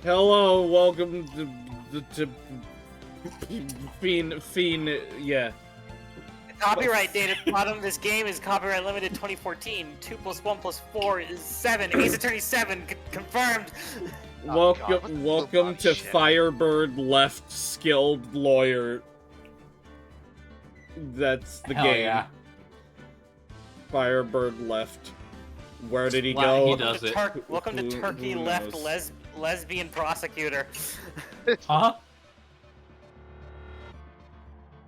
Hello, welcome to Fiend, yeah. Copyright date at the bottom of this game is copyright limited 2014. 2 + 1 + 4 is 7. Ace Attorney 7 confirmed. Welcome to shit. Firebird Left Skilled Lawyer. That's the Hell game. yeah. Firebird Left. Where did he Wow, go? he does it. Welcome to Turkey Who Left knows? Lesbian Prosecutor. Huh?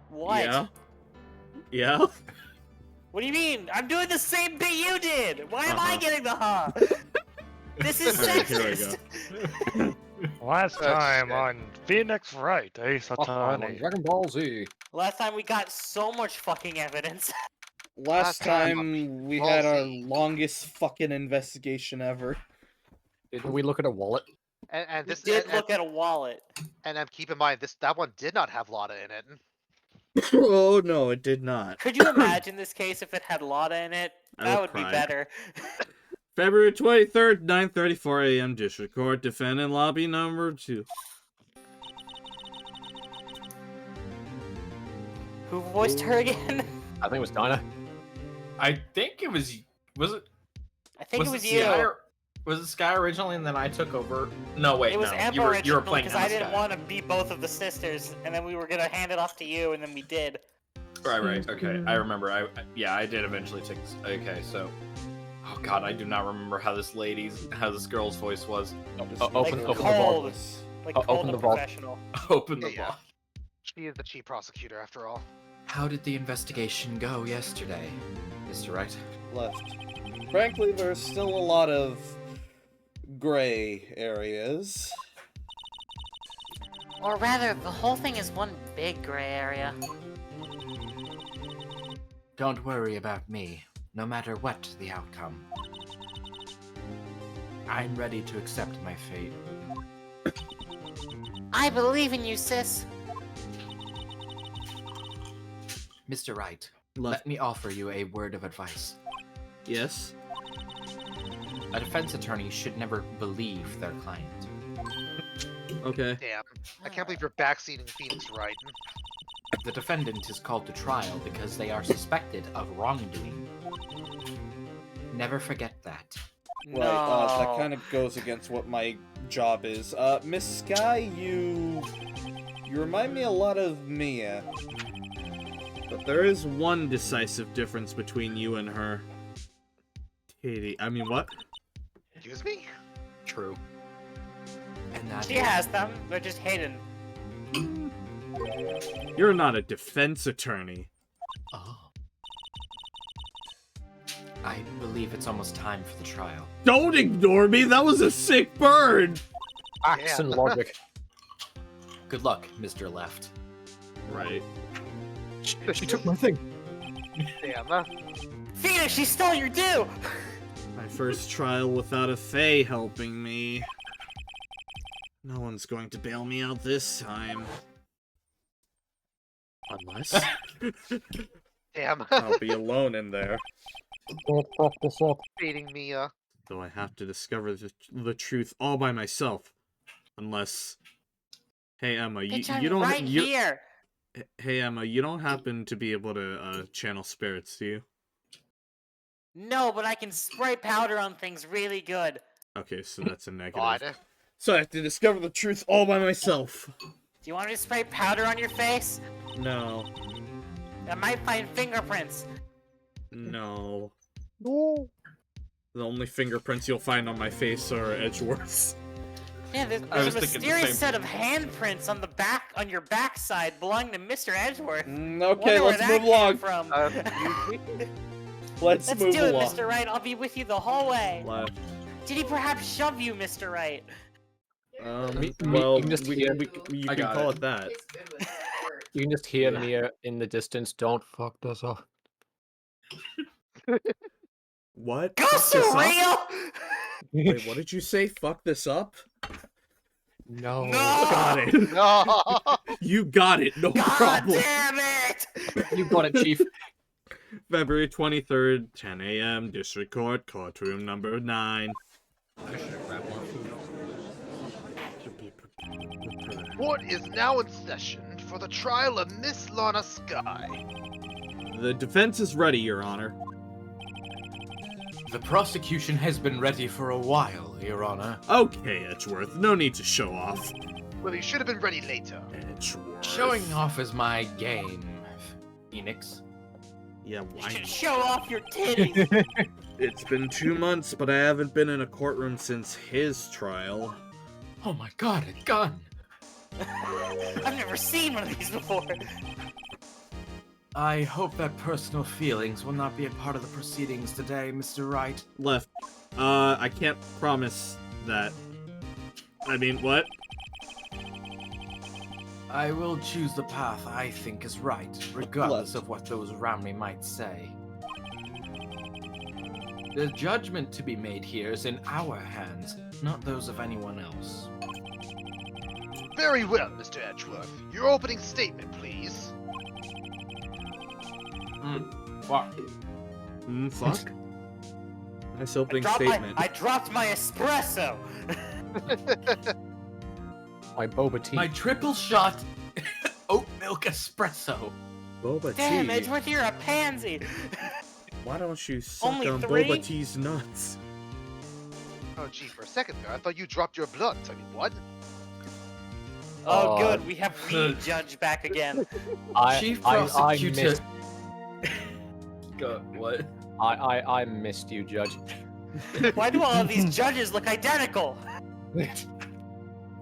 What? Yeah. Yeah. What do you mean? I'm doing the same bit you did. Why am I Uh-huh. getting the huh? This is Alright, here we sexist. Last Oh, time shit. on Phoenix Wright, Ace Attorney. Dragon Ball Z. Last time we got so much fucking evidence. Last time we had our Ballsy. longest fucking investigation ever. Didn't we look at a wallet? And We this did and, look at a wallet. and keep in mind that one did not have Lada in it. Oh no, it did not. Could you imagine this case if it had Lada in it? I That would would be cry. better. February 23rd, 9:34 a.m. District Court, defendant lobby number 2. Who voiced her again? I think it was Dinah. I think it was it? I think it was you. Sky, was it Sky originally, and then I took over? No, wait, It was no. Emma You were originally playing because I didn't Sky. want to be both of the sisters, and then we were gonna hand it off to you, and then we did. Right. Okay, I remember. I did eventually take. Okay, so. Oh God, I do not remember how this girl's voice was. Open the cold. vault. Like Open cold the and vault. professional. Open the Yeah. box. She is the chief prosecutor, after all. How did the investigation go yesterday, Mr. Wright? Left. Frankly, there's still a lot of gray areas. Or rather, the whole thing is one big gray area. Don't worry about me, no matter what the outcome. I'm ready to accept my fate. I believe in you, sis. Mr. Wright, Left. let me offer you a word of advice. Yes. A defense attorney should never believe their client. Okay. Damn. I can't believe you're backseating Phoenix Wright. The defendant is called to trial because they are suspected of wrongdoing. Never forget that. Right, that kind of goes against what my job is. Miss Sky, you remind me a lot of Mia. But there is one decisive difference between you and her. Katie, I mean, what? Excuse me? True. And that She is- has them. They're just hidden. You're not a defense attorney. Oh. I believe it's almost time for the trial. Don't ignore me! That was a sick bird! Facts and logic. Good luck, Mr. Left. Right. She took my thing. Damn. Phoenix, she stole your due! My first trial without a Fae helping me. No one's going to bail me out this time. Unless Damn. I'll be alone in there. Don't fuck this up. Beating Mia. Though I have to discover the truth all by myself. Unless... Hey, Emma, you Bitch, I'm don't... right you... here. Hey, Emma, you don't happen to be able to channel spirits, do you? No, but I can spray powder on things really good. Okay, so that's a negative. God. So I have to discover the truth all by myself. Do you want me to spray powder on your face? No. I might find fingerprints. No. No. The only fingerprints you'll find on my face are Edgeworth's. Yeah, I there's was a thinking the mysterious same set of handprints on the back, on your backside, belonging to Mr. Edgeworth. Okay, Wonder where let's that move came along. From. Let's Let's move do it, along. Mr. Wright. I'll be with you the whole way. Left. Did he perhaps shove you, Mr. Wright? Well, you can just hear- you I can got call it. it that. You can just hear Mia in the distance. Don't fuck this up. What? Go Fuck this up? surreal! Wait, what did you say? Fuck this up? No. No! Got it. No! You got it. No God problem. damn it! You got it, Chief. February 23rd, 10 a.m. District Court, courtroom number 9. I should have grabbed more food. Court is now in session for the trial of Miss Lana Sky. The defense is ready, Your Honor. The prosecution has been ready for a while, Your Honor. Okay, Edgeworth, no need to show off. Well, you should have been ready later. Edgeworth. Showing off is my game, Phoenix. Yeah, You why should not? show off your titties. It's been 2 months, but I haven't been in a courtroom since his trial. Oh my god, a gun! I've never seen one of these before. I hope that personal feelings will not be a part of the proceedings today, Mr. Wright. Left. I can't promise that. I mean, what? I will choose the path I think is right, regardless of what those around me might say. The judgment to be made here is in our hands, not those of anyone else. Very well, Mr. Edgeworth. Your opening statement, please. Fuck. Fuck? Nice opening I statement. dropped my espresso. My boba tea. My triple shot oat milk espresso. Boba Damn, tea. Edgeworth, you're a pansy. Why don't you suck Only on 3? Boba Tea's nuts? Oh, gee, for a second there, I thought you dropped your blood. I mean, what? Oh, good. We have the judge back again. Chief I prosecutor. missed, What? I missed you, Judge. Why do all of these judges look identical?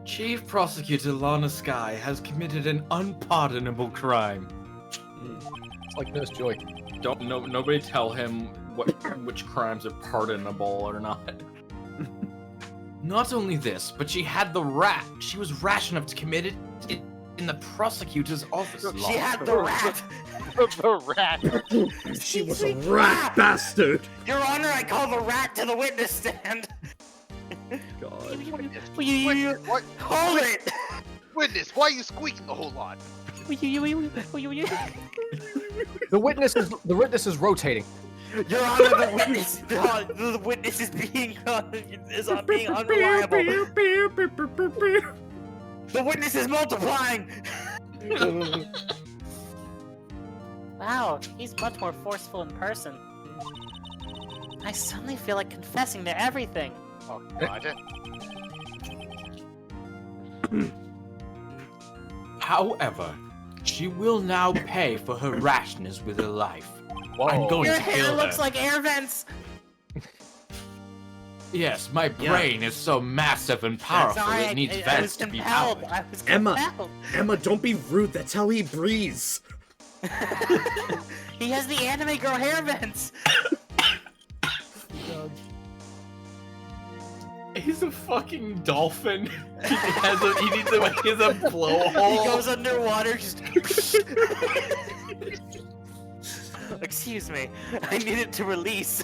Chief Prosecutor Lana Sky has committed an unpardonable crime. It's like Nurse Joy. Nobody tell him which crimes are pardonable or not. Not only this, but she had the rat. She was rash enough to commit it in the prosecutor's office. She had the rat. The rat. She was a rat bastard! Your Honor, I call the rat to the witness stand. God. Witness, what? Hold it. Witness, why are you squeaking a whole lot? The witness is rotating. Your Honor, the witness is being unreliable. The witness is multiplying. Wow, he's much more forceful in person. I suddenly feel like confessing to everything. Oh, God. However, she will now pay for her rashness with her life. Whoa. I'm going Your to hair kill looks her. like air vents. Yes, my brain is so massive and powerful Sorry, it needs I was vents to be compelled. powered. I was Emma. compelled. Emma, don't be rude. That's how he breathes. He has the anime girl hair vents. He's a fucking dolphin. he has a He blowhole. goes underwater, just. Excuse me, I need it to release.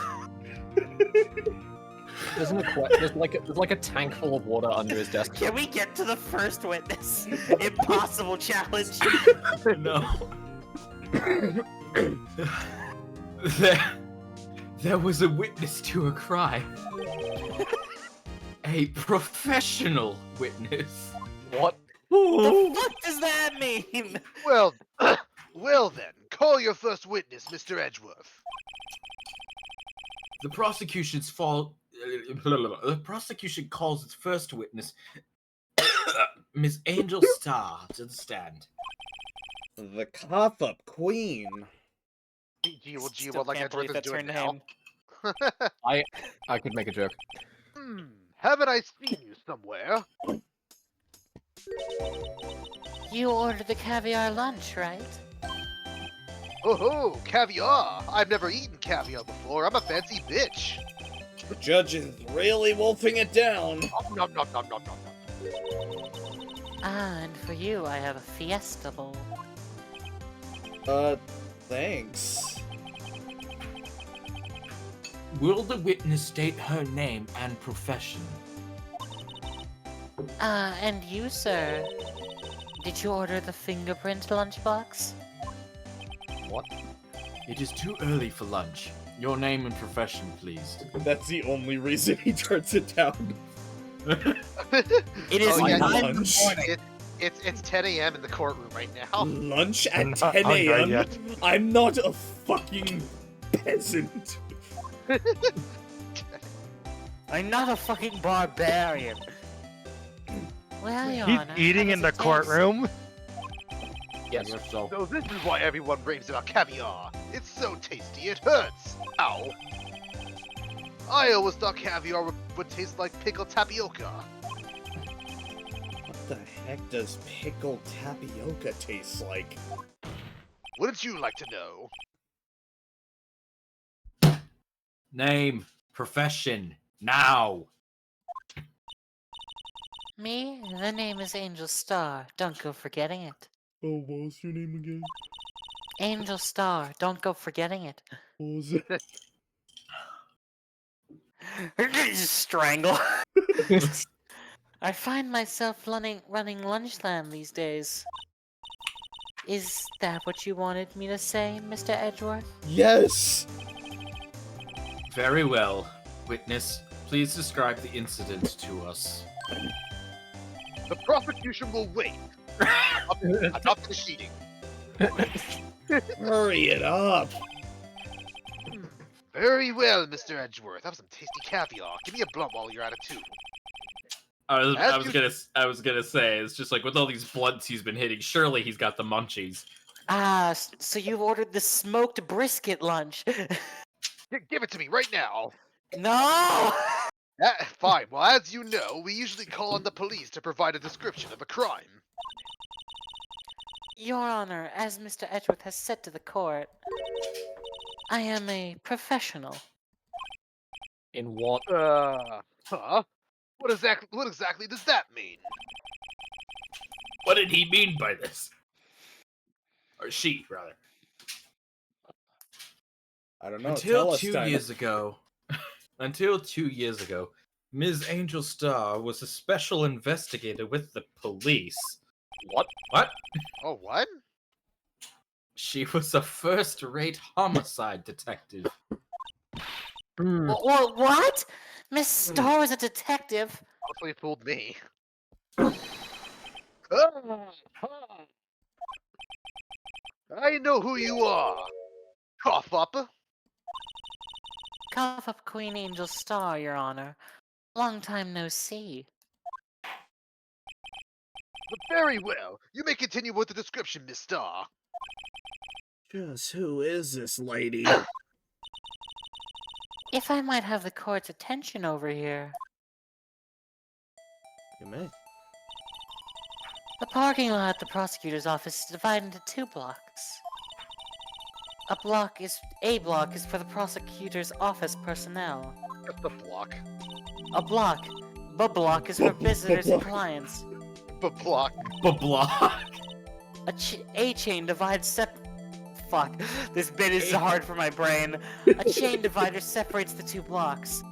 There's like a tank full of water under his desk. Can we get to the first witness? Impossible challenge. No. There was a witness to a crime. A professional witness. What? The fuck does that mean? Well, well then, call your first witness, Mr. Edgeworth. The prosecution calls its first witness, Miss Angel Starr, to the stand. The cough-up queen. Gee, Still what like can't believe Edgeworth is that's her doing now? name. I could make a joke. Haven't I seen you somewhere? You ordered the caviar lunch, right? Oh, caviar! I've never eaten caviar before. I'm a fancy bitch. The judge is really wolfing it down. Nom nom nom nom nom nom. Ah, and for you, I have a fiesta bowl. Thanks. Will the witness state her name and profession? Ah, and you, sir? Did you order the fingerprint lunchbox? What? It is too early for lunch. Your name and profession, please. That's the only reason he turns it down. It is Oh, yeah, 9 in the lunch. morning. It's 10 a.m. in the courtroom right now. Lunch at I'm not 10 hungry a.m.? yet. I'm not a fucking peasant. I'm not a fucking barbarian. Well, Your He's Honor, eating how in does the it taste? courtroom. Yes. So, So this is why everyone raves about caviar. It's so tasty, it hurts. Ow. I always thought caviar would taste like pickled tapioca. What the heck does pickled tapioca taste like? Wouldn't you like to know? name, profession, now. Me? The name is Angel Star. Don't go forgetting it. Oh, what was your name again? Angel Star. Don't go forgetting it. What was it? Strangle. I find myself running Lunchtime these days. Is that what you wanted me to say, Mr. Edgeworth? Yes! Very well. Witness, please describe the incident to us. The prosecution will wait. I'm not finished eating. Hurry it up! Very well, Mr. Edgeworth. Have some tasty caviar. Give me a blunt while you're at it too. I was gonna say, it's just like with all these blunts he's been hitting, surely he's got the munchies. Ah, so you've ordered the smoked brisket lunch. Give it to me right now. No! Fine. Well, as you know, we usually call on the police to provide a description of a crime. Your Honor, as Mr. Edgeworth has said to the court, I am a professional. In what? Huh? What exactly does that mean? What did he mean by this? Or she, rather. I don't know. Until Tell us, 2 Steiner. years ago, Ms. Angel Star was a special investigator with the police. What? What? Oh, what? She was a first-rate homicide detective. What? Miss Star was a detective? Honestly, it fooled me. I know who you are. Cough up. Cough up Queen Angel Star, Your Honor. Long time no see. Very well. You may continue with the description, Miss Star. Just who is this lady? If I might have the court's attention over here. You may. The parking lot at the prosecutor's office is divided into 2 blocks. A block is for the prosecutor's office personnel. Just a block. A block. B-block is for visitors and clients. Block. Block. A chain divides Fuck. This bit is hard for my brain. A chain divider separates the 2 blocks.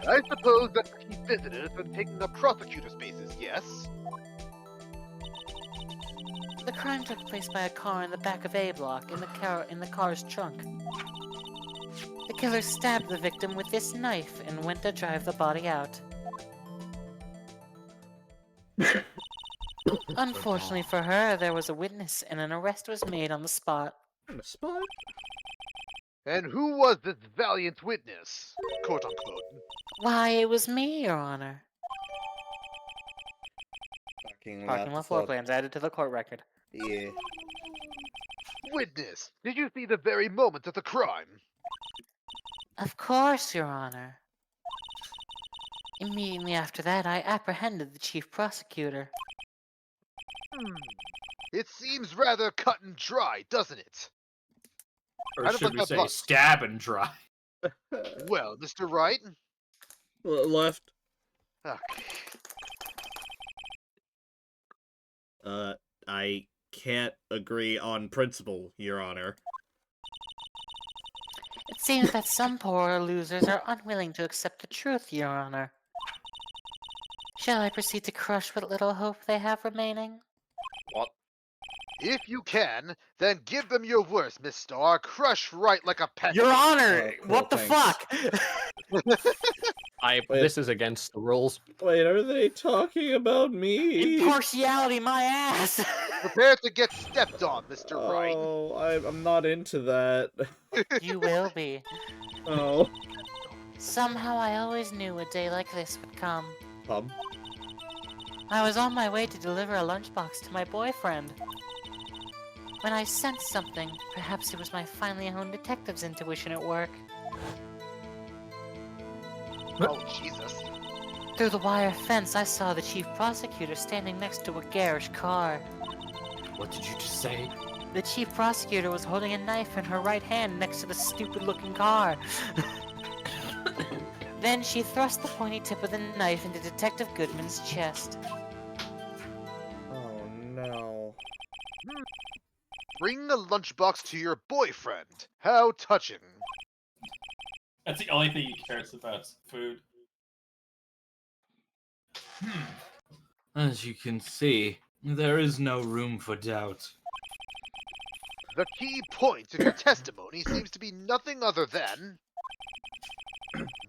I suppose that to keep visitors from taking up prosecutor spaces, yes? The crime took place by a car in the back of A block, in the car's trunk. The killer stabbed the victim with this knife and went to drive the body out. Unfortunately for her, there was a witness and an arrest was made on the spot. On the spot? And who was this valiant witness? Quote unquote. Why, it was me, Your Honor. Parking Lot floor plans added to the court record. Yeah. Witness, did you see the very moment of the crime? Of course, Your Honor. Immediately after that, I apprehended the chief prosecutor. It seems rather cut and dry, doesn't it? Or Kind of should like we my say blood. stab and dry? Well, Mr. Wright? Left. Okay. I can't agree on principle, Your Honor. It seems that some poor losers are unwilling to accept the truth, Your Honor. Shall I proceed to crush what little hope they have remaining? What? If you can, then give them your worst, Miss Star. Crush Wright like a pet. Your Honor, cool, what the thanks. fuck? Wait. This is against the rules. Wait, are they talking about me? Impartiality, my ass! Prepare to get stepped on, Mr. Wright. Oh, I'm not into that. You will be. Oh. Somehow I always knew a day like this would come. Pub. I was on my way to deliver a lunchbox to my boyfriend. When I sensed something, perhaps it was my finely honed detective's intuition at work. Oh, Jesus. Through the wire fence, I saw the chief prosecutor standing next to a garish car. What did you just say? The chief prosecutor was holding a knife in her right hand next to the stupid-looking car. Then she thrust the pointy tip of the knife into Detective Goodman's chest. Oh no. Bring a lunchbox to your boyfriend. How touching. That's the only thing he cares about is food. As you can see, there is no room for doubt. The key point of your testimony seems to be nothing other than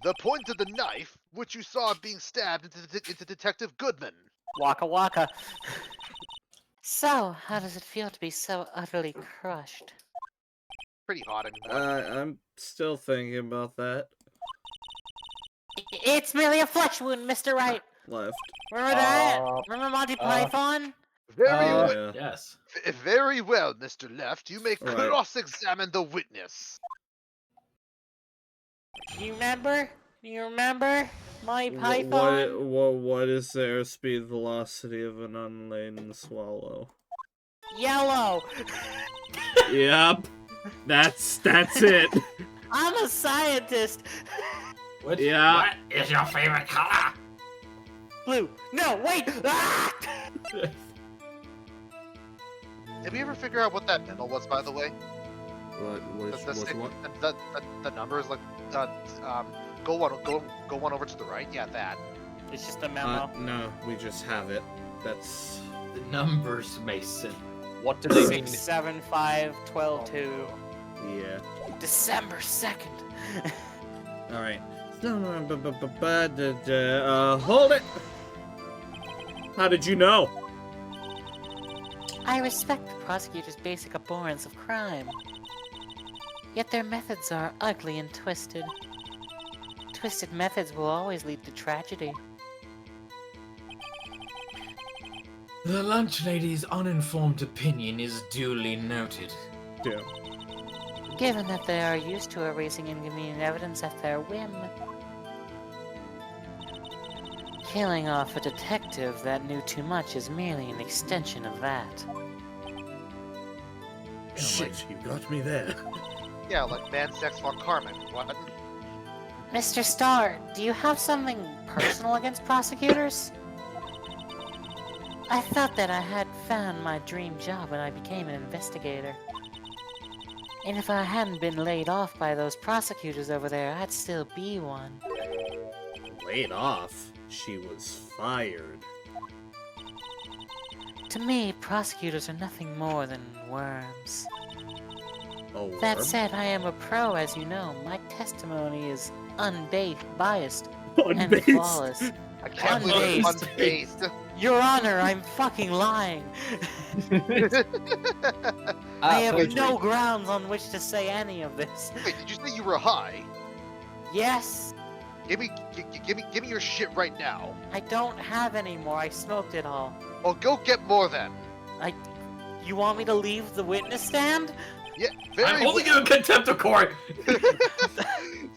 the point of the knife, which you saw being stabbed into Detective Goodman. Waka waka. So, how does it feel to be so utterly crushed? Pretty hot anymore. I'm still thinking about that. It's merely a flesh wound, Mr. Wright. Left. Remember that? Remember Monty Python? Very, Yes. very well, Mr. Left. You may Right. cross-examine the witness. Do you remember? Do you remember Monty Python? What is the airspeed velocity of an unladen swallow? Yellow. Yep. That's it. I'm a scientist. Yeah. What is your favorite color? Blue. No, wait. Ah! Did we ever figure out what that memo was, by the way? What? The numbers, like, go one over to the right. Yeah, that. It's just a memo. No, we just have it. That's... The numbers, Mason. What do they mean? 6, 7, 5, 12, 2. Yeah. December 2nd. Alright. Hold it! How did you know? I respect the prosecutor's basic abhorrence of crime. Yet their methods are ugly and twisted. Twisted methods will always lead to tragedy. The lunch lady's uninformed opinion is duly noted. Yeah. Given that they are used to erasing inconvenient evidence at their whim. Killing off a detective that knew too much is merely an extension of that. Shit, you got me there. Yeah, like man sex von Carmen. What? Mr. Starr, do you have something personal against prosecutors? I thought that I had found my dream job when I became an investigator. And if I hadn't been laid off by those prosecutors over there, I'd still be one. Laid off? She was fired. To me, prosecutors are nothing more than worms. Oh, That said, I am a pro, as you know. My testimony is unbiased and Unbased. I flawless. can't believe it's unbased. Your Honor, I'm fucking lying. I have no grounds on which to say any of this. Wait, did you say you were high? Yes, Give me your shit right now. I don't have any more. I smoked it all. Well, go get more then. You want me to leave the witness stand? Yeah, I'm very holding you in contempt of court!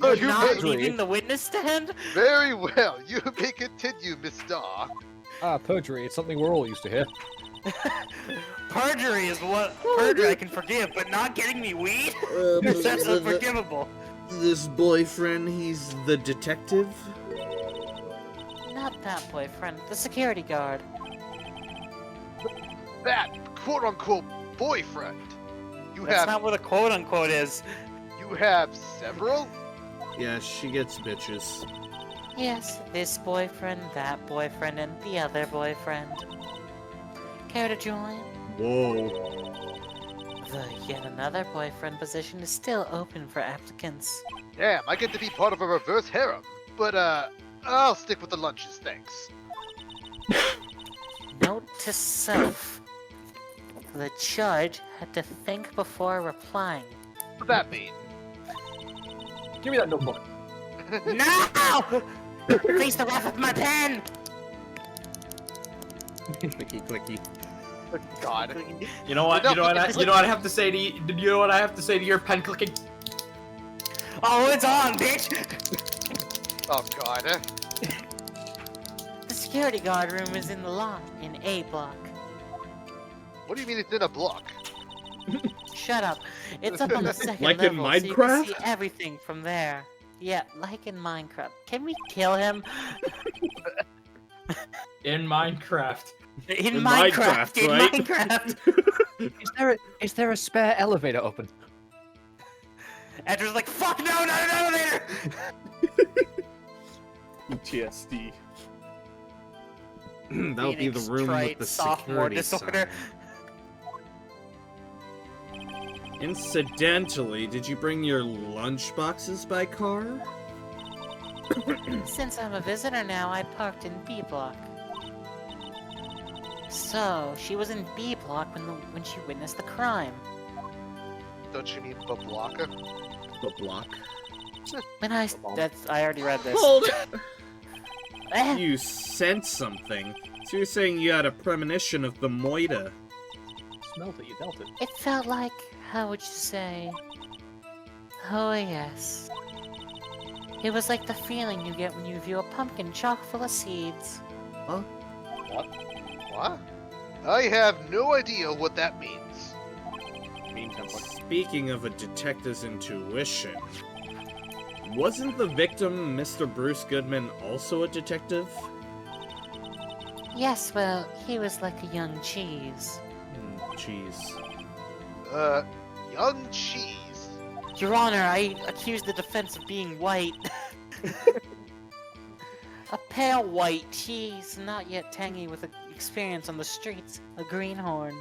You're You not may- leaving the witness stand? Very well. You may continue, Miss Starr. Perjury. It's something we're all used to here. Perjury is what perjury I can forgive, but not getting me weed? That's unforgivable. This boyfriend, he's the detective? Not that boyfriend, the security guard. That quote-unquote boyfriend. You That's have not what a quote-unquote is. you have several? Yeah, she gets bitches. Yes, this boyfriend, that boyfriend, and the other boyfriend. Care to join? Whoa. The yet another boyfriend position is still open for applicants. Damn, I get to be part of a reverse harem. But, I'll stick with the lunches, thanks. Note to self. The judge had to think before replying. What's that mean? Give me that notebook. No! Face the wrath of my pen! Clicky, clicky. Oh, God. You know what? No, You know what? You know what I have to say to you? You know what I have to say to your pen clicking? Oh, it's on, bitch! Oh, God. The security guard room is in the lot in A block. What do you mean it's in a block? Shut up. It's up on the second Like in level, so you Minecraft? can see everything from there. Yeah, like in Minecraft. Can we kill him? In Minecraft. In In Minecraft, in right? Minecraft! Is there a spare elevator open? Andrew's like, fuck no, not an elevator! PTSD. That'll be the Phoenix room with Trite the sophomore security disorder. sign. Incidentally, did you bring your lunch boxes by car? Since I'm a visitor now, I parked in B block. So, she was in B block when she witnessed the crime. Don't you mean the blocker? The block. When I already read this. Hold it! Eh, You sent something. So you're saying you had a premonition of the Moida. Smelled it, you dealt it. it felt like, how would you say? Oh yes. It was like the feeling you get when you view a pumpkin chock full of seeds. What? I have no idea what that means. Speaking of a detective's intuition, wasn't the victim, Mr. Bruce Goodman, also a detective? Yes, well, he was like a young cheese. Jeez. Young cheese. Your Honor, I accuse the defense of being white. A pale white cheese, not yet tangy with experience on the streets. A greenhorn.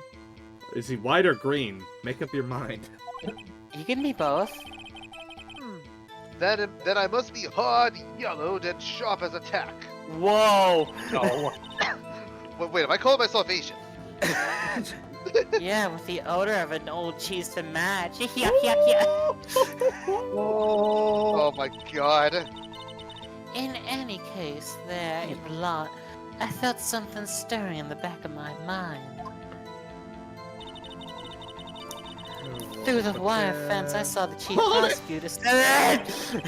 Is he white or green? Make up your mind. You can be both. Then I must be hard, yellowed, and sharp as a tack. Whoa! No. Wait, am I calling myself Asian? Yeah, with the odor of an old cheese to match. Yuck, yuck, yuck. Oh my God. In any case, there in the lot, I felt something stirring in the back of my mind. Through the wire fence, I saw the chief Hold it! prosecutor stand.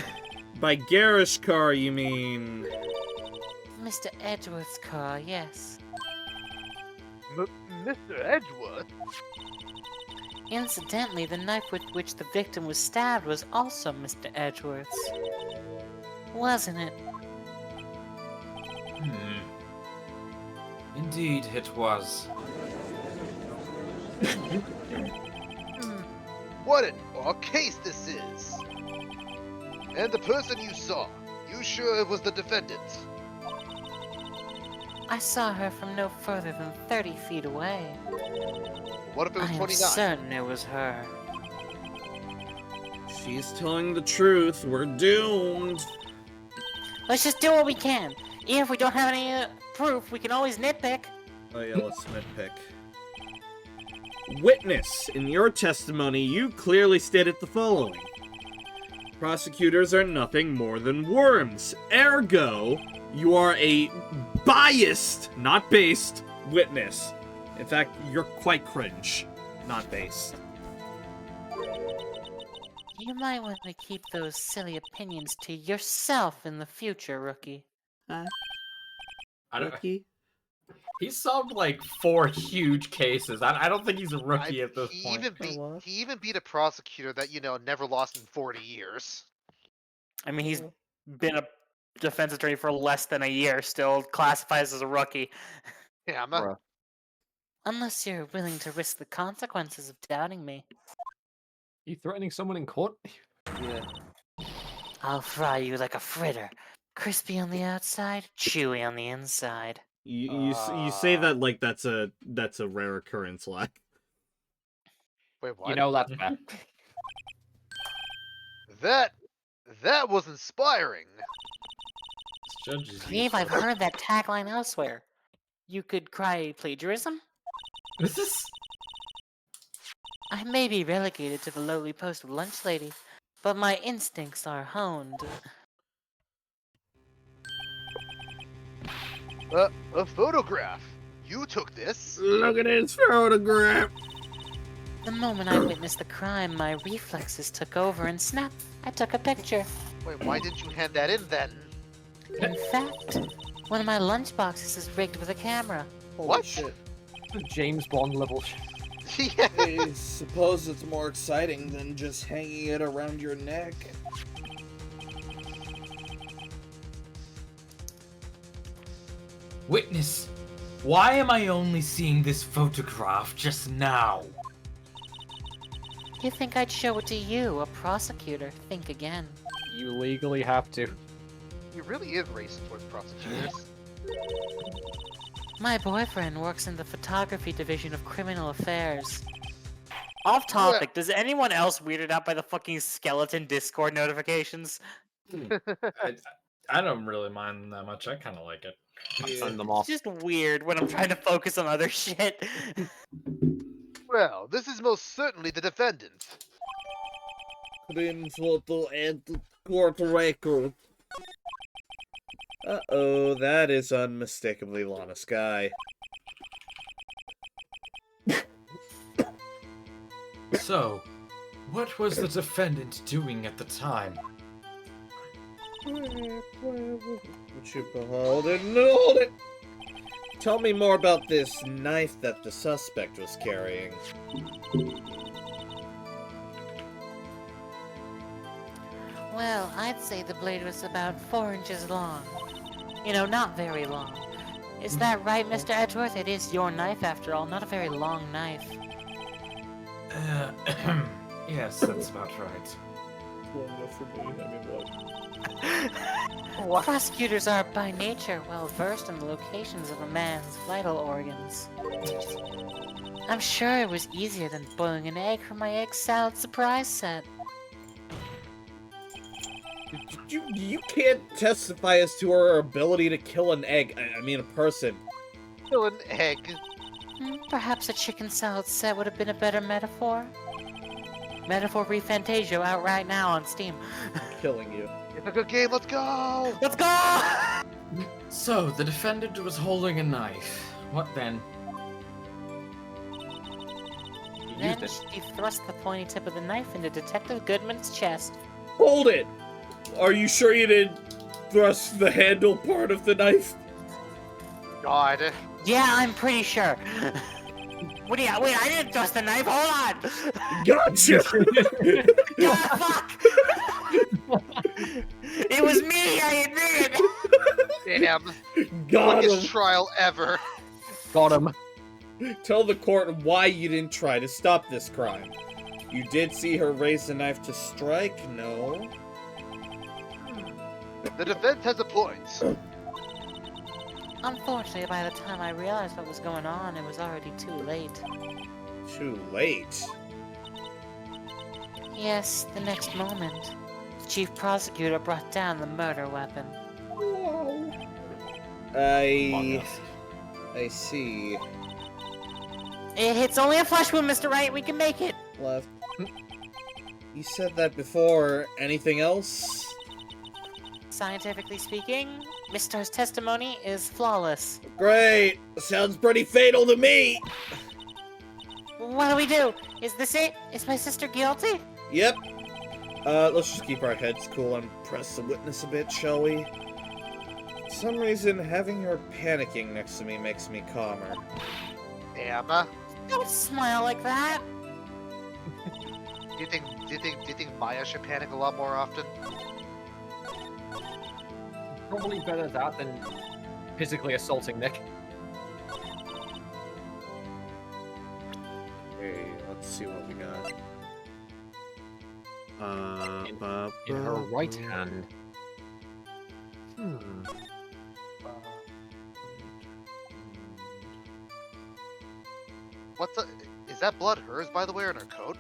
By garish car, you mean... Mr. Edgeworth's car, yes. Mr. Edgeworth? Incidentally, the knife with which the victim was stabbed was also Mr. Edgeworth's. Wasn't it? Indeed, it was. What an odd case this is. And the person you saw, you sure it was the defendant? I saw her from no further than 30 feet away. What if it was I am 29? certain it was her. She's telling the truth. We're doomed. Let's just do what we can. Even if we don't have any proof, we can always nitpick. Oh yeah, let's nitpick. Witness, in your testimony, you clearly stated the following. Prosecutors are nothing more than worms. Ergo, you are a biased, not based, witness. In fact, you're quite cringe, not based. You might want to keep those silly opinions to yourself in the future, rookie. I don't. Rookie? He's solved like 4 huge cases. I don't think he's a rookie at this he point. even beat a prosecutor that, never lost in 40 years. I mean, he's been a defense attorney for less than a year, still classifies as a rookie. Yeah, I'm not. Unless you're willing to risk the consequences of doubting me. You threatening someone in court? Yeah. I'll fry you like a fritter. Crispy on the outside, chewy on the inside. You say that like that's a rare occurrence, like. Wait, what? You know that's bad. That was inspiring. This judge is Believe I've useless. heard that tagline elsewhere. You could cry plagiarism? This is... I may be relegated to the lowly post of lunch lady, but my instincts are honed. A photograph. You took this. Look at his photograph. The moment I witnessed the crime, my reflexes took over and snap, I took a picture. Wait, why didn't you hand that in then? In fact, one of my lunch boxes is rigged with a camera. Holy What? shit. James Bond level. Yeah. I suppose it's more exciting than just hanging it around your neck. Witness, why am I only seeing this photograph just now? You think I'd show it to you, a prosecutor? Think again. You legally have to. He really is racist towards prosecutors. My boyfriend works in the photography division of criminal affairs. Off topic, does anyone else weirded out by the fucking skeleton Discord notifications? I don't really mind them that much. I kind of like it. Send them It's off. just weird when I'm trying to focus on other shit. Well, this is most certainly the defendant. Clean photo and court record. Uh-oh, that is unmistakably Lana Sky. So, what was the defendant doing at the time? Would you hold it? Hold it! Tell me more about this knife that the suspect was carrying. Well, I'd say the blade was about 4 inches long. You know, not very long. Is that right, Mr. Edgeworth? It is your knife, after all, not a very long knife. Yes, that's about right. Long enough for me, I mean, what? Prosecutors are, by nature, well versed in the locations of a man's vital organs. I'm sure it was easier than boiling an egg for my egg salad surprise set. You can't testify as to her ability to kill an egg. I mean, a person. Kill an egg. Perhaps a chicken salad set would have been a better metaphor? Metaphor Refantasio out right now on Steam. Killing you. It's a good game, let's go! Let's go! So, the defendant was holding a knife. What then? Then she thrust the pointy tip of the knife into Detective Goodman's chest. Hold it! Are you sure you didn't thrust the handle part of the knife? God. Yeah, I'm pretty sure. What do you? Wait, I didn't thrust the knife. Hold on. Gotcha! God, fuck! It was me. I admit it. Damn. Got Longest him! trial ever. Got him. Tell the court why you didn't try to stop this crime. You did see her raise the knife to strike? No. The defense has a point. Unfortunately, by the time I realized what was going on, it was already too late. Too late. Yes, the next moment, the chief prosecutor brought down the murder weapon. I see. It hits only a flesh wound, Mr. Wright. We can make it. Left. You said that before. Anything else? Scientifically speaking, Mr.'s testimony is flawless. Great! Sounds pretty fatal to me! What do we do? Is this it? Is my sister guilty? Yep. Let's just keep our heads cool and press the witness a bit, shall we? For some reason, having her panicking next to me makes me calmer. Damn. Don't smile like that. Do you think Maya should panic a lot more often? Probably better that than physically assaulting Nick. Okay, let's see what we got. In her right hand. What's a? Is that blood hers, by the way, or in her coat?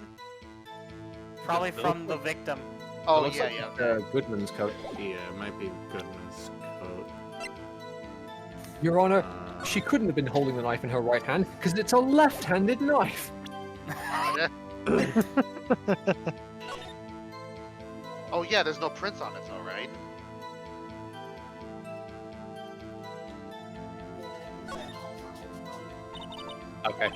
Probably from the victim. Oh Looks yeah, like yeah. Goodman's coat. Yeah, it might be Goodman's coat. Your Honor, Uh, she couldn't have been holding the knife in her right hand because it's a left-handed knife. Oh yeah, there's no prints on it though, right? Okay.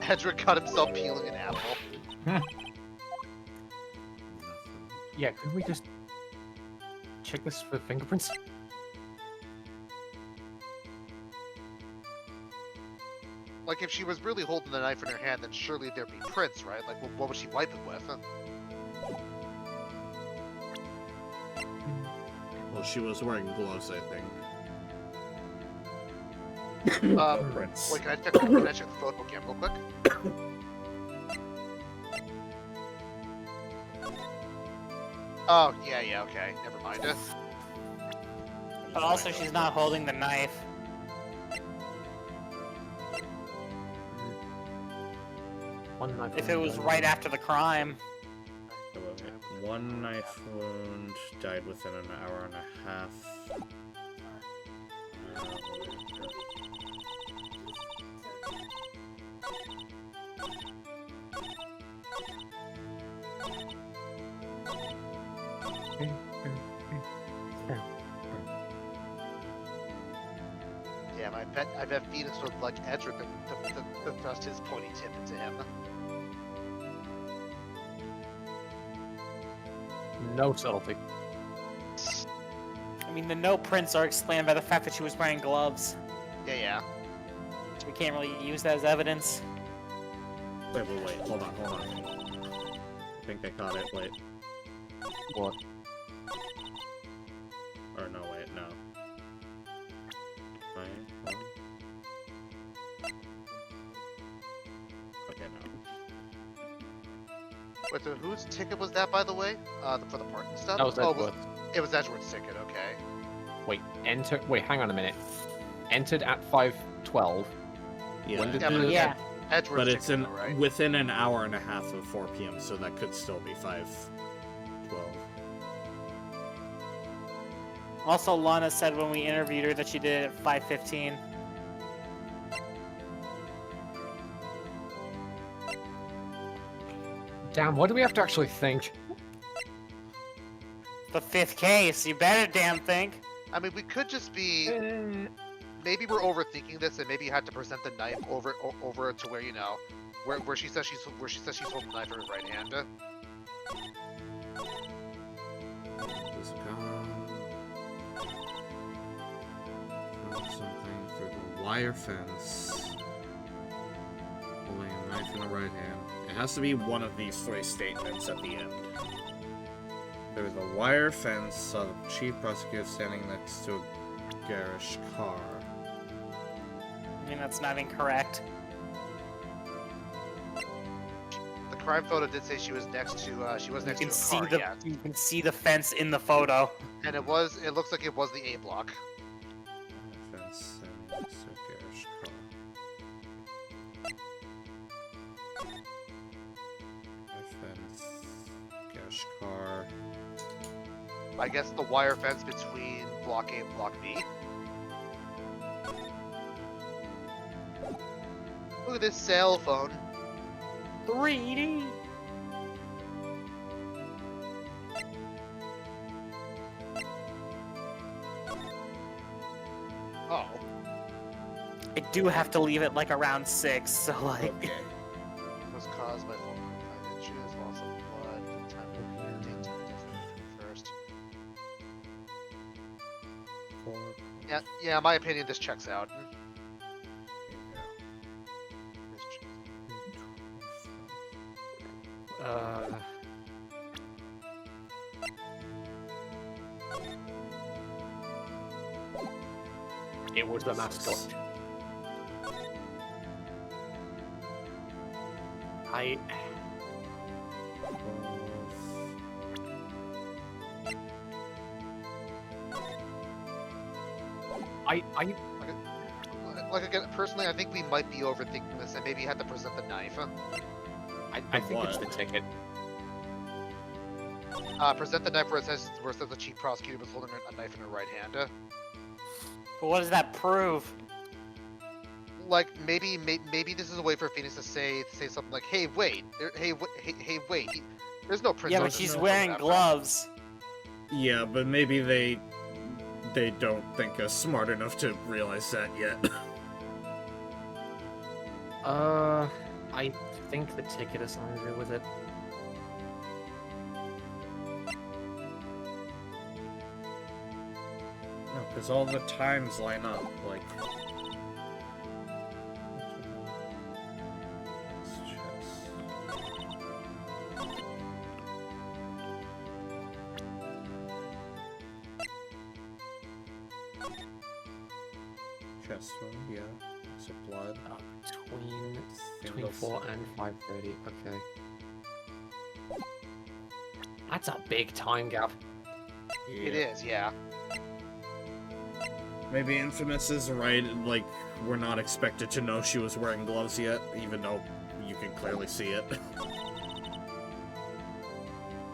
Edric got himself peeling an apple. Yeah, could we just check this for fingerprints? Like, if she was really holding the knife in her hand, then surely there'd be prints, right? Like, what would she wipe it with? well, she was wearing gloves, I think. Prints. Wait, can I check the photo again real quick? Oh, yeah, okay. Never mind. But also, she's not holding the knife. One knife. If it was right after the crime. One knife wound, died within an hour and a half. Damn, I bet Phoenix would like Edric to thrust his pointy tip into him. No subtlety. I mean, the no prints are explained by the fact that she was wearing gloves. Yeah. So we can't really use that as evidence. Wait, hold on. I think I caught it, wait. What? Or no, wait, no. Wait, okay, no. Wait, so whose ticket was that, by the way? For the parking stuff? That was Edgeworth. It was Edgeworth's ticket, okay. Wait, enter. Wait, hang on a minute. Entered at 5:12. Yeah, When did Yeah, the... but Yeah. Edgeworth's but it's ticket, in though, right? within an hour and a half of 4 p.m., so that could still be 5:12. Also, Lana said when we interviewed her that she did it at 5:15. Damn, what do we have to actually think? The fifth case, you better damn think. I mean, we could just be... Maybe we're overthinking this, and maybe you had to present the knife over to where, you know, where she says she's holding the knife in her right hand. This something through the wire fence. Holding a knife in the right hand. It has to be one of these 3 statements at the end. Through the wire fence, saw the chief prosecutor standing next to a garish car. I mean, that's not incorrect. The crime photo did say she was next to You a can see car, the yeah. you can see the fence in the photo. And it looks like it was the A block. Fence and next to a garish car. Fence, garish car. I guess the wire fence between block A and block B. Look at this cell phone. 3D. Oh. I do have to leave it like around 6, so like. Okay. Was caused by 4.5 inches, loss of blood, good time of year, date time, definitely first. Yeah, in my opinion, this checks out. This checks- It was the mascot. like again, personally, I think we might be overthinking this, and maybe you have to present the knife. I think it's the ticket. Present the knife where it says the chief prosecutor was holding a knife in her right hand. But what does that prove? Like maybe this is a way for Phoenix to say something like, "Hey, wait, hey, wait." There's no prison. Yeah, but she's wearing gloves. Yeah, but maybe they don't think us smart enough to realize that yet. I think the ticket has something to do with it. No, because all the times line up, like... Chest wound, yeah. Is it blood? Between 4 and 5:30. Okay. That's a big time gap. It is, yeah. Maybe Infamous is right, like, we're not expected to know she was wearing gloves yet, even though you can clearly see it.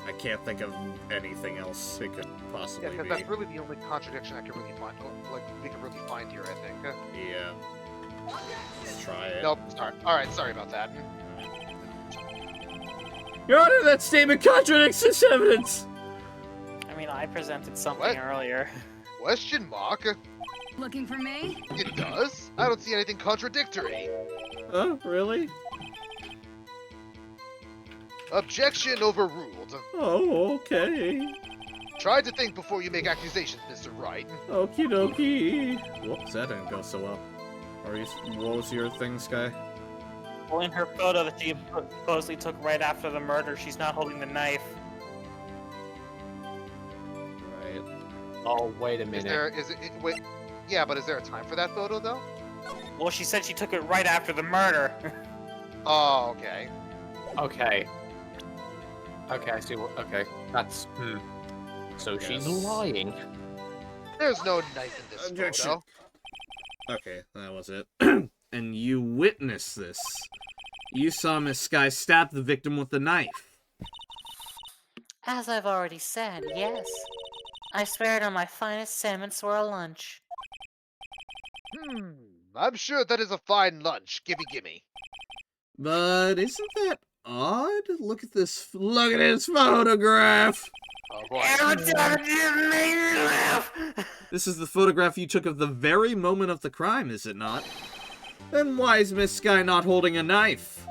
I can't think of anything else it could possibly Yeah, because be. that's really the only contradiction I can really find. Like we can really find here, I think. Yeah. Let's try it. Nope. Alright, sorry about that. Your Honor, that statement contradicts this evidence! I mean, I presented something What? earlier. Question mark? Looking for me? It does? I don't see anything contradictory. Oh, really? Objection overruled. Oh, okay. Try to think before you make accusations, Mr. Wright. Okie dokie. Whoops, that didn't go so well. What was your thing, Sky? Well, in her photo that she supposedly took right after the murder, she's not holding the knife. Right. Oh, wait a minute. Wait, yeah, but is there a time for that photo, though? Well, she said she took it right after the murder. Oh, okay. Okay. Okay, I see what. Okay, that's. So she's Yes. lying. There's no knife in this Objection. photo. Okay, that was it. And you witnessed this. You saw Miss Sky stab the victim with the knife. As I've already said, yes. I swear it on my finest salmon swirl lunch. I'm sure that is a fine lunch. Gimme. But isn't that odd? Look at this photograph! Oh boy. This is the photograph you took of the very moment of the crime, is it not? Then why is Miss Sky not holding a knife?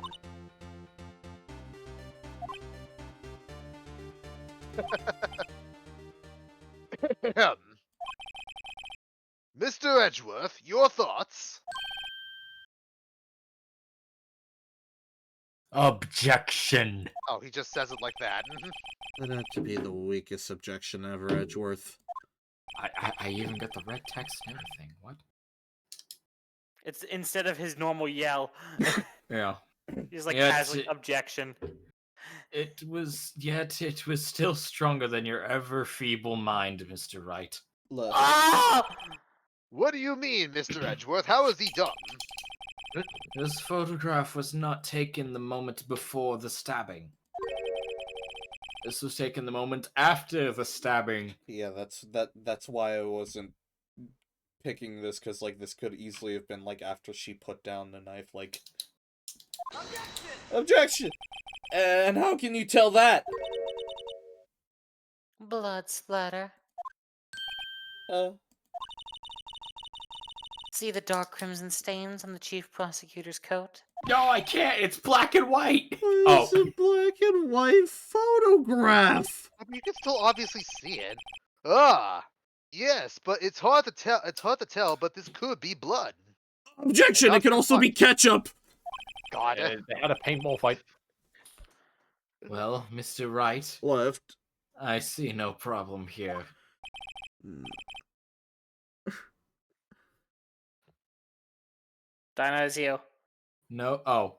Mr. Edgeworth, your thoughts? Objection. Oh, he just says it like that. That had to be the weakest objection ever, Edgeworth. I even got the red text and everything. What? It's instead of his normal yell. Yeah. He's like Yeah, casually objection. It was still stronger than your ever feeble mind, Mr. Wright. Look. Ah! What do you mean, Mr. Edgeworth? How is he dumb? This photograph was not taken the moment before the stabbing. This was taken the moment after the stabbing. Yeah, that's why I wasn't picking this, because, like, this could easily have been, like, after she put down the knife, like... Objection! And how can you tell that? Blood splatter. See the dark crimson stains on the chief prosecutor's coat? No, I can't. It's black and white. It's a black and white photograph! I mean, you can still obviously see it. Ah, yes, but it's hard to tell. It's hard to tell, but this could be blood. Objection! And It can not also blood. be ketchup! God. They had a paintball fight. Well, Mr. Wright, Left. I see no problem here. Dinah, is you. No. Oh,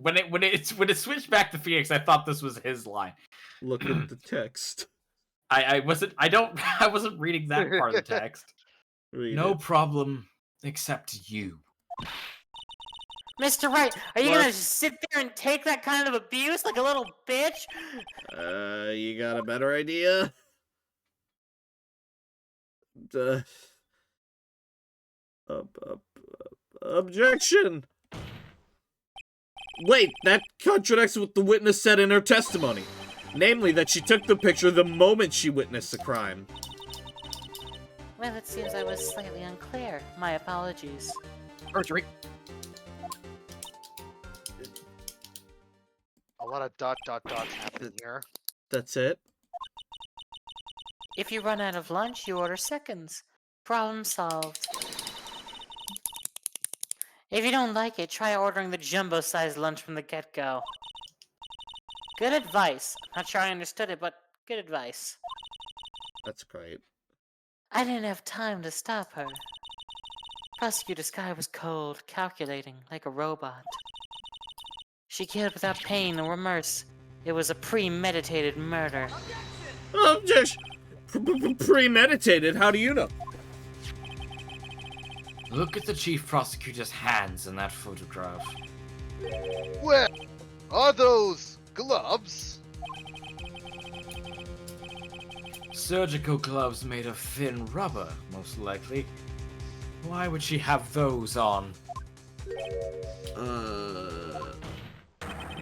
when it switched back to Phoenix, I thought this was his line. Look at the text. I wasn't reading that part of the text. Read No it. problem, Except you. Mr. Wright, are you What? gonna just sit there and take that kind of abuse like a little bitch? You got a better idea? Uh, objection! Wait, that contradicts what the witness said in her testimony. Namely, that she took the picture the moment she witnessed the crime. Well, it seems I was slightly unclear. My apologies. Perjury. A lot of dots happening here. That's it? If you run out of lunch, you order seconds. Problem solved. If you don't like it, try ordering the jumbo-sized lunch from the get-go. Good advice. I'm not sure I understood it, but good advice. That's great. I didn't have time to stop her. Prosecutor Sky was cold, calculating, like a robot. She killed without pain or remorse. It was a premeditated murder. Objection! Premeditated? How do you know? Look at the chief prosecutor's hands in that photograph. Well, are those gloves? Surgical gloves made of thin rubber, most likely. Why would she have those on? Is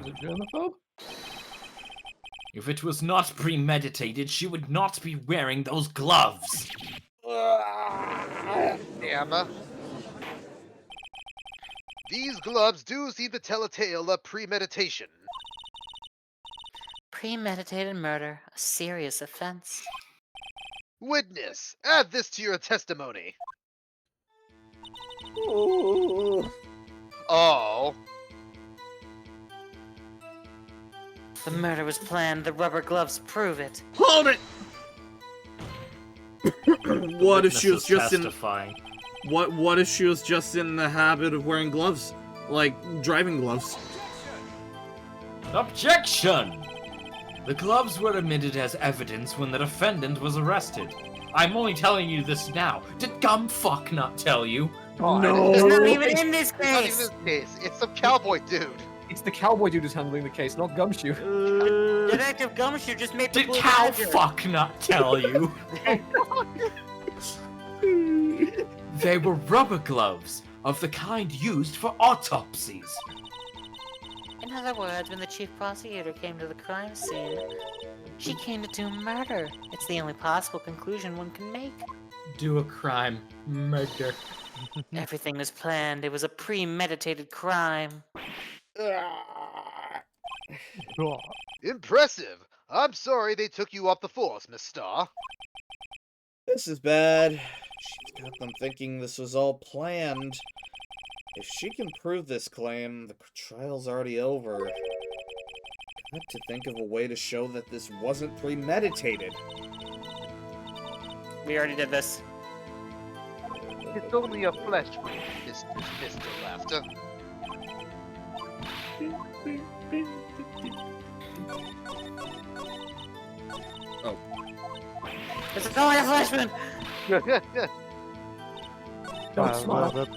it germaphobe? If it was not premeditated, she would not be wearing those gloves. Damn. These gloves do seem to tell a tale of premeditation. Premeditated murder, a serious offense. Witness, add this to your testimony. Oh. Oh. The murder was planned, the rubber gloves prove it. Hold it! What if she was just testifying. in... What if she was just in the habit of wearing gloves? Like, driving gloves? Objection! The gloves were admitted as evidence when the defendant was arrested. I'm only telling you this now. Did Gumfuck not tell you? No! It's not even in this It's not even case! this case. It's some cowboy dude. It's the cowboy dude who's handling the case, not Gumshoe. Detective Gumshoe just made the Did blue badger. Cowfuck not tell you? They were rubber gloves, of the kind used for autopsies. In other words, when the chief prosecutor came to the crime scene, she came to do murder. It's the only possible conclusion one can make. Do a crime. Murder. Everything was planned. It was a premeditated crime. Impressive. I'm sorry they took you off the force, Miss Starr. This is bad. She's got them thinking this was all planned. If she can prove this claim, the trial's already over. Got to think of a way to show that this wasn't premeditated. We already did this. It's only a flesh wound, Mr. Laughter. Oh. It's only a flashman! Don't smile.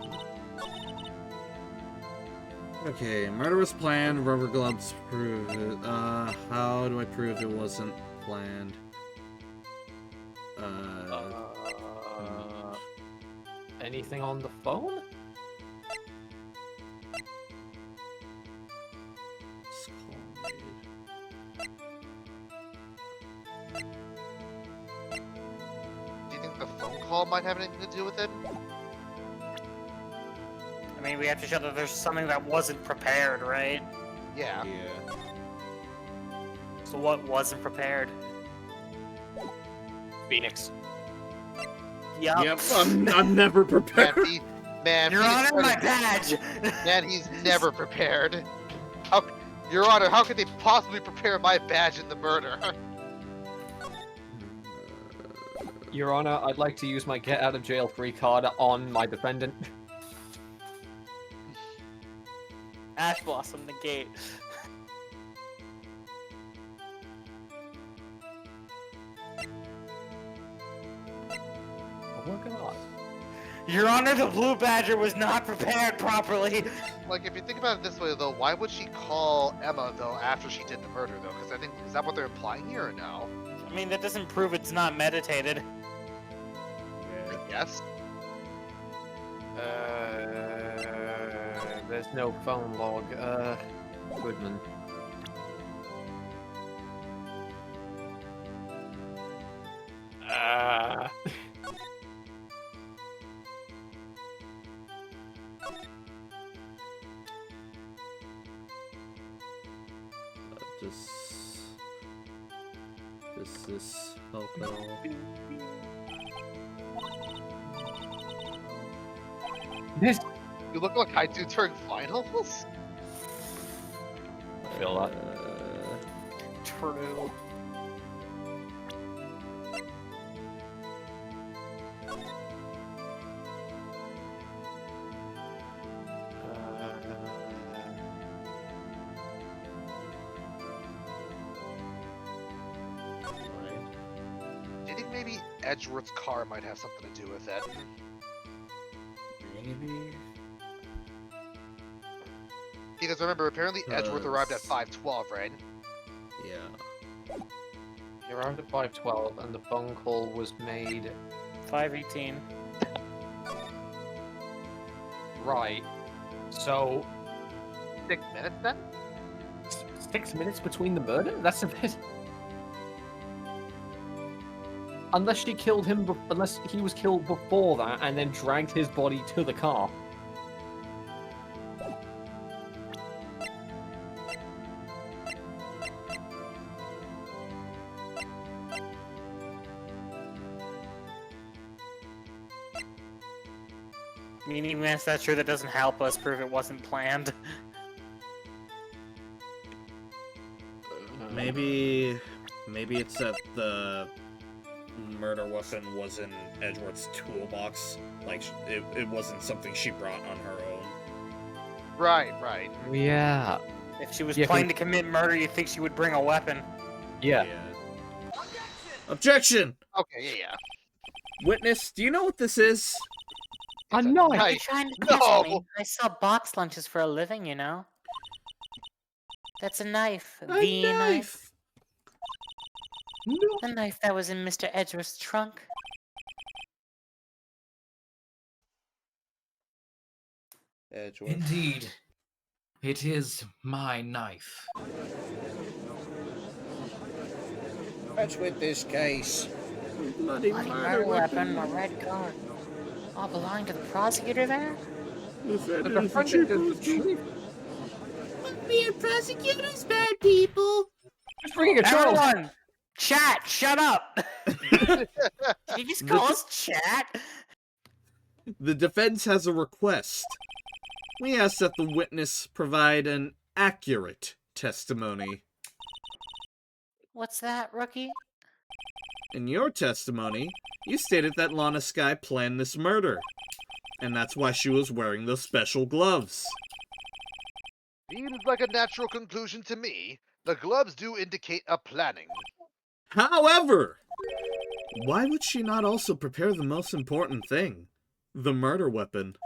Okay, murder was planned, rubber gloves prove it. How do I prove it wasn't planned? Anything on the phone? Do you think the phone call might have anything to do with it? I mean, we have to show that there's something that wasn't prepared, right? Yeah. Yeah. So what wasn't prepared? Phoenix. Yup. Yep, I'm never Man, prepared. Your Phoenix Honor, my Wright- badge! Man, he's never prepared. Your Honor, how could they possibly prepare my badge in the murder? Your Honor, I'd like to use my get out of jail free card on my defendant. Ash Blossom, the gate. I'm working on. Your Honor, the Blue Badger was not prepared properly. Like, if you think about it this way, though, why would she call Emma, though, after she did the murder, though? Because I think, is that what they're implying here, or no? I mean, that doesn't prove it's not meditated. Yes? There's no phone log. Goodman. Does this help at all? This. You look like I do during finals? I feel that. True. Do you think maybe Edgeworth's car might have something to do with it? Maybe. Because remember, apparently Edgeworth arrived at 5:12, right? Yeah. He arrived at 5:12, and the phone call was made 5:18. right. So 6 minutes then? 6 minutes between the murder? That's a bit. Unless she killed him, unless he was killed before that, and then dragged his body to the car. I mean, even if that's true, that doesn't help us prove it wasn't planned. Maybe it's that the murder weapon was in Edgeworth's toolbox. Like, it wasn't something she brought on her own. Right, right. Yeah. If she was Yeah, planning to commit murder, you'd think she would bring a weapon. Yeah. Objection! Okay, yeah. Witness, do you know what this is? A knife! Are you Right. trying to No. test me? I sell box lunches for a living, you know? That's a knife. A The knife. knife! The knife that was in Mr. Edgeworth's trunk. Edgeworth. Indeed, it is my knife. What's with this case? Bloody Bloody murder weapon, a red card. All belonging to the prosecutor there? The defendant is the chief. Being prosecutors, bad people. Just bringing a child. Everyone! Chat, shut up! Did you just call us chat? The defense has a request. We ask that the witness provide an accurate testimony. What's that, rookie? In your testimony, you stated that Lana Skye planned this murder, and that's why she was wearing those special gloves. Seems like a natural conclusion to me. The gloves do indicate a planning. However, why would she not also prepare the most important thing? The murder weapon.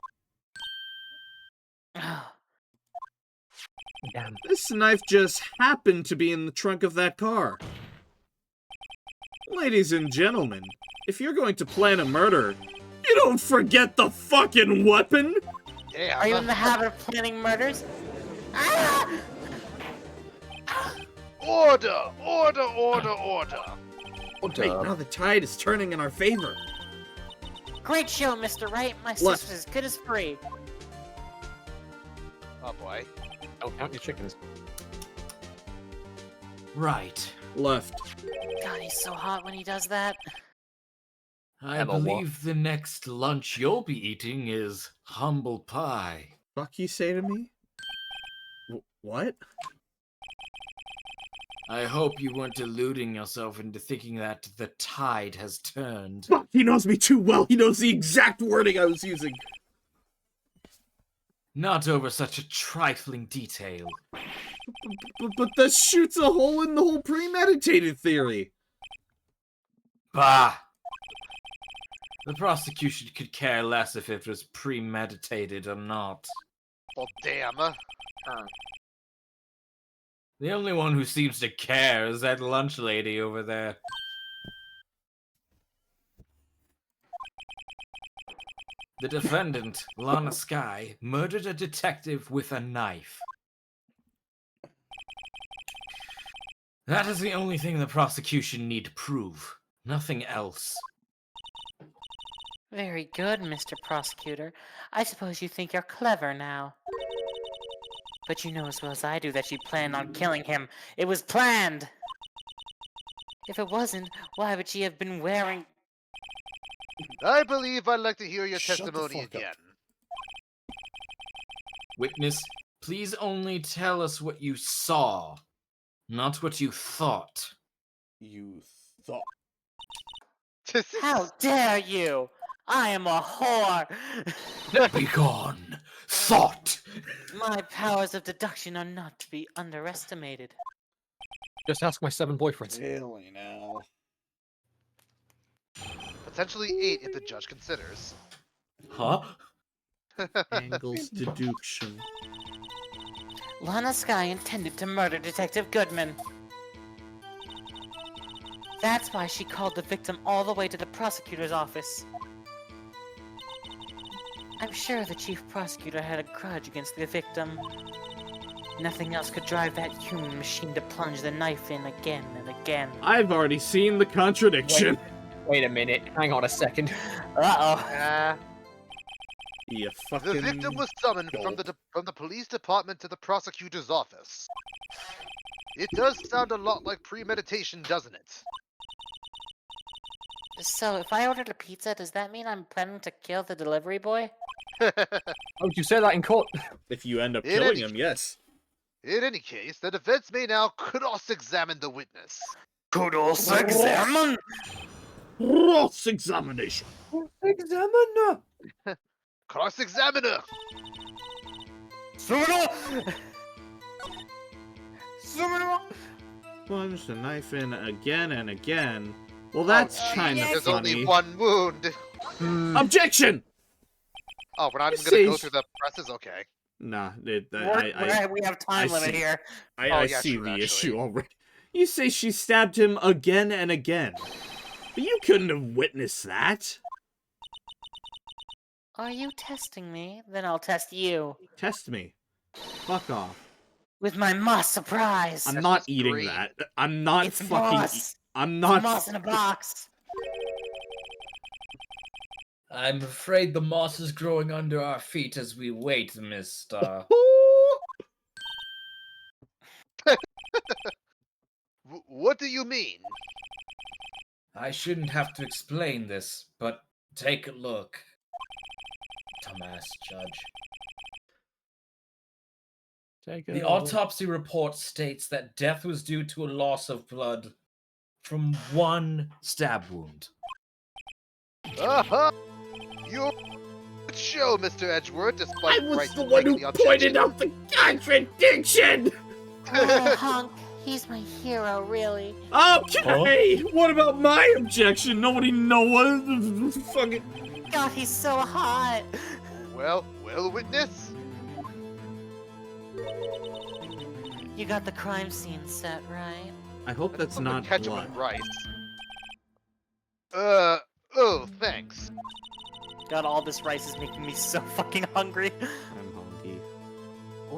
Damn. This knife just happened to be in the trunk of that car. Ladies and gentlemen, if you're going to plan a murder, you don't forget the fucking weapon! Yeah, Are you in the habit of planning murders? Ah! Order! Order, order, order! Wait, now the tide is turning in our favor. Great show, Mr. Wright. My What? sister's as good as free. Oh boy. Don't count your chickens. Right. Left. God, he's so hot when he does that. I Emma, what? believe the next lunch you'll be eating is humble pie. Fuck you say to me? What? I hope you weren't deluding yourself into thinking that the tide has turned. Fuck, he knows me too well. He knows the exact wording I was using. Not over such a trifling detail. But this shoots a hole in the whole premeditated theory. Bah! The prosecution could care less if it was premeditated or not. Well, damn. The only one who seems to care is that lunch lady over there. The defendant, Lana Sky, murdered a detective with a knife. That is the only thing the prosecution need to prove. Nothing else. Very good, Mr. Prosecutor. I suppose you think you're clever now. But you know as well as I do that she planned on killing him. It was planned! If it wasn't, why would she have been wearing... I believe I'd like to hear your Shut the testimony fuck up. again. Witness, please only tell us what you saw, not what you thought. You thought. How dare you! I am a whore! Begone! Thought! My powers of deduction are not to be underestimated. Just ask my 7 boyfriends. Really now? Potentially 8 if the judge considers. Huh? Angles deduction. Lana Sky intended to murder Detective Goodman. That's why she called the victim all the way to the prosecutor's office. I'm sure the chief prosecutor had a grudge against the victim. Nothing else could drive that human machine to plunge the knife in again and again. I've already seen the contradiction. Wait a minute. Hang on a second. Uh-oh. You The fucking... victim was summoned from the police department to the prosecutor's office. It does sound a lot like premeditation, doesn't it? So, if I ordered a pizza, does that mean I'm planning to kill the delivery boy? Oh, did you say that in court? If you end up In killing any him, yes. In any case, the defense may now cross-examine the witness. Cross-examine? Cross-examination. Examiner! Cross-examiner! Plunge the knife in again and again. Well, that's kind of There's funny. only one wound. Objection! Oh, we're not even Say gonna go sh- through the presses? Okay. Nah, We have I time limit see. here. Oh, I yeah, see true, the actually. issue already. You say she stabbed him again and again. But you couldn't have witnessed that. Are you testing me? Then I'll test you. Test me. Fuck off. With my moss surprise! I'm That's not just eating great. that. I'm not It's fucking... moss! I'm It's not... moss in a box! I'm afraid the moss is growing under our feet as we wait, Mr. What do you mean? I shouldn't have to explain this, but take a look. Dumbass judge. The autopsy report states that death was due to a loss of blood from one stab wound. Uh-huh! You show, Mr. Edgeworth, despite I was Wright the one making who the pointed objection. out the contradiction! Oh, Honk, he's my hero, really. Okay! What about my objection? Nobody knows. Fucking... God, he's so hot! Well, witness? You got the crime scene set, right? I hope that's Some not ketchup blood. and rice. Oh, thanks. God, all this rice is making me so fucking hungry. I'm hungry.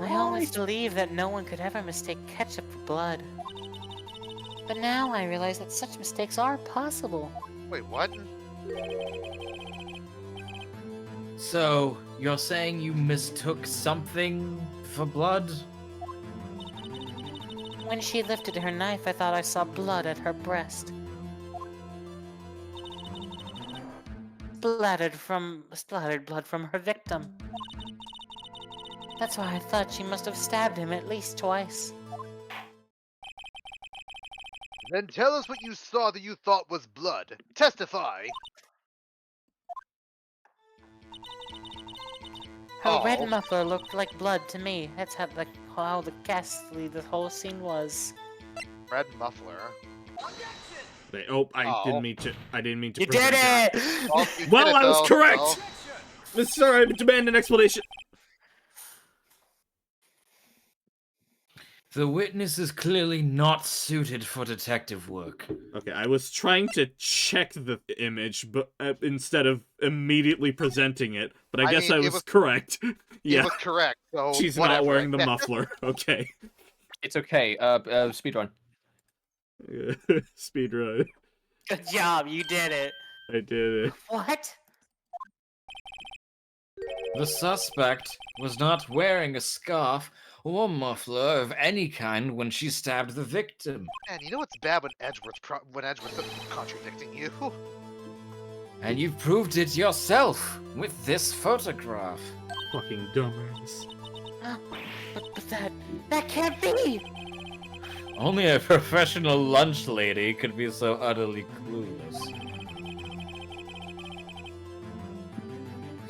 I always believed that no one could ever mistake ketchup for blood. But now I realize that such mistakes are possible. Wait, what? So, you're saying you mistook something for blood? When she lifted her knife, I thought I saw blood at her breast. Splattered blood from her victim. That's why I thought she must have stabbed him at least twice. Then tell us what you saw that you thought was blood. Testify. Her red Oh. muffler looked like blood to me. That's how the ghastly the whole scene was. Red muffler. Wait, oh, I Oh. didn't mean to. I didn't mean to. You did present that. it! Well, you Well, did it, I was though, correct! so- Mr. I demand an explanation. The witness is clearly not suited for detective work. Okay, I was trying to check the image, but instead of immedely presenting it, but I guess mean, I it was was- correct. It Yeah, was correct, so she's whatever. not wearing the muffler. Okay. It's okay. Speedrun. Speedrun. Good job, you did it. I did it. What? The suspect was not wearing a scarf or muffler of any kind when she stabbed the victim. Man, you know what's bad when Edgeworth's contradicting you? And you've proved it yourself with this photograph. Fucking dumbass. But that can't be! Only a professional lunch lady could be so utterly clueless.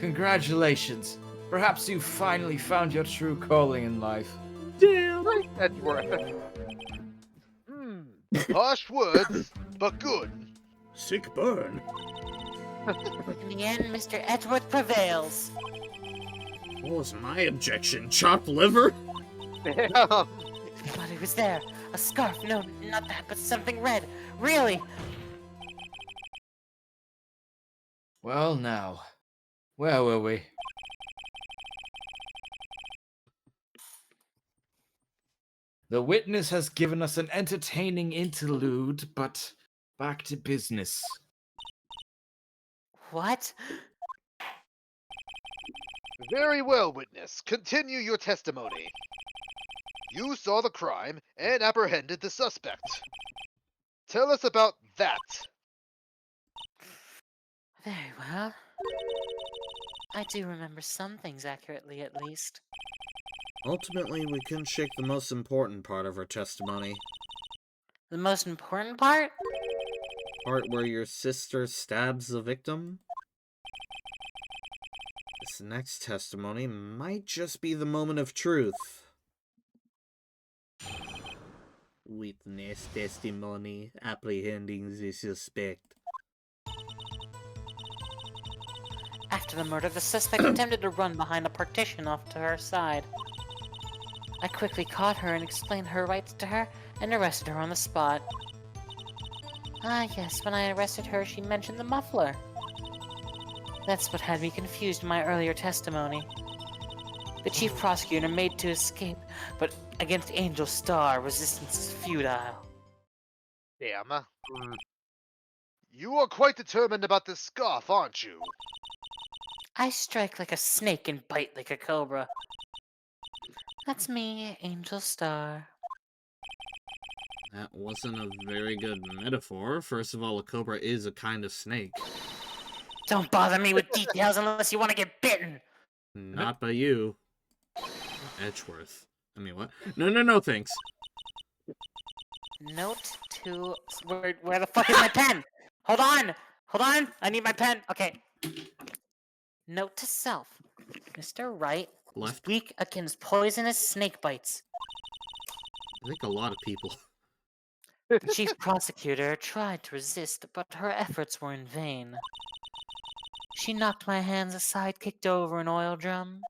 Congratulations. Perhaps you finally found your true calling in life. Damn. Edgeworth. Harsh words, but good. Sick burn. In the end, Mr. Edgeworth prevails. What was my objection? Chopped liver? Damn. But it was there. A scarf. No, not that, but something red. Really? Well, now, where were we? The witness has given us an entertaining interlude, but back to business. What? Very well, witness. Continue your testimony. You saw the crime and apprehended the suspect. Tell us about that. Very well. I do remember some things accurately, at least. Ultimately, we couldn't shake the most important part of her testimony. The most important part? Part where your sister stabs the victim? This next testimony might just be the moment of truth. Witness testimony apprehending the suspect. After the murder, the suspect attempted to run behind a partition off to her side. I quickly caught her and explained her rights to her and arrested her on the spot. Ah, yes, when I arrested her, she mentioned the muffler. That's what had me confused in my earlier testimony. The chief prosecutor made to escape, but against Angel Star, resistance is futile. Damn. You are quite determined about this scarf, aren't you? I strike like a snake and bite like a cobra. That's me, Angel Star. That wasn't a very good metaphor. First of all, a cobra is a kind of snake. Don't bother me with details unless you want to get bitten! Not by you. Edgeworth. I mean, what? No, thanks. Note to... Where the fuck is my pen? Hold on! I need my pen! Okay. Note to self. Mr. Wright is Left. weak against poisonous snake bites. I think a lot of people. The chief prosecutor tried to resist, but her efforts were in vain. She knocked my hands aside, kicked over an oil drum.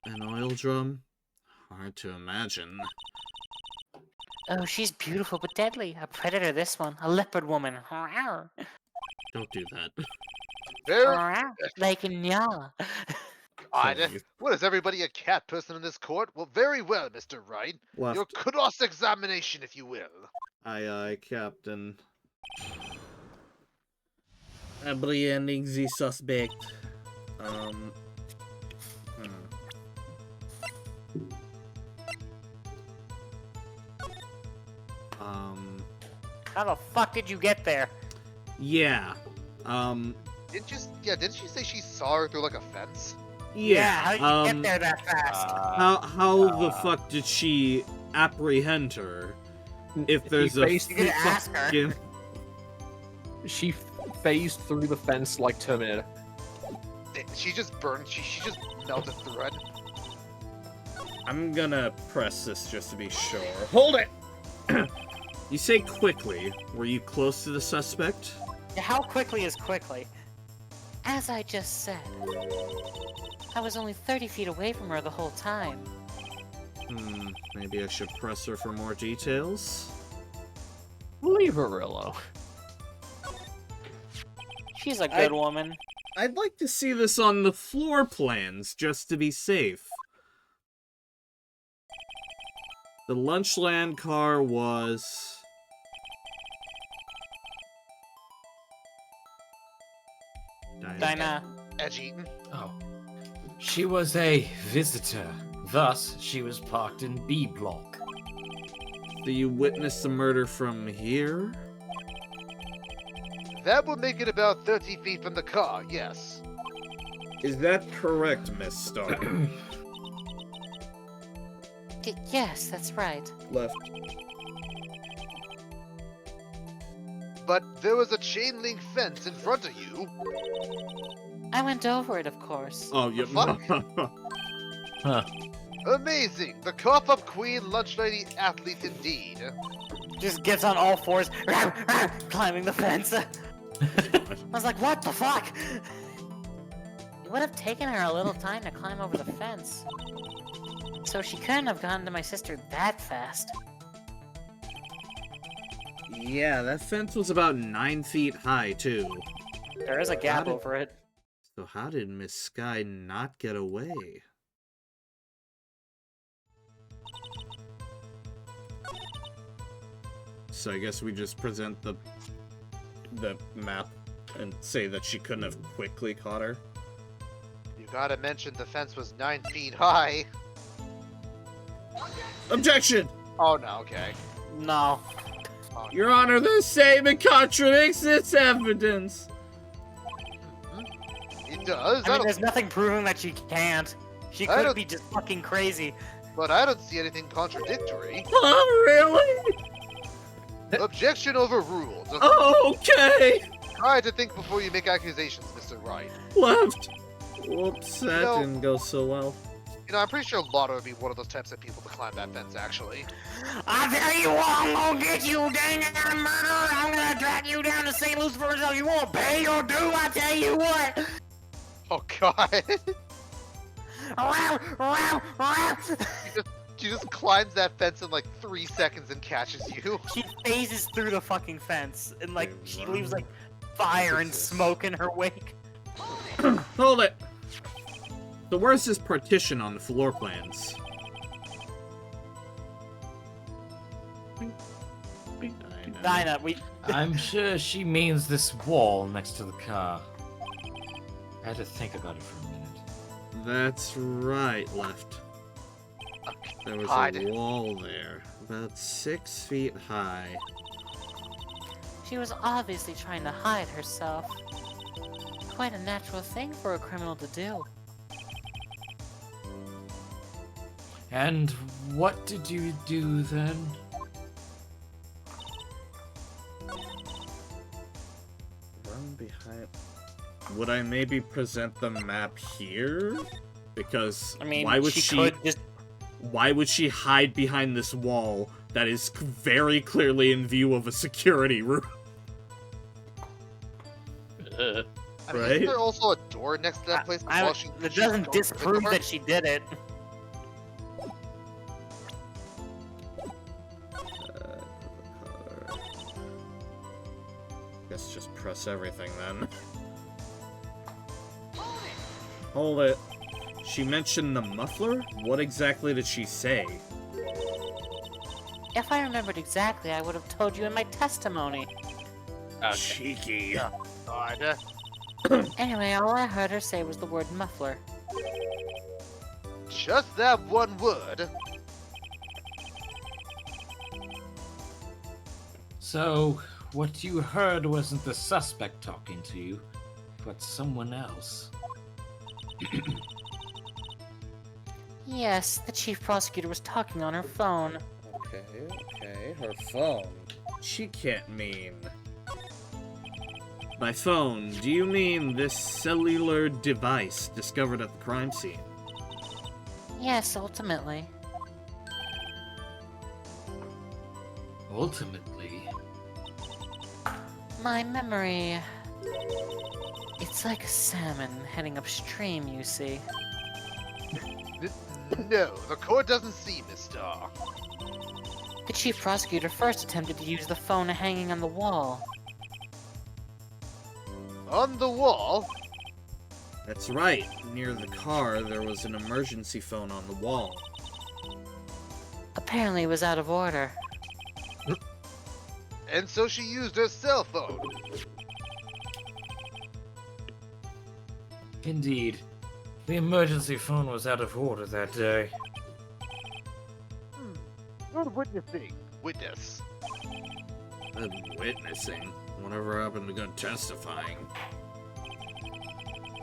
An oil drum? Hard to imagine. Oh, she's beautiful but deadly. A predator, this one. A leopard woman. Don't do that. Very. Like in Nyala. Sorry. What is everybody a cat person in this court? Well, very well, Mr. Wright. Left. Your cross-examination, if you will. Aye, Captain. Apprehending the suspect. How the fuck did you get there? Yeah. Didn't she say she saw her through like a fence? Yeah. How'd you get there that fast? How the fuck did she apprehend her? If there's a You could ask her. fucking... She phased through the fence like Terminator. She just burned. She just melted through it. I'm gonna press this just to be sure. Hold it! You say quickly. Were you close to the suspect? How quickly is quickly? As I just said, I was only 30 feet away from her the whole time. Maybe I should press her for more details? Leave her alone. She's a good woman. I'd like to see this on the floor plans, just to be safe. The Lunchland car was... Dinah. Edge Eaton. Oh. She was a visitor. Thus, she was parked in B block. Do you witness the murder from here? That would make it about 30 feet from the car, yes. Is that correct, Miss Stark? Yes, that's right. Left. But there was a chain link fence in front of you. I went over it, of course. Oh, you... Fuck? Huh. Amazing! The cough-up queen lunch lady athlete indeed. Just gets on all fours, climbing the fence. I was like, what the fuck? It would have taken her a little time to climb over the fence. So she couldn't have gotten to my sister that fast. Yeah, that fence was about 9 feet high, too. There is a gap over it. So how did Miss Sky not get away? So I guess we just present the map and say that she couldn't have quickly caught her. You gotta mention the fence was 9 feet high. Objection! Oh no, okay. No. Oh, Your Honor, this statement contradicts its evidence. it does. I mean, there's nothing proving that she can't. She I could don't- be just fucking crazy. But I don't see anything contradictory. Oh, really? Objection overruled. Okay! Try to think before you make accusations, Mr. Wright. Left. Whoops, that No. didn't go so well. You know, I'm pretty sure Lotto would be one of those types of people to climb that fence, actually. I tell you what, I'm gonna get you, dang murderer! I'm gonna drag you down to St. Lucifer until you won't pay your due, I tell you what! Oh god. Row. She just climbs that fence in like 3 seconds and catches you. She phases through the fucking fence, and like, They she run. leaves like fire and Jesus. smoke in her wake. Hold it! So where's this partition on the floor plans? Dinah, I'm sure she means this wall next to the car. I had to think about it for a minute. That's right, Left. There was Hide. a wall there, about 6 feet high. she was obviously trying to hide herself. Quite a natural thing for a criminal to do. And what did you do then? Run behind... Would I maybe present the map here? Because I mean, why would she could just... Why would she hide behind this wall that is very clearly in view of a security room? I mean, Right? isn't there also a door next to that place? while she- That she doesn't goes to the disprove door? that she did it. Guess just press everything then. Hold it. She mentioned the muffler? What exactly did she say? If I remembered exactly, I would have told you in my testimony. Cheeky. God. Anyway, all I heard her say was the word muffler. Just that one word. So, what you heard wasn't the suspect talking to you, but someone else. Yes, the chief prosecutor was talking on her phone. Okay, her phone. She can't mean... By phone, do you mean this cellular device discovered at the crime scene? Yes, ultimately. Ultimately, My memory... It's like a salmon heading upstream, you see. No, the court doesn't see Miss Star. The chief prosecutor first attempted to use the phone hanging on the wall. On the wall? That's right. Near the car, there was an emergency phone on the wall. Apparently it was out of order. And so she used her cell phone. Indeed. The emergency phone was out of order that day. Good witnessing. Witness. I'm witnessing. Whatever happened to good testifying?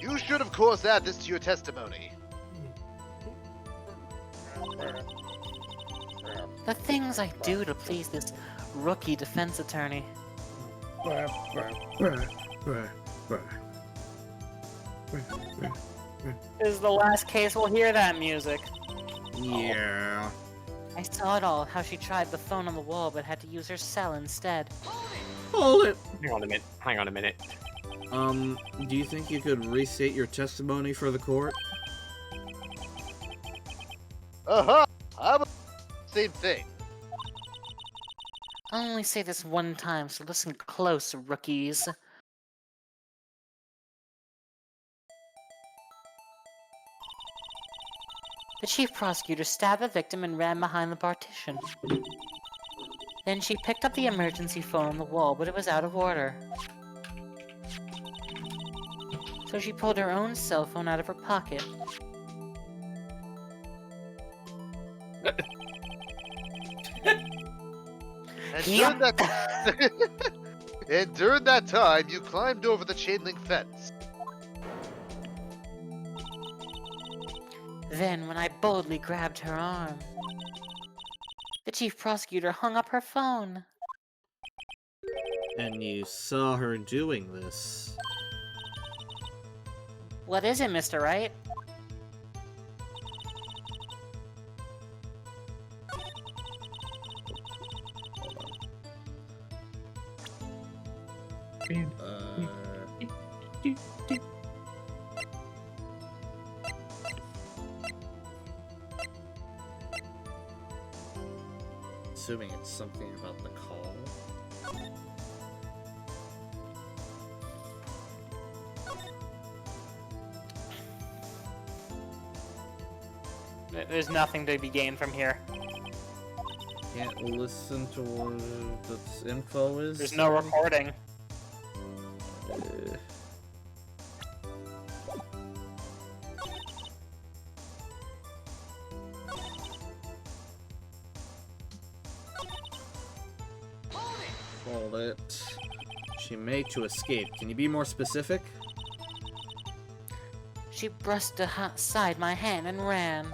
You should, of course, add this to your testimony. The things I do to please this rookie defense attorney. This is the last case we'll hear that music. Yeah. I saw it all, how she tried the phone on the wall but had to use her cell instead. Hold it. Hang on a minute. Hang on a minute. Do you think you could restate your testimony for the court? Uh-huh. I would same thing. I'll only say this one time, so listen close, rookies. The chief prosecutor stabbed the victim and ran behind the partition. Then she picked up the emergency phone on the wall, but it was out of order. So she pulled her own cell phone out of her pocket. And Yep. during that and during that time, you climbed over the chain link fence. Then, when I boldly grabbed her arm, the chief prosecutor hung up her phone. And you saw her doing this. What is it, Mr. Wright? Assuming it's something about the call. There's nothing to be gained from here. Can't listen to what this info is. There's no recording. Hold it. She made to escape. Can you be more specific? She brushed aside my hand and ran.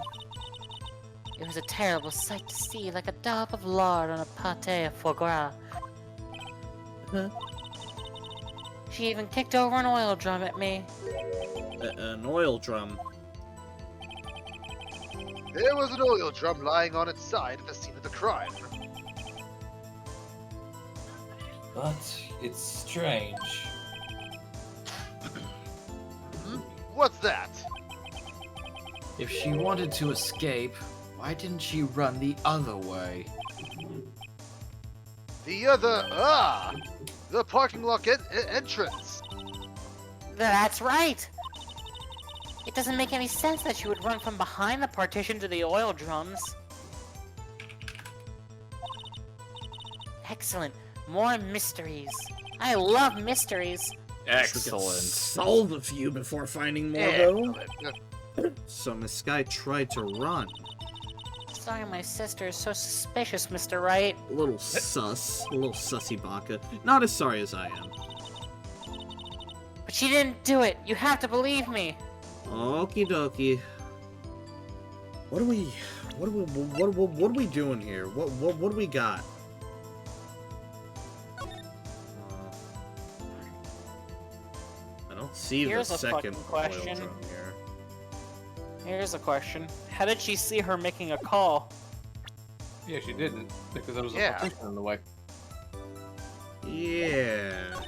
It was a terrible sight to see, like a daub of lard on a pâté of foie gras. Huh? She even kicked over an oil drum at me. An oil drum. There was an oil drum lying on its side at the scene of the crime. But it's strange. What's that? If she wanted to escape, why didn't she run the other way? The other, the parking lot entrance. That's right! It doesn't make any sense that she would run from behind the partition to the oil drums. Excellent. More mysteries. I love mysteries. Excellent. Solve a few before finding more, though. So Miss Sky tried to run. Sorry my sister is so suspicious, Mr. Wright. A little sus. A little sussy baka. Not as sorry as I am. But she didn't do it. You have to believe me. Okie dokie. What are we doing here? What do we got? I don't see Here's the a second fucking oil question. drum here. Here's a question. How did she see her making a call? Yeah, she didn't, because there was a Yeah. partition in the way. Yeah.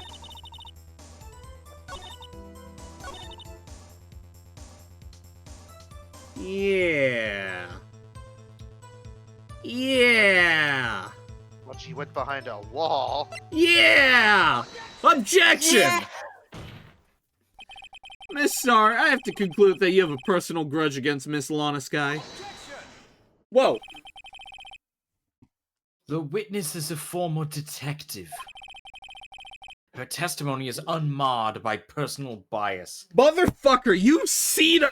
Yeah. Yeah. Well, she went behind a wall. Yeah! Objection! Yeah! Miss Star, I have to conclude that you have a personal grudge against Miss Lana Sky. Whoa! The witness is a former detective. Her testimony is unmarred by personal bias. Motherfucker, you've seen her!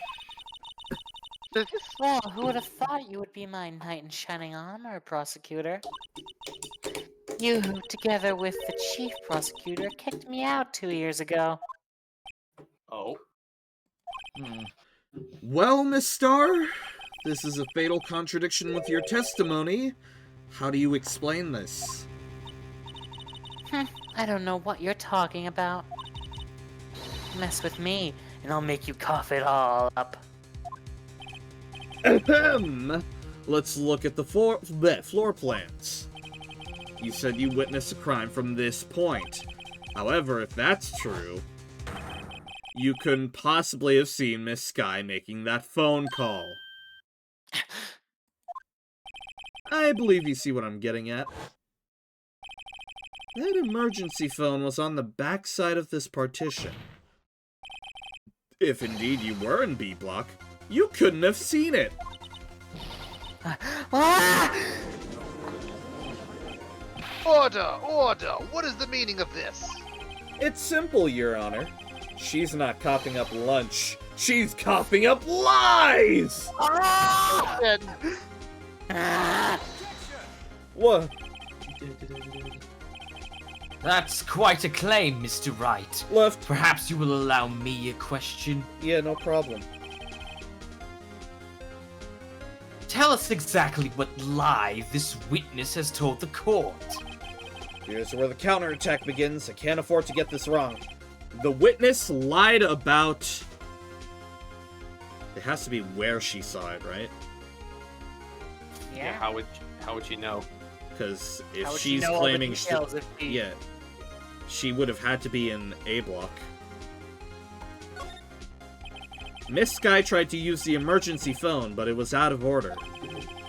Well, who would have thought you would be my knight in shining armor, prosecutor? You who, together with the chief prosecutor, kicked me out 2 years ago. Oh. Hmm. Well, Miss Star, this is a fatal contradiction with your testimony. How do you explain this? I don't know what you're talking about. Mess with me, and I'll make you cough it all up. Ahem. Let's look at the floor plans. You said you witnessed a crime from this point. However, if that's true, you couldn't possibly have seen Miss Sky making that phone call. I believe you see what I'm getting at. That emergency phone was on the back side of this partition. If indeed you were in B block, you couldn't have seen it. Order! Order! What is the meaning of this? It's simple, Your Honor. She's not coughing up lunch. She's coughing up lies! And What? That's quite a claim, Mr. Wright. Left. Perhaps you will allow me a question? Yeah, no problem. Tell us exactly what lie this witness has told the court. Here's where the counterattack begins. I can't afford to get this wrong. The witness lied about... It has to be where she saw it, right? Yeah, how would you know? Because if How would she's she know claiming... all the details if she... Yeah. She would have had to be in A block. Miss Sky tried to use the emergency phone, but it was out of order.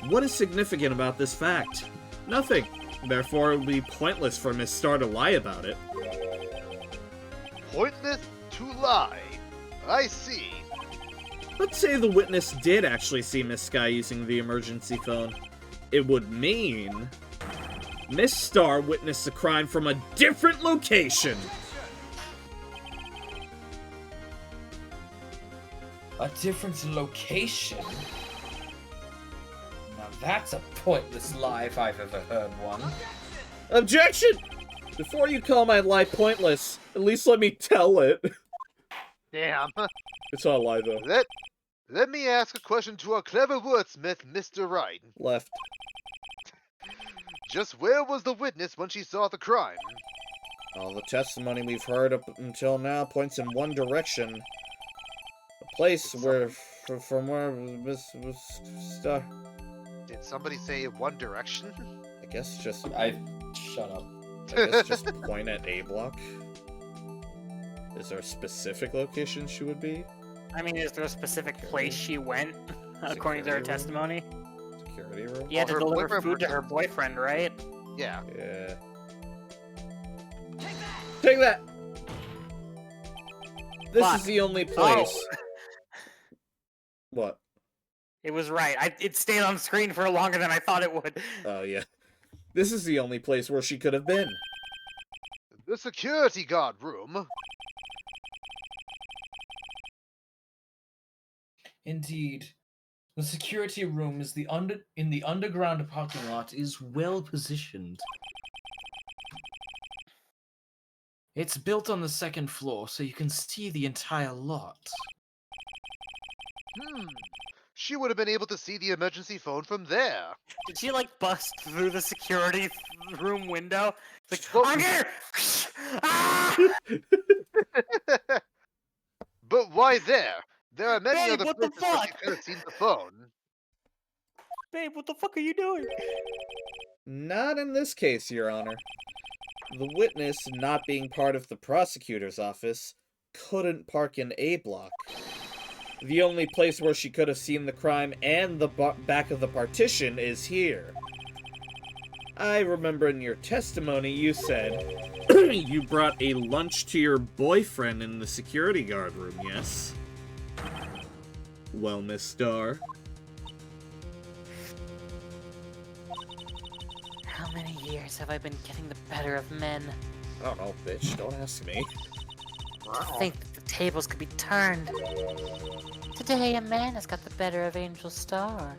What is significant about this fact? Nothing. Therefore, it would be pointless for Miss Star to lie about it. pointless to lie. I see. Let's say the witness did actually see Miss Sky using the emergency phone. It would mean... Miss Star witnessed the crime from a different location! A different location? Now that's a pointless lie if I've ever heard one. Objection! Before you call my lie pointless, at least let me tell it. Damn. It's not a lie, though. Let me ask a question to our clever wordsmith, Mr. Wright. Left. Just where was the witness when she saw the crime? All the testimony we've heard up until now points in one direction. A place where, from where Miss Star... Did somebody say One Direction? I guess just... Shut up. I guess just point at A block. Is there a specific location she would be? I mean, is there a specific place she went, according to her Security room? testimony? Security room? Yeah, to her deliver boyfriend food to her boyfriend, right? Yeah. Yeah. Take that! This Fuck. is the only place. Oh. What? It was right. It stayed on screen for longer than I thought it would. Oh, yeah. This is the only place where she could have been. The security guard room. Indeed. The security room is in the underground parking lot is well positioned. It's built on the second floor, so you can see the entire lot. She would have been able to see the emergency phone from there. Did she like bust through the security room window? Like, Well- I'm here! Ah! But why there? There are many Babe, other what the places where she fuck? could have seen the phone. Babe, what the fuck are you doing? Not in this case, Your Honor. The witness, not being part of the prosecutor's office, couldn't park in A block. The only place where she could have seen the crime and the back of the partition is here. I remember in your testimony you said you brought a lunch to your boyfriend in the security guard room, yes? Well, Miss Starr. How many years have I been getting the better of men? I don't know, bitch. Don't ask me. To think that the tables could be turned. Today, a man has got the better of Angel Star.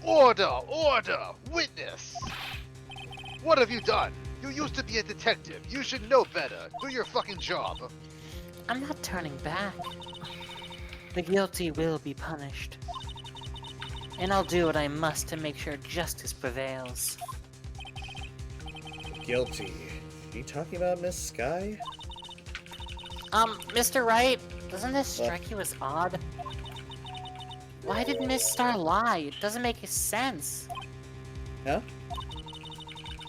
Order! Order! Witness! What have you done? You used to be a detective. You should know better. Do your fucking job. I'm not turning back. The guilty will be punished. And I'll do what I must to make sure justice prevails. Guilty. Are you talking about Miss Sky? Mr. Wright, doesn't this strike you as odd? Why did Miss Star lie? It doesn't make sense. Huh?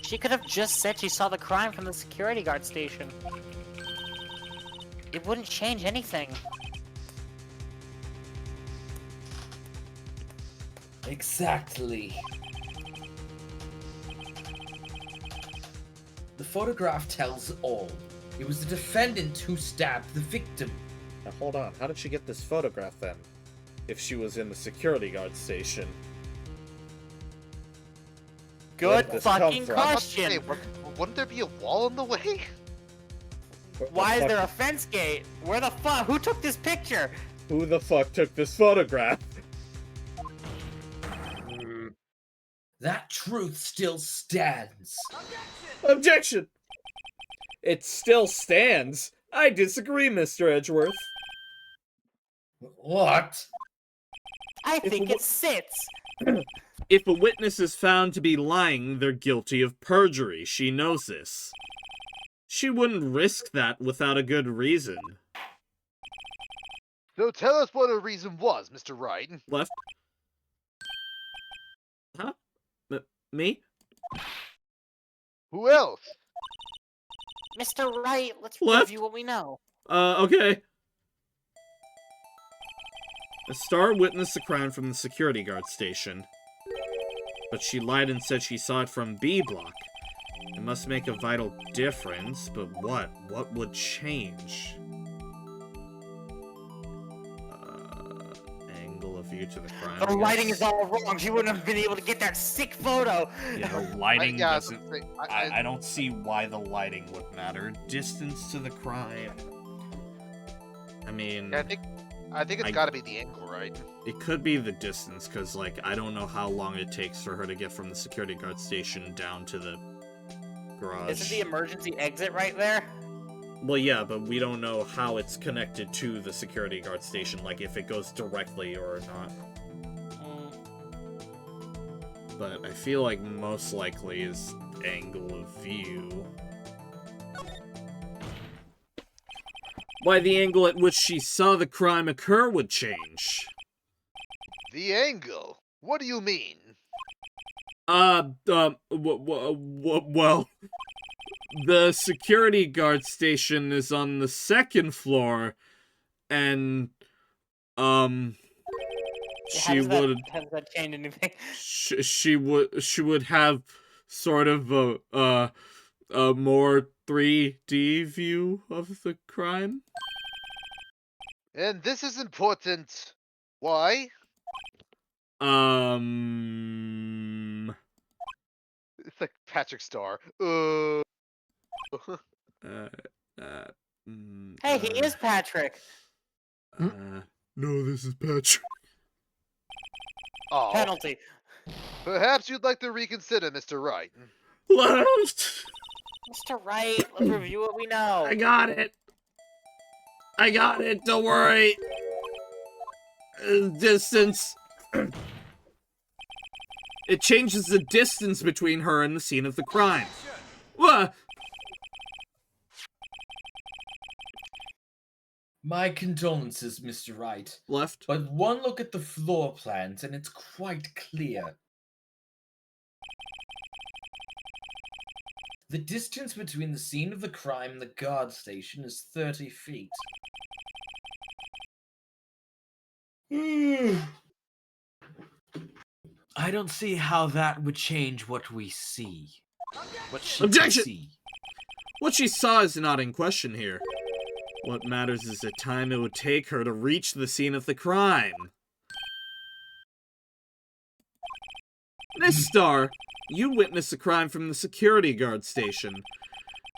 She could have just said she saw the crime from the security guard station. It wouldn't change anything. Exactly. The photograph tells all. It was the defendant who stabbed the victim. Now hold on, how did she get this photograph then? If she was in the security guard station. Where Good did this come fucking from? question! Hey, wouldn't there be a wall in the way? Why is fuck- there a fence gate? Where the fuck? Who took this picture? Who the fuck took this photograph? That truth still stands. Objection! It still stands. I disagree, Mr. Edgeworth. What? I If think a it sits. If a witness is found to be lying, they're guilty of perjury. She knows this. She wouldn't risk that without a good reason. So tell us what her reason was, Mr. Wright. Left? Huh? Me? Who else? Mr. Wright, let's Left? review what we know. Okay. A Star witnessed the crime from the security guard station. But she lied and said she saw it from B block. It must make a vital difference, but what? What would change? Angle of view to the crime. The I lighting guess. is all wrong. She wouldn't have been able to get that sick photo. You know, lighting Yeah, doesn't... I don't see why the lighting would matter. Distance to the crime. I mean... Yeah, I think it's gotta be the angle, right? It could be the distance, because, like, I don't know how long it takes for her to get from the security guard station down to the garage. Isn't the emergency exit right there? Well, yeah, but we don't know how it's connected to the security guard station, like, if it goes directly or not. But I feel like most likely is angle of view. Why the angle at which she saw the crime occur would change. The angle? What do you mean? Well, the security guard station is on the second floor, and, How she does that, would, how does that change anything? she would have sort of a more 3D view of the crime. And this is important. Why? It's like Patrick Star. Hey, he is Patrick. No, this is Patrick. Oh, Penalty. perhaps you'd like to reconsider, Mr. Wright. Left! Mr. Wright, let's review what we know. I got it! Don't worry! Distance. It changes the distance between her and the scene of the crime. What? My condolences, Mr. Wright. Left? But one look at the floor plans and it's quite clear. The distance between the scene of the crime and the guard station is 30 feet. I don't see how that would change what we see. What she Objection! see. What she saw is not in question here. What matters is the time it would take her to reach the scene of the crime. Miss Star, you witnessed the crime from the security guard station.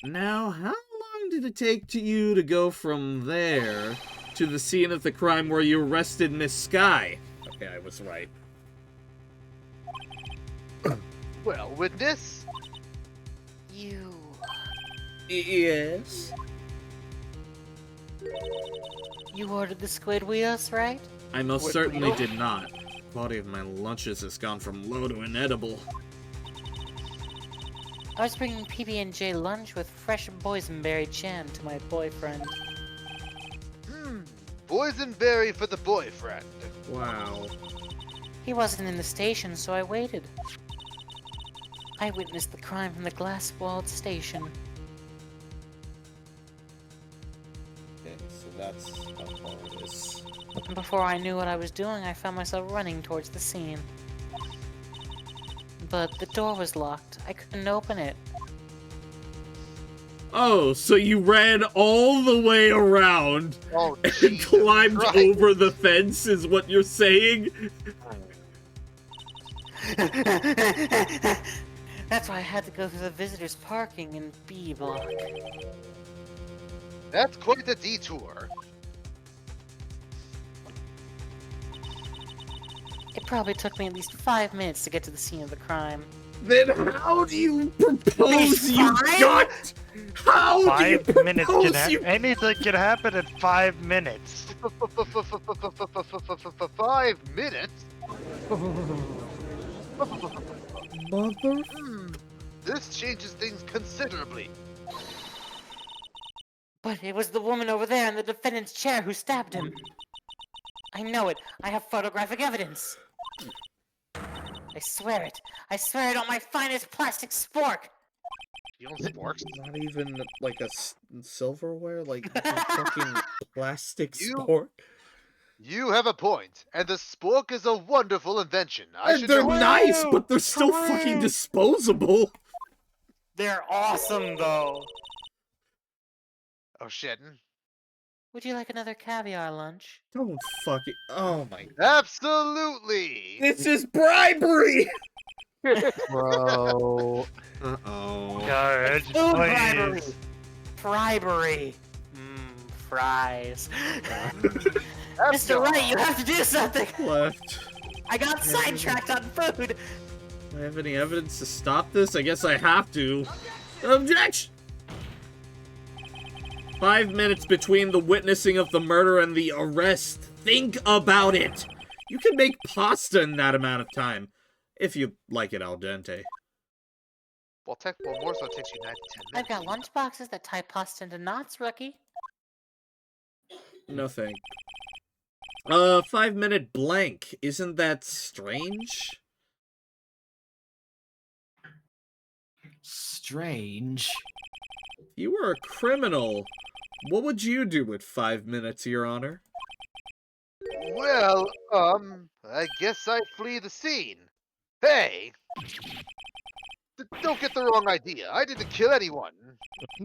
Now, how long did it take you to go from there to the scene of the crime where you arrested Miss Sky? Okay, I was right. Well, witness? You. Yes? You ordered the squid wheels, right? I most certainly did not. The quality of my lunches has gone from low to inedible. I was bringing PB&J lunch with fresh boysenberry jam to my boyfriend. Boysenberry for the boyfriend. Wow. He wasn't in the station, so I waited. I witnessed the crime from the glass-walled station. Okay, so that's how far it is. And before I knew what I was doing, I found myself running towards the scene. But the door was locked. I couldn't open it. Oh, so you ran all the way around Oh, and Jesus climbed Christ. over the fence, is what you're saying? That's why I had to go through the visitors' parking in B block. That's quite a detour. It probably took me at least 5 minutes to get to the scene of the crime. Then how do you propose you Five? got? How do you 5 minutes can propose you... anything can happen in 5 minutes. 5 minutes? Mother... This changes things considerably. But it was the woman over there in the defendant's chair who stabbed him. I know it. I have photographic evidence. I swear it. I swear it on my finest plastic spork. You don't sporks? Not even like a silverware, like a fucking plastic You- spork. You have a point, and the spork is a wonderful invention. I And should they're know- nice, but they're still fucking disposable. They're awesome, though. Oh shit. Would you like another caviar lunch? Don't fucking... Oh my... Absolutely. This is bribery! Bro. Uh-oh. Courage, Food bribery. please. Bribery. Fries. Mr. Wright, you have to do something. Left. I got sidetracked on food. Do I have any evidence to stop this? I guess I have to. Objection! 5 minutes between the witnessing of the murder and the arrest. Think about it! You can make pasta in that amount of time. If you like it al dente. Well, more so it takes you 9 to 10 I've minutes. got lunch boxes that tie pasta into knots, rookie. No thank. 5-minute blank. Isn't that strange? Strange. If you were a criminal, what would you do with 5 minutes, Your Honor? Well, I guess I flee the scene. Hey! Don't get the wrong idea. I didn't kill anyone.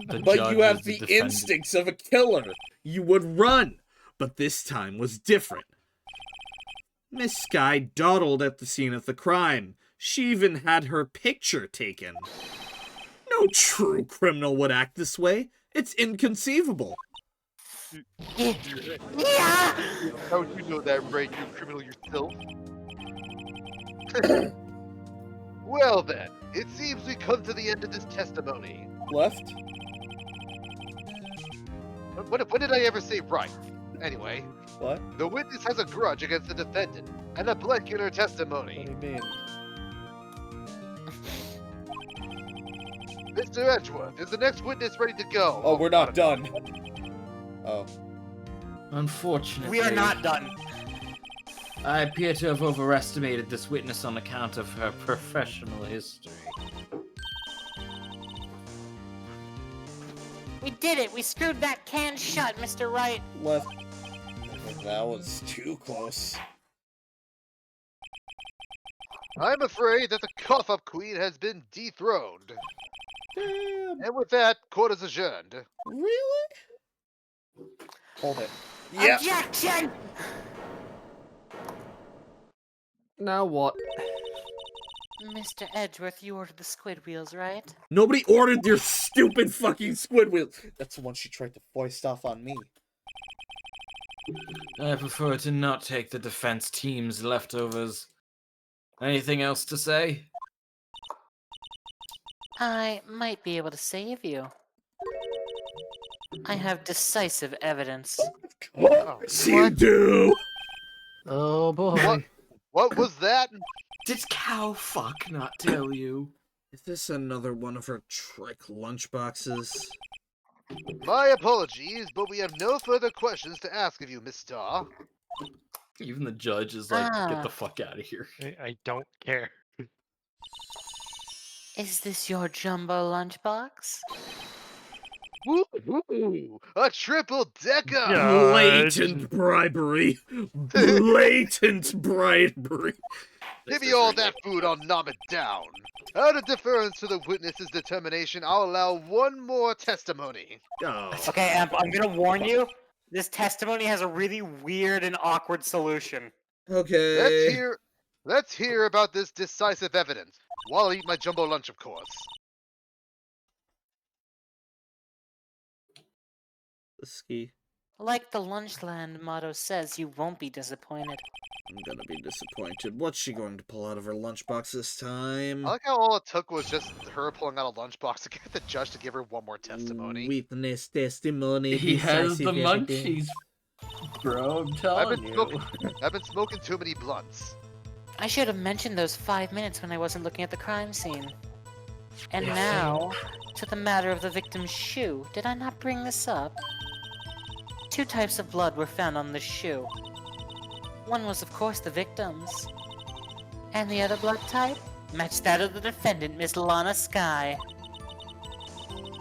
The But judge you have is the defendant. instincts of a killer. You would run, but this time was different. Miss Sky dawdled at the scene of the crime. She even had her picture taken. No true criminal would act this way. It's inconceivable. Yeah. How would you know that, Wright, you criminal yourself? Well then, it seems we come to the end of this testimony. Left? When did I ever say right? Anyway, What? the witness has a grudge against the defendant, and a blank in her What testimony. do you mean? Mr. Edgeworth, is the next witness ready to go? Oh, we're not done. Oh. Unfortunately, We are not done. I appear to have overestimated this witness on account of her professional history. did it! We screwed that can shut, Mr. Wright! Left. That was too close. I'm afraid that the cough-up queen has been dethroned. Damn. And with that, court is adjourned. Really? Hold it. Yep. Objection! Now what? Mr. Edgeworth, you ordered the squid wheels, right? Nobody ordered your stupid fucking squid wheel. That's the one she tried to foist off on me. I prefer to not take the defense team's leftovers. Anything else to say? I might be able to save you. I have decisive evidence. See you do. Oh boy. What was that? Did cow fuck not tell you? Is this another one of her trick lunchboxes? My apologies, but we have no further questions to ask of you, Miss Starr. Even the judge is like, Ah. get the fuck out of here. I don't care. Is this your jumbo lunchbox? Woo-hoo! A triple-decker! Yeah. Blatant bribery. Blatant bribery. Give me all that food, I'll nom it down. Out of deference to the witness's determination, I'll allow one more testimony. Oh. Okay, I'm gonna warn you. This testimony has a really weird and awkward solution. Okay. Let's hear about this decisive evidence. While I eat my jumbo lunch, of course. Ski. Like the Lunchland motto says, you won't be disappointed. I'm gonna be disappointed. What's she going to pull out of her lunchbox this time? I like how all it took was just her pulling out a lunchbox to get the judge to give her one more testimony. Witness testimony. He has the decisive munchies, bro. I'm telling I've been smoking too many blunts. I should have mentioned those 5 minutes when I wasn't looking at the crime scene. And Yeah. now, to the matter of the victim's shoe. Did I not bring this up? 2 types of blood were found on the shoe. One was, of course, the victim's. And the other blood type matched that of the defendant, Miss Lana Sky.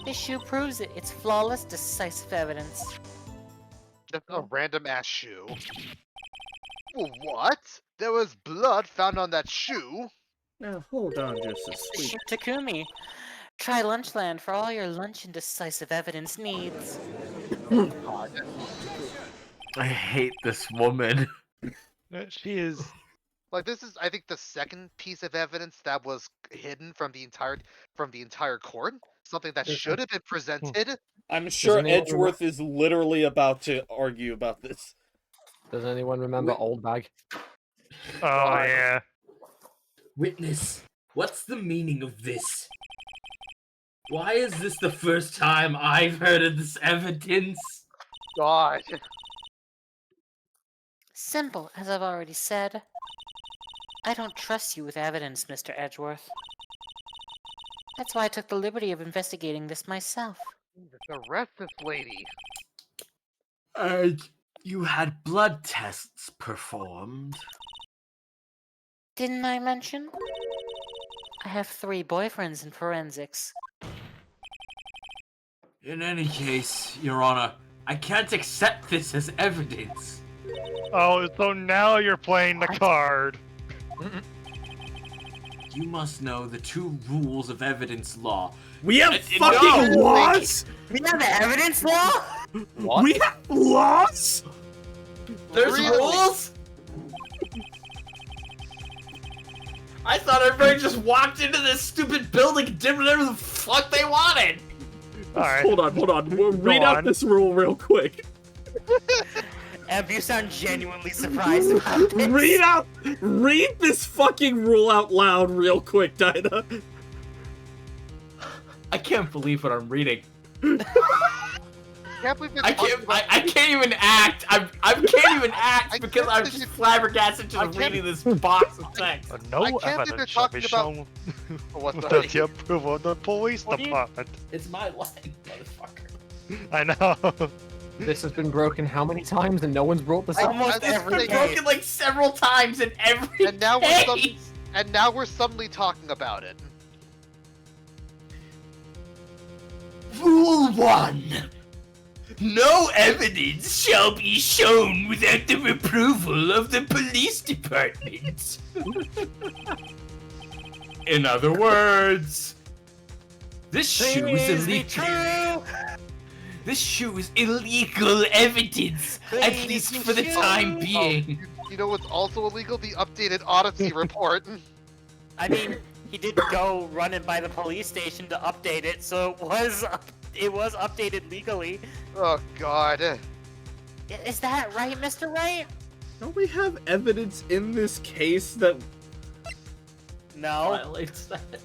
This shoe proves it. It's flawless, decisive evidence. Just a random ass shoe. What? There was blood found on that shoe? Now hold on just a sweet. Shoe Takumi. Try Lunchland for all your lunch and decisive evidence needs. I hate this woman. She is. Like, this is, I think, the second piece of evidence that was hidden from the entire court. Something that should have been presented. I'm sure anyone Edgeworth is literally about to argue about this. Does anyone remember Old Bag? Oh yeah. Witness, what's the meaning of this? Why is this the first time I've heard of this evidence? God. Simple, as I've already said. I don't trust you with evidence, Mr. Edgeworth. That's why I took the liberty of investigating this myself. Arrest this lady. You had blood tests performed. Didn't I mention? I have 3 boyfriends in forensics. In any case, Your Honor, I can't accept this as evidence. Oh, so now you're playing the card. You must know the 2 rules of evidence law. We have No! fucking laws? We have evidence law? What? We have laws? There's Really? rules? I thought everybody just walked into this stupid building and did whatever the fuck they wanted. All right. Hold on. We'll read out on. this rule real quick. Ev, you sound genuinely surprised about this. Read this fucking rule out loud real quick, Dinah. I can't believe what I'm reading. Can't believe I can't even act. I can't even act because I'm just flabbergasted I just can't- reading this box of text. No I can't believe they're evidence shall be talking about- shown What's without the approval of the police What do you- department. It's my line, motherfucker. I know. This has been broken how many times and no one's brought this up? Almost I- I- every It's day. broken like several times in every And now case. we're suddenly talking about it. Rule 1. No evidence shall be shown without the approval of the police department. In other words, this shoe is illegal. This shoe is illegal evidence, at least for the time being. You know what's also illegal? The updated autopsy report. I mean, he did go run it by the police station to update it, so it was updated legally. Oh God. Is that right, Mr. Wright? Don't we have evidence in this case that... No. Violates that.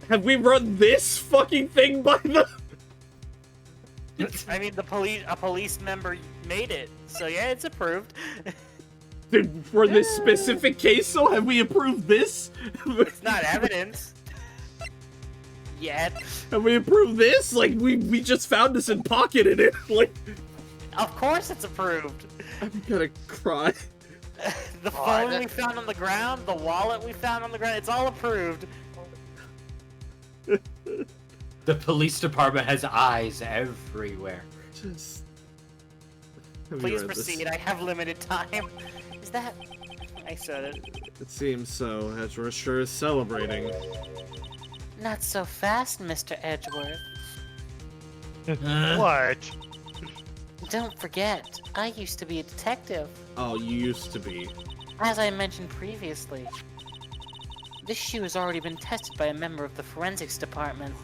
Have we run this fucking thing by the... I mean, a police member made it, so yeah, it's approved. For this specific case, so have we approved this? It's not evidence. Yet. Have we approved this? Like, we just found this and pocketed it. Like, Of course it's approved. I'm gonna cry. The phone we found on the ground, the wallet we found on the ground, it's all approved. The police department has eyes everywhere. Just... Please proceed, I have limited time. Is that... I said it. It seems so. Ezra sure is celebrating. Not so fast, Mr. Edgeworth. What? Don't forget, I used to be a detective. Oh, you used to be. As I mentioned previously, this shoe has already been tested by a member of the forensics department.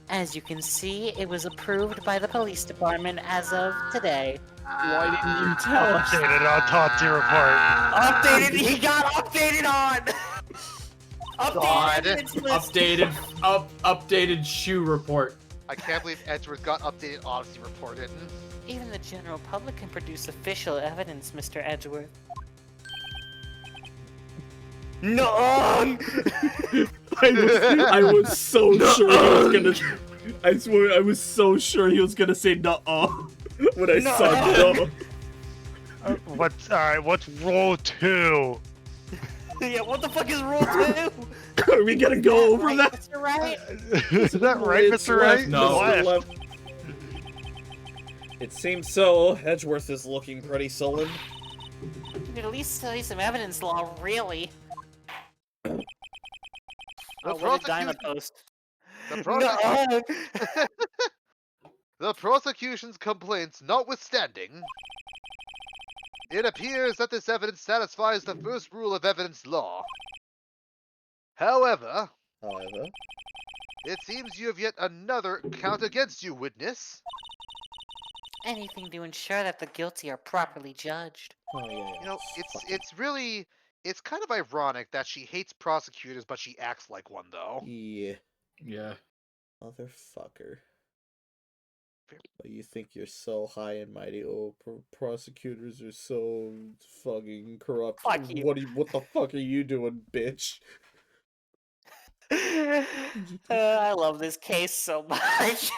As you can see, it was approved by the police department as of today. Why didn't you tell us? Updated autopsy report. Updated, he got updated on! God. Updated shoe report. I can't believe Edgeworth got updated autopsy report. Even the general public can produce official evidence, Mr. Edgeworth. No! I was so sure he was gonna... I swear, I was so sure he was gonna say nuh-uh when I saw no. Alright, what's rule 2? Yeah, what the fuck is rule 2? Are we gonna go over that? Mr. Wright? Is that right, It's Mr. Wright? left, No. Mr. Left. It seems so. Edgeworth is looking pretty sullen. You could at least study some evidence law, really. What did Dinah post? The, No! the prosecution's complaints notwithstanding, it appears that this evidence satisfies the first rule of evidence law. However, it seems you have yet another count against you, witness. Anything to ensure that the guilty are properly judged. Oh, yeah. You know, it's kind of ironic that she hates prosecutors, but she acts like one, though. Yeah. Yeah. Motherfucker. Oh, you think you're so high and mighty? Oh, prosecutors are so fucking corrupt. Fuck you. What the fuck are you doing, bitch? I love this case so much.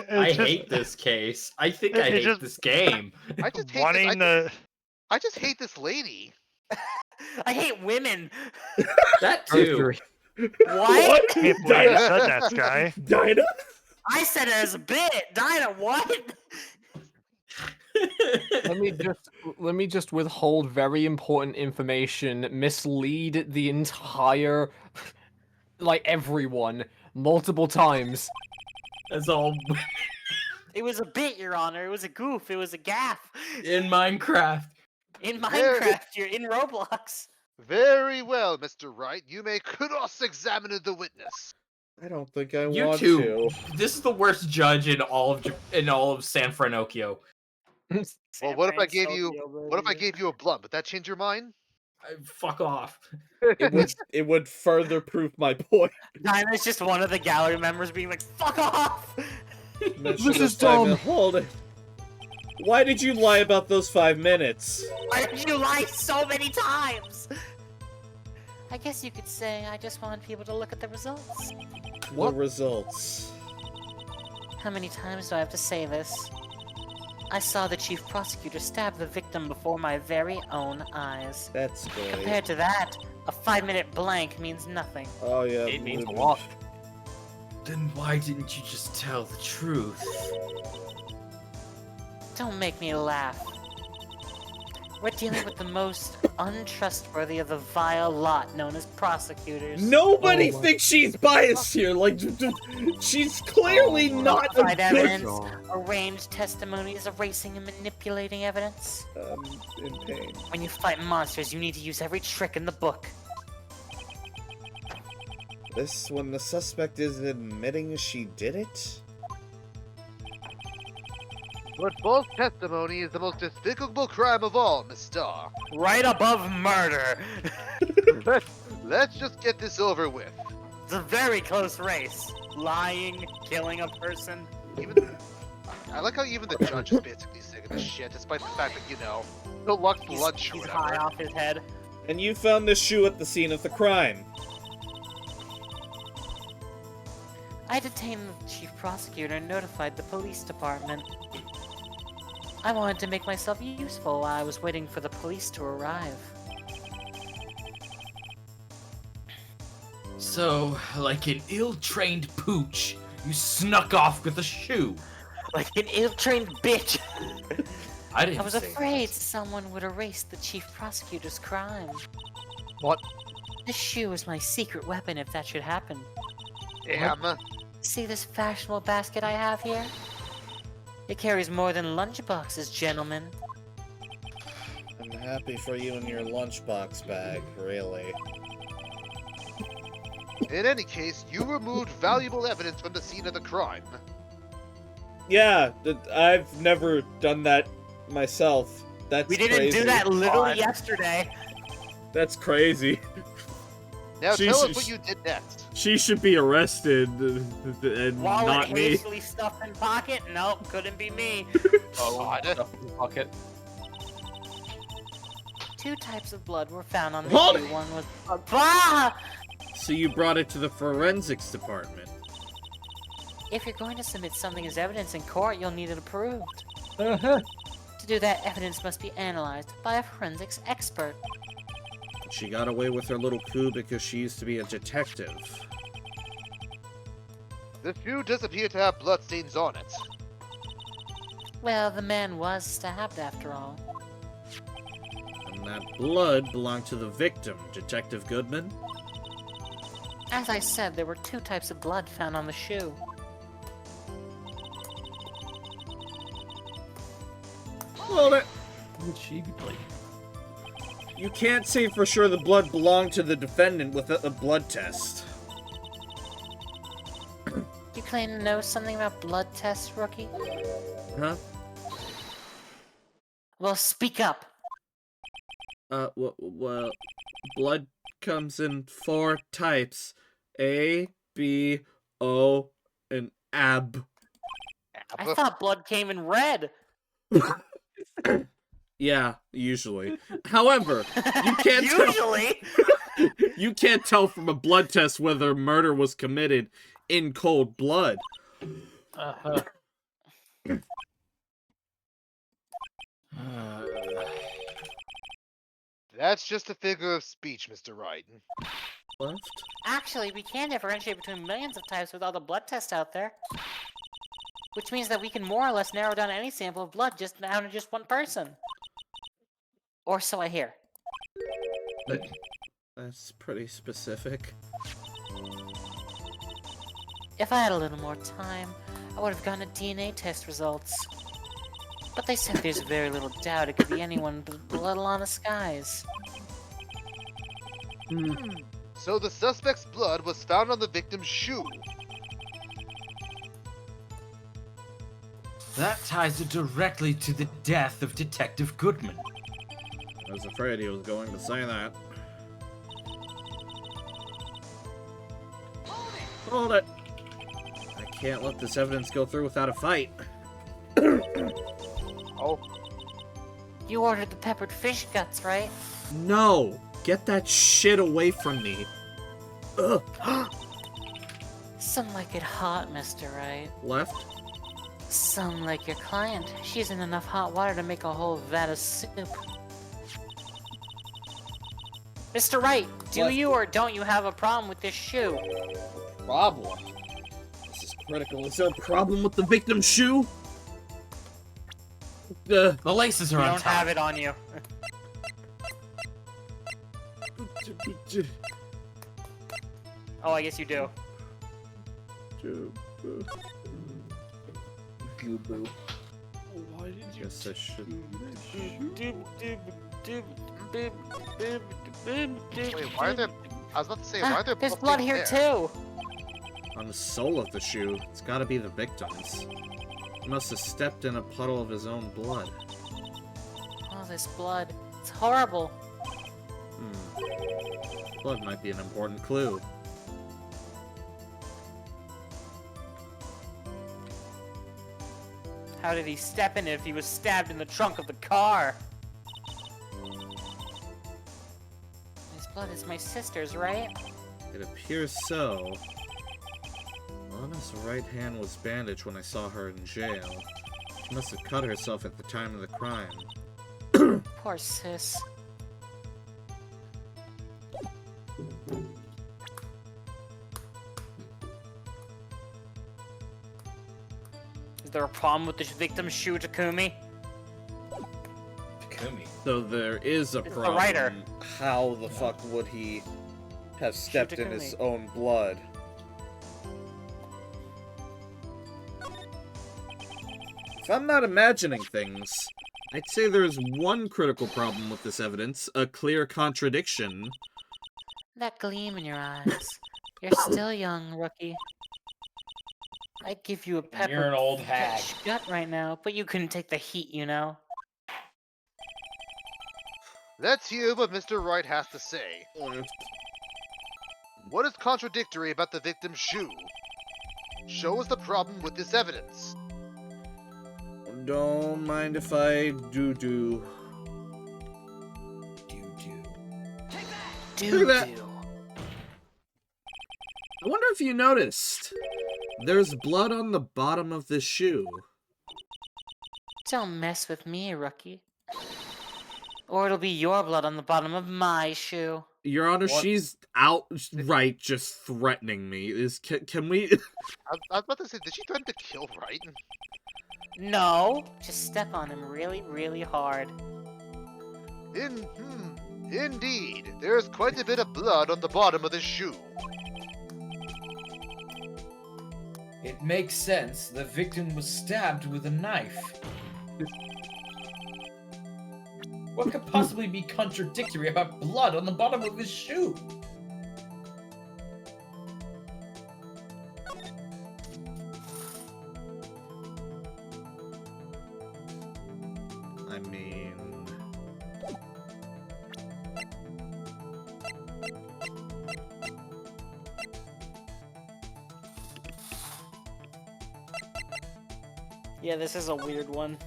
I hate this case. I think I hate this game. I just hate Wanting this, the... I just hate this lady. I hate women. That too. What? Can't believe you said that, Sky. Dinah? I said it as a bit. Dinah, what? Let me just withhold very important information, mislead the entire, like everyone, multiple times. That's all It was a bit, Your Honor. It was a goof. It was a gaff. in Minecraft. In Minecraft, you're in Roblox. Very well, Mr. Wright. You may cross-examine the witness. I don't think I You want two. to. This is the worst judge in all of San Francisco. Well, what if I gave you a blunt? Would that change your mind? Fuck off. It would further prove my point. Dinah's just one of the gallery members being like, fuck off! This is dumb. Hold it. Why did you lie about those 5 minutes? Why did you lie so many times? I guess you could say I just wanted people to look at the results. What results? How many times do I have to say this? I saw the chief prosecutor stab the victim before my very own eyes. That's great. Compared to that, a 5-minute blank means nothing. Oh yeah. It means a lot. Then why didn't you just tell the truth? Don't make me laugh. We're dealing with the most untrustworthy of the vile lot known as prosecutors. Nobody thinks she's biased here. Like, she's clearly not a Falsified good... evidence, arranged testimonies, erasing and manipulating evidence. in pain. When you fight monsters, you need to use every trick in the book. This when the suspect is admitting she did it? But false testimony is the most despicable crime of all, Miss Starr. Right above murder. Let's just get this over with. It's a very close race. Lying, killing a person. I like how even the judge is basically sick of this shit, despite the fact that, you know, he'll luck lunch or He's whatever. high off his head. And you found this shoe at the scene of the crime. I detained the chief prosecutor and notified the police department. I wanted to make myself useful while I was waiting for the police to arrive. So, like an ill-trained pooch, you snuck off with a shoe. Like an ill-trained bitch! I didn't I was say afraid that. someone would erase the chief prosecutor's crime. What? This shoe is my secret weapon if that should happen. Damn. See this fashionable basket I have here? It carries more than lunchboxes, gentlemen. I'm happy for you and your lunchbox bag, really. In any case, you removed valuable evidence from the scene of the crime. Yeah, I've never done that myself. That's We didn't crazy. do that literally yesterday. That's crazy. Now She tell should- us what you did next. She should be arrested, and Wallet not me. hastily stuffed in pocket? Nope, couldn't be me. God. Stuff in the pocket. 2 types of blood were found on the Hold shoe. it! One was... Ah! So you brought it to the forensics department. If you're going to submit something as evidence in court, you'll need it approved. Uh-huh. To do that, evidence must be analyzed by a forensics expert. She got away with her little coup because she used to be a detective. The shoe does appear to have bloodstains on it. Well, the man was stabbed after all. And that blood belonged to the victim, Detective Goodman. As I said, there were 2 types of blood found on the shoe. Hold it. Would she be bleeding? You can't say for sure the blood belonged to the defendant with a blood test. You claim to know something about blood tests, rookie? Huh? Well, speak up. Well, blood comes in 4 types. A, B, O, and AB. I thought blood came in red. Yeah, usually. However, you can't Usually? you can't tell from a blood test whether murder was committed in cold blood. Uh-huh. That's just a figure of speech, Mr. Wright. Left? Actually, we can differentiate between millions of types with all the blood tests out there. Which means that we can more or less narrow down any sample of blood just down to just one person. Or so I hear. That's pretty specific. If I had a little more time, I would have gotten a DNA test results. But they said there's very little doubt it could be anyone with blood on the skies. So the suspect's blood was found on the victim's shoe. That ties it directly to the death of Detective Goodman. I was afraid he was going to say that. Hold it! I can't let this evidence go through without a fight. Oh, You ordered the peppered fish guts, right? No! Get that shit away from me. Ugh. Some like it hot, Mr. Wright. Left? Some like your client. She's in enough hot water to make a whole vat of soup. Mr. Wright, do What? you or don't you have a problem with this shoe? Problem. critical. Is there a problem with the victim's shoe? The laces You are don't on top. have it on you. Oh, I guess you do. Goo-boo. Why did you? Guess I should. Wait, why are there? I was about to say, why are there? There's both blood things here there? too. On the sole of the shoe, it's gotta be the victim's. He must have stepped in a puddle of his own blood. Oh, this blood. It's horrible. Blood might be an important clue. How did he step in it if he was stabbed in the trunk of the car? This blood is my sister's, right? It appears so. Lana's right hand was bandaged when I saw her in jail. She must have cut herself at the time of the crime. Poor sis. Is there a problem with this victim's shoe, Takumi? Takumi. So there is a It's the problem. writer. How the fuck would he have stepped in his own blood? If I'm not imagining things, I'd say there's one critical problem with this evidence, a clear contradiction. That gleam in your eyes. You're still young, rookie. I'd give you a pepper You're an old hag. gut right now, but you couldn't take the heat, you know? Let's hear what Mr. Wright has to say. What is contradictory about the victim's shoe? Show us the problem with this evidence. Don't mind if I do. Do Look at that. I wonder if you noticed. There's blood on the bottom of this shoe. Don't mess with me, rookie. Or it'll be your blood on the bottom of my shoe. Your Honor, What? she's outright just threatening me. Can we? I was about to say, did she threaten to kill Wright? No, just step on him really, really hard. Indeed, there's quite a bit of blood on the bottom of this shoe. It makes sense. The victim was stabbed with a knife. What could possibly be contradictory about blood on the bottom of his shoe? I mean, Yeah, this is a weird one.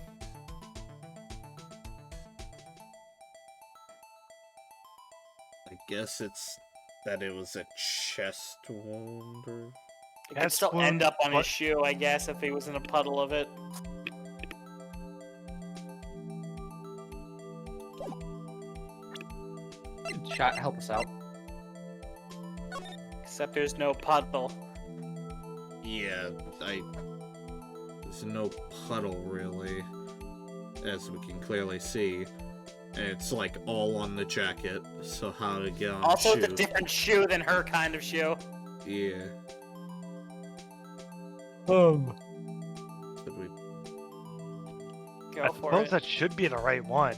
I guess it's that it was a chest wound or... It could Chest still end wound, up on what- his shoe, I guess, if he was in a puddle of it. Chat, help us out. Except there's no puddle. Yeah, there's no puddle really, as we can clearly see. And it's like all on the jacket, so how to get on Also, the it's shoe. a different shoe than her kind of shoe. Yeah. Did we... Go I for suppose it. that should be the right one.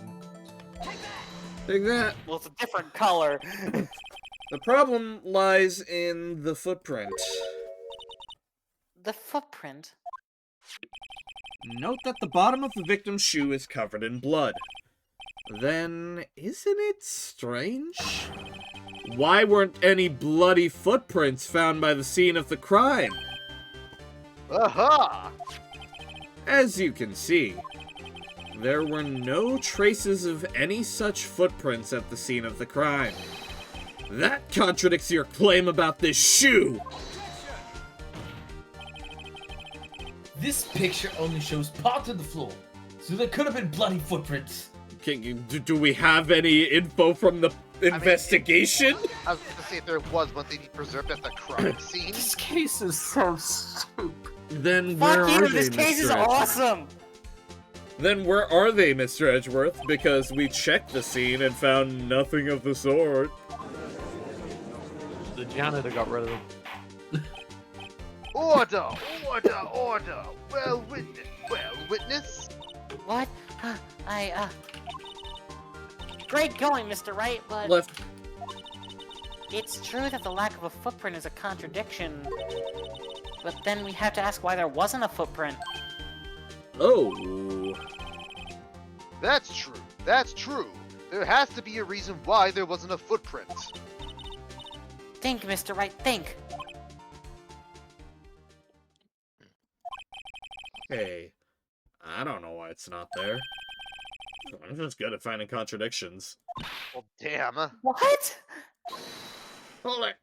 Take that! Well, it's a different color. The problem lies in the footprint. The footprint. Note that the bottom of the victim's shoe is covered in blood. Then, isn't it strange? Why weren't any bloody footprints found by the scene of the crime? Aha! As you can see, there were no traces of any such footprints at the scene of the crime. That contradicts your claim about this shoe! This picture only shows part of the floor, so there could have been bloody footprints. Do we have any info from the investigation? I was going to say if there was one thing he preserved at the crime scene. This case is so stupid. Then where Fuck are you, they, this case Mr. is Edgeworth? awesome! Then where are they, Mr. Edgeworth? Because we checked the scene and found nothing of the sort. The janitor got rid of them. Order! Order! Order! Well, witness? What? Great going, Mr. Wright, but... Left. It's true that the lack of a footprint is a contradiction, but then we have to ask why there wasn't a footprint. Oh. That's true. That's true. There has to be a reason why there wasn't a footprint. Think, Mr. Wright, think. Hey, I don't know why it's not there. I'm just good at finding contradictions. Well, damn. What? Hold it.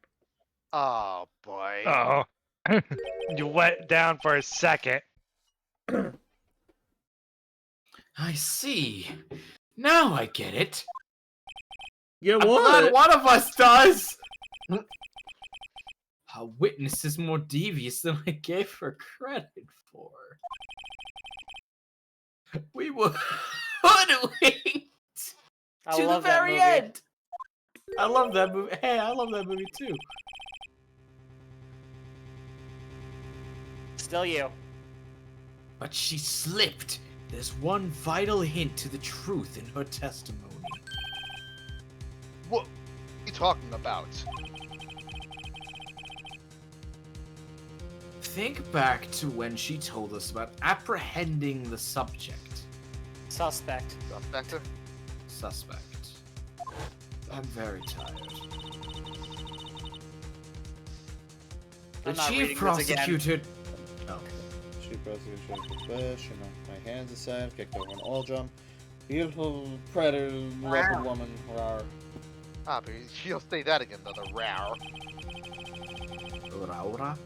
Oh, boy. Oh. You let down for a second. I see. Now I get it. Yeah, I'm glad one of us does. A witness is more devious than I gave her credit for. We were hoodwinked I to the love that very movie. end. I love that movie. Hey, I love that movie too. Still you. But she slipped. There's one vital hint to the truth in her testimony. What are you talking about? Think back to when she told us about apprehending the subject. Suspect. Suspector? Suspect. I'm very tired. The I'm not chief reading this again. prosecutor. Oh. Chief prosecutor profession. My hands aside, kicked over an oil drum. Beautiful predator, leopard woman. Rawr. Ah, but she'll say that again, though, the row. Laura?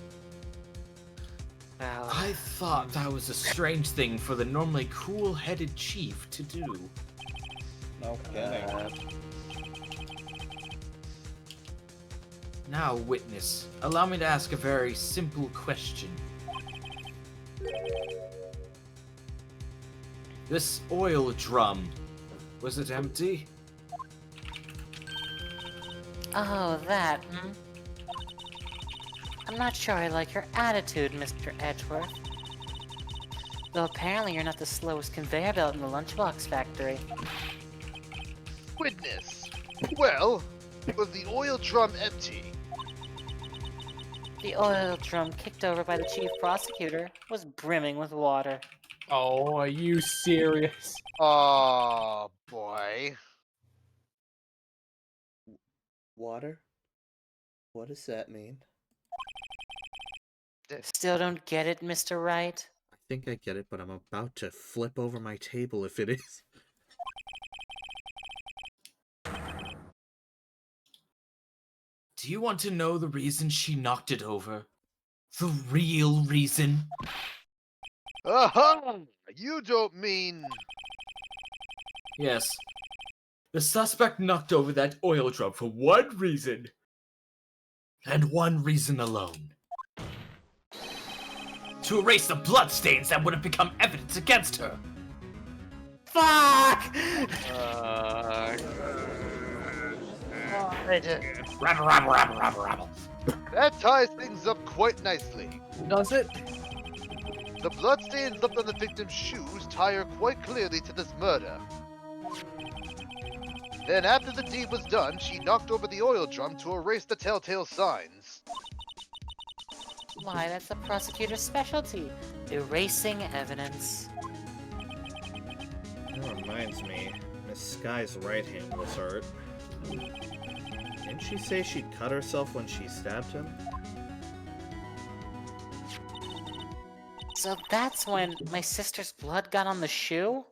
Well, I thought that was a strange thing for the normally cool-headed chief to do. No kidding. Now, witness, allow me to ask a very simple question. This oil drum, was it empty? oh, that, hmm? I'm not sure I like your attitude, Mr. Edgeworth. Though apparently you're not the slowest conveyor belt in the lunchbox factory. Witness! Well, was the oil drum empty? The oil drum kicked over by the chief prosecutor was brimming with water. Oh, are you serious? Oh, boy. Water? What does that mean? Still don't get it, Mr. Wright? I think I get it, but I'm about to flip over my table if it is. Do you want to know the reason she knocked it over? The real reason? Aha! You don't mean... Yes. The suspect knocked over that oil drum for one reason. And one reason alone. To erase the bloodstains that would have become evidence against her. Fuck! Rabble, rabble, rabble, rabble, rabble. That ties things up quite nicely. Does it? The bloodstains left on the victim's shoes tie her quite clearly to this murder. Then after the deed was done, she knocked over the oil drum to erase the telltale signs. Why, that's the prosecutor's specialty. Erasing evidence. That reminds me, Miss Sky's right hand was hurt. Didn't she say she'd cut herself when she stabbed him? So that's when my sister's blood got on the shoe?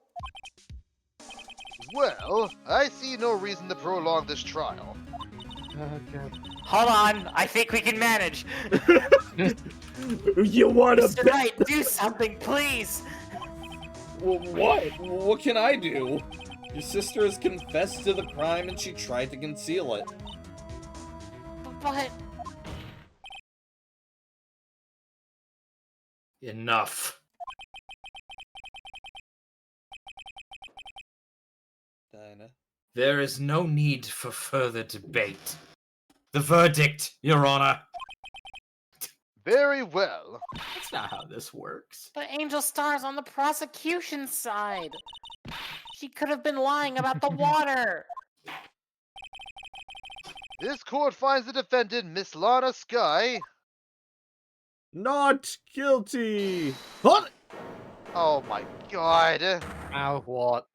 Well, I see no reason to prolong this trial. Okay. Hold on, I think we can manage. You wanna Mr. Wright, do something, please. What? What can I do? Your sister has confessed to the crime and she tried to conceal it. But Enough. Dinah. There is no need for further debate. The verdict, Your Honor. Very well. That's not how this works. But Angel Star's on the prosecution side. She could have been lying about the water. This court finds the defendant, Miss Lana Sky. Not guilty! What? Oh my god. Ow, what?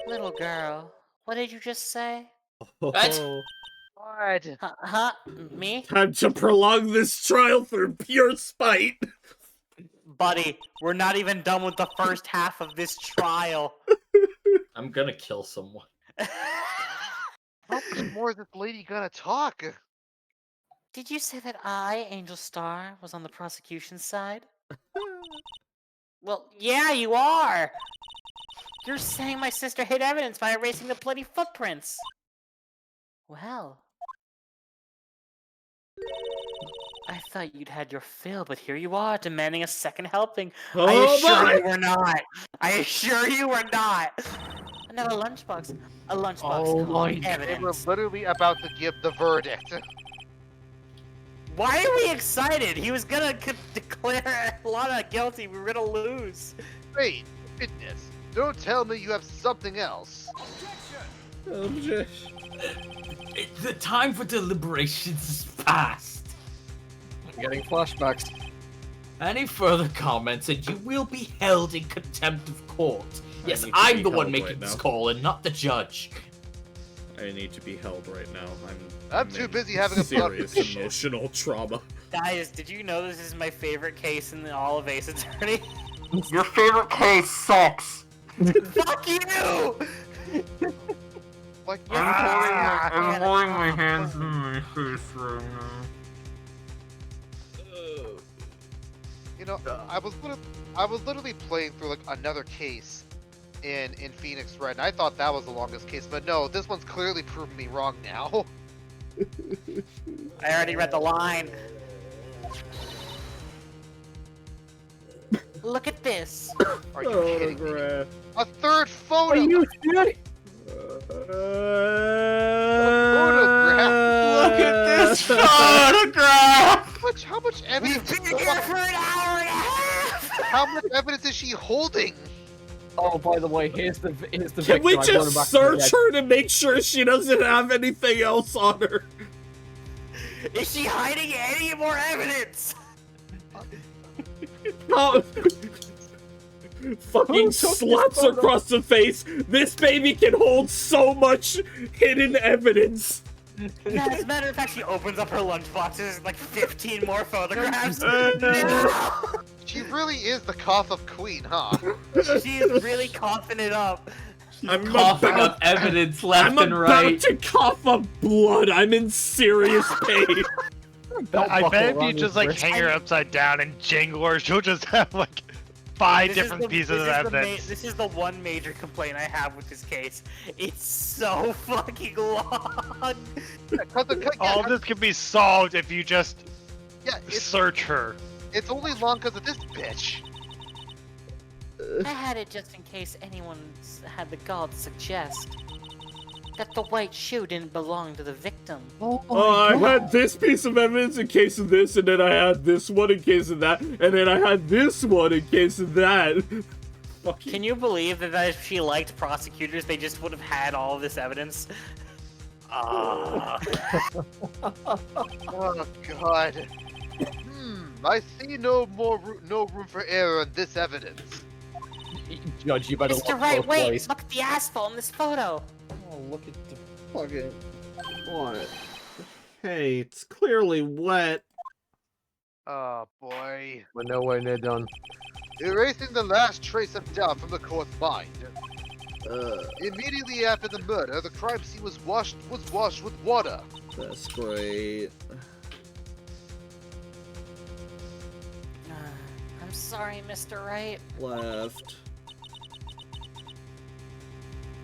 Little girl, what did you just say? Oh. What? Huh? Me? Time to prolong this trial through pure spite! Buddy, we're not even done with the first half of this trial. I'm gonna kill someone. How much more is this lady gonna talk? Did you say that I, Angel Star, was on the prosecution side? Well, yeah, you are! You're saying my sister hid evidence by erasing the bloody footprints! Well... I thought you'd had your fill, but here you are, demanding a second helping. Oh I assure my! you we're not! I assure you we're not! Another lunchbox. A lunchbox Oh my called They were evidence. literally about to give the verdict. Why are we excited? He was gonna declare Lana guilty. We were gonna lose. Wait, goodness. Don't tell me you have something else. Objection. The time for deliberations is past. I'm getting flashbacks. Any further comments and you will be held in contempt of court. Yes, need to I'm be the one held making right this now. call and not the judge. I need to be held right now. I'm too busy having a blood serious condition. emotional trauma. Guys, did you know this is my favorite case in all of Ace Attorney? Your favorite case sucks. Fuck you! Like, I'm holding my hands in my face right now. you know, I was literally playing through like another case in Phoenix Red, and I thought that was the longest case, but no, this one's clearly proven me wrong now. I already read the line. Look at this. Are you kidding me? Photograph. A third photo. Are you serious? Photograph. Look at this photograph! How much evidence? We've been here for an hour and a half! How much evidence is she holding? Oh, by the way, here's the Can we victim. I'm going just back to the search her to make sure she doesn't have anything else on her? Is she hiding any more evidence? Oh. Fucking Who took this slaps photo? across the face. This baby can hold so much hidden evidence. Yeah, as a matter of fact, she opens up her lunchbox. There's like 15 more photographs. She really is the cough of queen, huh? She is really coughing it up. I'm Coughing about, up evidence left I'm and about right. to cough up blood. I'm in serious pain. belt I buckle bet if you around just his like wrist. hang her upside down and jangle her, she'll just have like 5 different pieces of evidence. This is the one major complaint I have with this case. It's so fucking long. All this can be solved if you just Yeah, search her. it's only long because of this bitch. I had it just in case anyone had the gall to suggest that the white shoe didn't belong to the victim. Oh, I had this piece of evidence in case of this, and then I had this one in case of that, and then I had this one in case of that. Fucking Can you believe that if she liked prosecutors, they just would have had all of this evidence? Oh god. I see no room for error in this evidence. Judge, you better Mr. look Wright, both wait! ways. Look at the asphalt in this photo! Oh, look at the fucking... What? Hey, it's clearly wet. Oh boy. We're nowhere near done. Erasing the last trace of doubt from the court's mind. Immediately after the murder, the crime scene was washed with water. That's great. I'm sorry, Mr. Wright. Left.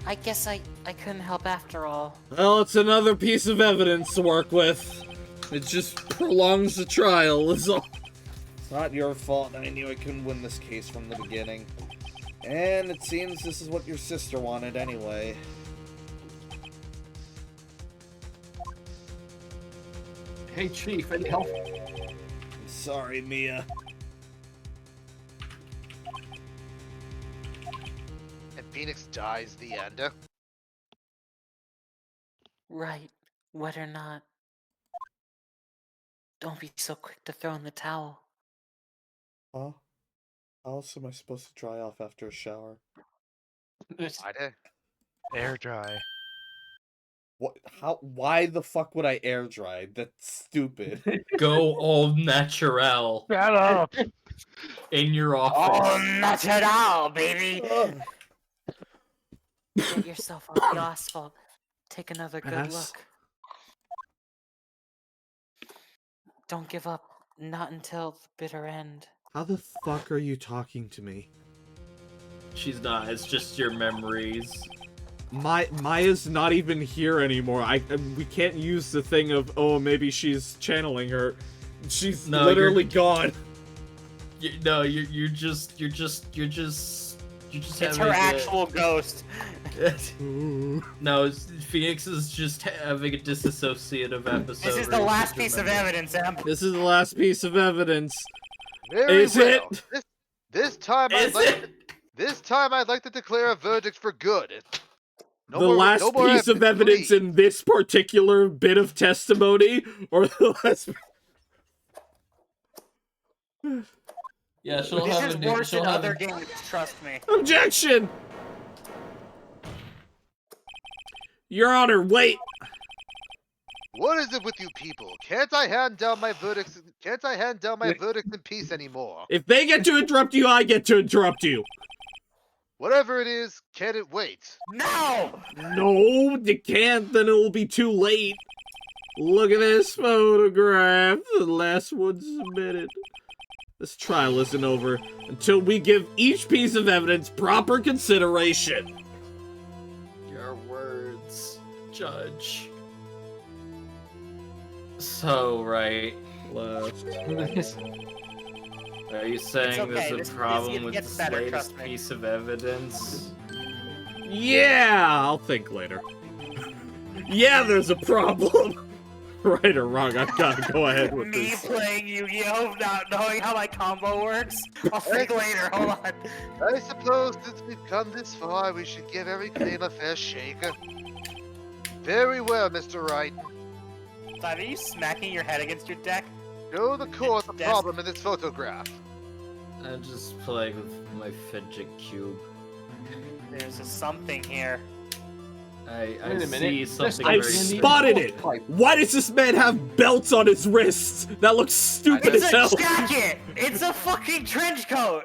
I guess I couldn't help after all. Well, it's another piece of evidence to work with. It just prolongs the trial, is all. It's not your fault. I knew I couldn't win this case from the beginning. And it seems this is what your sister wanted anyway. Hey, Chief, any help? I'm sorry, Mia. And Phoenix dies the end. Right, wet or not. Don't be so quick to throw in the towel. Huh? How else am I supposed to dry off after a shower? Air dry. What? How? Why the fuck would I air dry? That's stupid. Go all natural Shut up! in your Oh, office. not at all, baby! Ugh. Get yourself off the asphalt. Take another good Ass? look. Don't give up. Not until the bitter end. How the fuck are you talking to me? She's not. It's just your memories. Maya's not even here anymore. We can't use the thing of, oh, maybe she's channeling her. She's literally gone. You're just It's her actual ghost. No, Phoenix is just having a disassociative episode. This is the last piece of evidence, Em. This is the last piece of evidence. Very Is well. it? This time I'd like to declare a verdict for good. No The more- last no more piece of evidence please. in this particular bit of testimony, or the last... Yeah, she'll This have is a worse she'll than have other a, games, trust me. Objection! Your Honor, wait! What is it with you people? Can't I hand down my verdicts? Can't I hand down my verdicts in peace anymore? If they get to interrupt you, I get to interrupt you. Whatever it is, can it wait? No! No, you can't, then it will be too late. Look at this photograph, the last one submitted. This trial isn't over until we give each piece of evidence proper consideration. your words, Judge. So, right. Left. Are you saying okay, there's this a problem with gets this better, latest trust me. piece of evidence? Yeah, I'll think later. Yeah, there's a problem. Right or wrong, I've got to go ahead with Me this. playing Yu-Gi-Oh! Not knowing how my combo works? I'll think later, hold on. I suppose since we've come this far, we should give every claim a fair shake. Very well, Mr. Wright. Are you smacking your head against your deck? Show the court the Desk. problem in this photograph. I'm just playing with my fidget cube. There's a something here. I Wait a see minute. something I've very spotted it! Why does this man have belts on his wrists? That looks stupid It's as a hell. jacket! It's a fucking trench coat!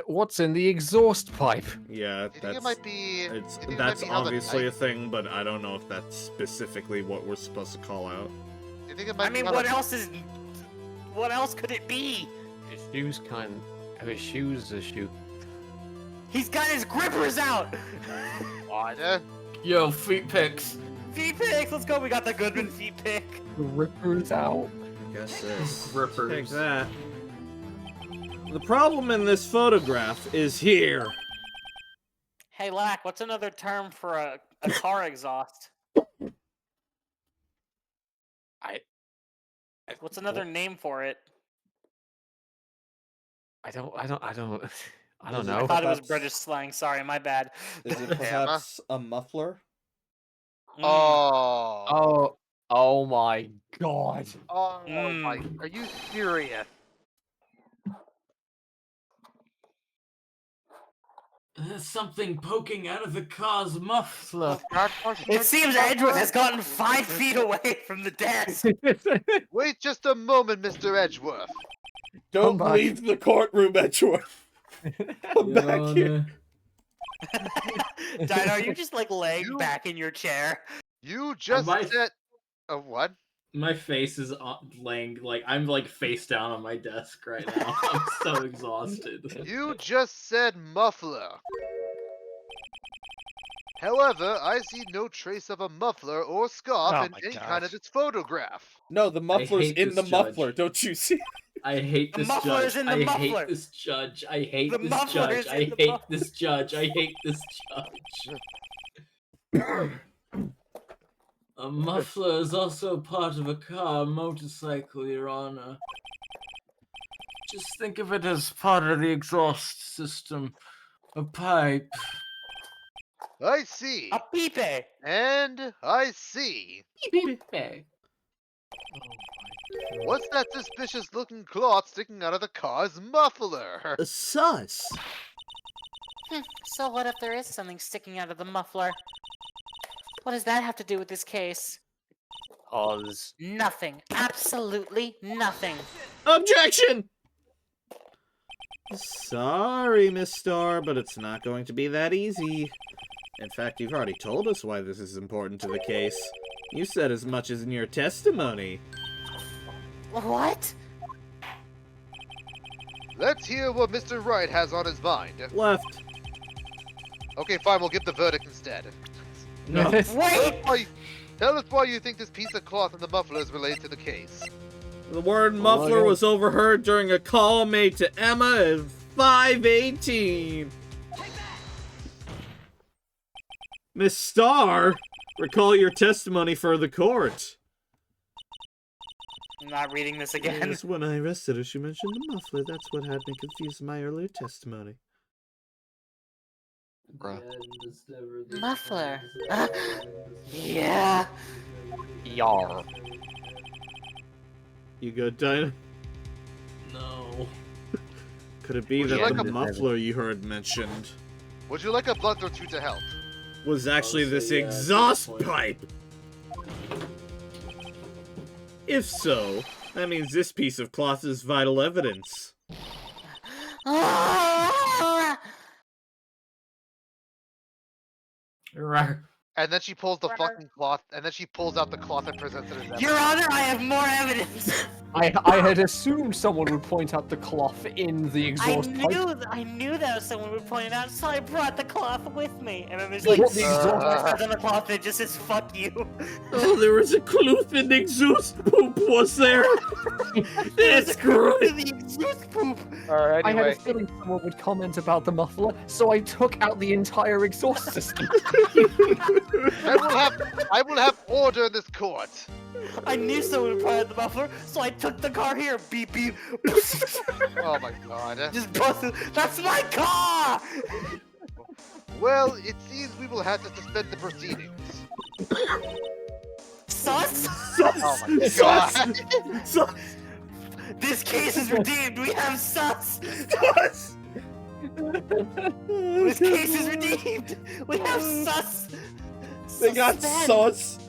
What's in the exhaust pipe? Yeah, Do you think it might be? It's, do you think it that's might be how the obviously a knife- thing, but I don't know if that's specifically what we're supposed to call out. Do you think it might I mean, be how what the- else is... What else could it be? His shoes his shoes are shoe. He's got his grippers out! Yeah. Yo, feet pics. Feet pick! Let's go, we got the Goodman feet pick. Rippers out. Guess this. Grippers. Take that. The problem in this photograph is here. Hey, Lack, what's another term for a car exhaust? What's another name for it? I don't know. I Oh, thought it was perhaps- British slang, sorry, my bad. Is it perhaps a muffler? Mm. Oh. Oh my god. Oh my! Are you serious? There's something poking out of the car's muffler. It seems Edward has gotten 5 feet away from the desk. Wait just a moment, Mr. Edgeworth. Don't back. leave the courtroom, Edgeworth. Come back here. Dino, are you just like laying You- back in your chair? You just my- said. What? My face is laying like I'm like face down on my desk right now. I'm so exhausted. You just said muffler. However, I see no trace of a muffler or scarf Oh in my any gosh. kind of this photograph. No, the muffler's hate in this the judge. muffler. Don't you see? I hate The this muffler judge. is in the I muffler. hate this judge. I hate The this muffler judge. is I in the hate muffler. this judge. I hate this judge. A muffler is also part of a car, motorcycle, Your Honor. Just think of it as part of the exhaust system. A pipe. I see. A peepee. And I see. What's that suspicious looking cloth sticking out of the car's muffler? Sus. So what if there is something sticking out of the muffler? What does that have to do with this case? Oz. Nothing. Absolutely nothing. Objection! Sorry, Miss Star, but it's not going to be that easy. In fact, you've already told us why this is important to the case. You said as much as in your testimony. What? Let's hear what Mr. Wright has on his mind. Left. Okay, fine, we'll get the verdict instead. No. Wait! Tell us why you think this piece of cloth in the muffler is related to the case. The word muffler was overheard during a call made to Emma at 5:18. Miss Star, recall your testimony for the court. I'm not reading this again. Yes, when I arrested her, she mentioned the muffler. That's what had me confused in my earlier testimony. Muffler. Yeah. Yar. You good, Dinah? No. Could it be Would that you like the a- muffler you heard mentioned Would you like a blunt or two to help? was actually so this yeah, at exhaust this point. pipe? If so, that means this piece of cloth is vital evidence. Right. And then she pulls the fucking cloth, and then she pulls out the cloth and presents it as evidence. Your Honor, I have more evidence. I had assumed someone would point out the cloth in the exhaust pipe. I knew that someone would point it out, so I brought the cloth with me. And then there's Like, like what the exhaust on the cloth that just says "fuck you." Oh, there was a cloth in exhaust poop, was there? That's great. The exhaust poop. Alright, I had anyway. a feeling someone would comment about the muffler, so I took out the entire exhaust system. I will have order in this court. I knew someone would point out the muffler, so I took the car here. Beep beep. Oh my god. Just busted. That's my car. Well, it seems we will have to suspend the proceedings. Sus. Oh my god. Sus! This case is redeemed. We have sus. Sus! This case is redeemed. We have sus. They got Suspend. sus!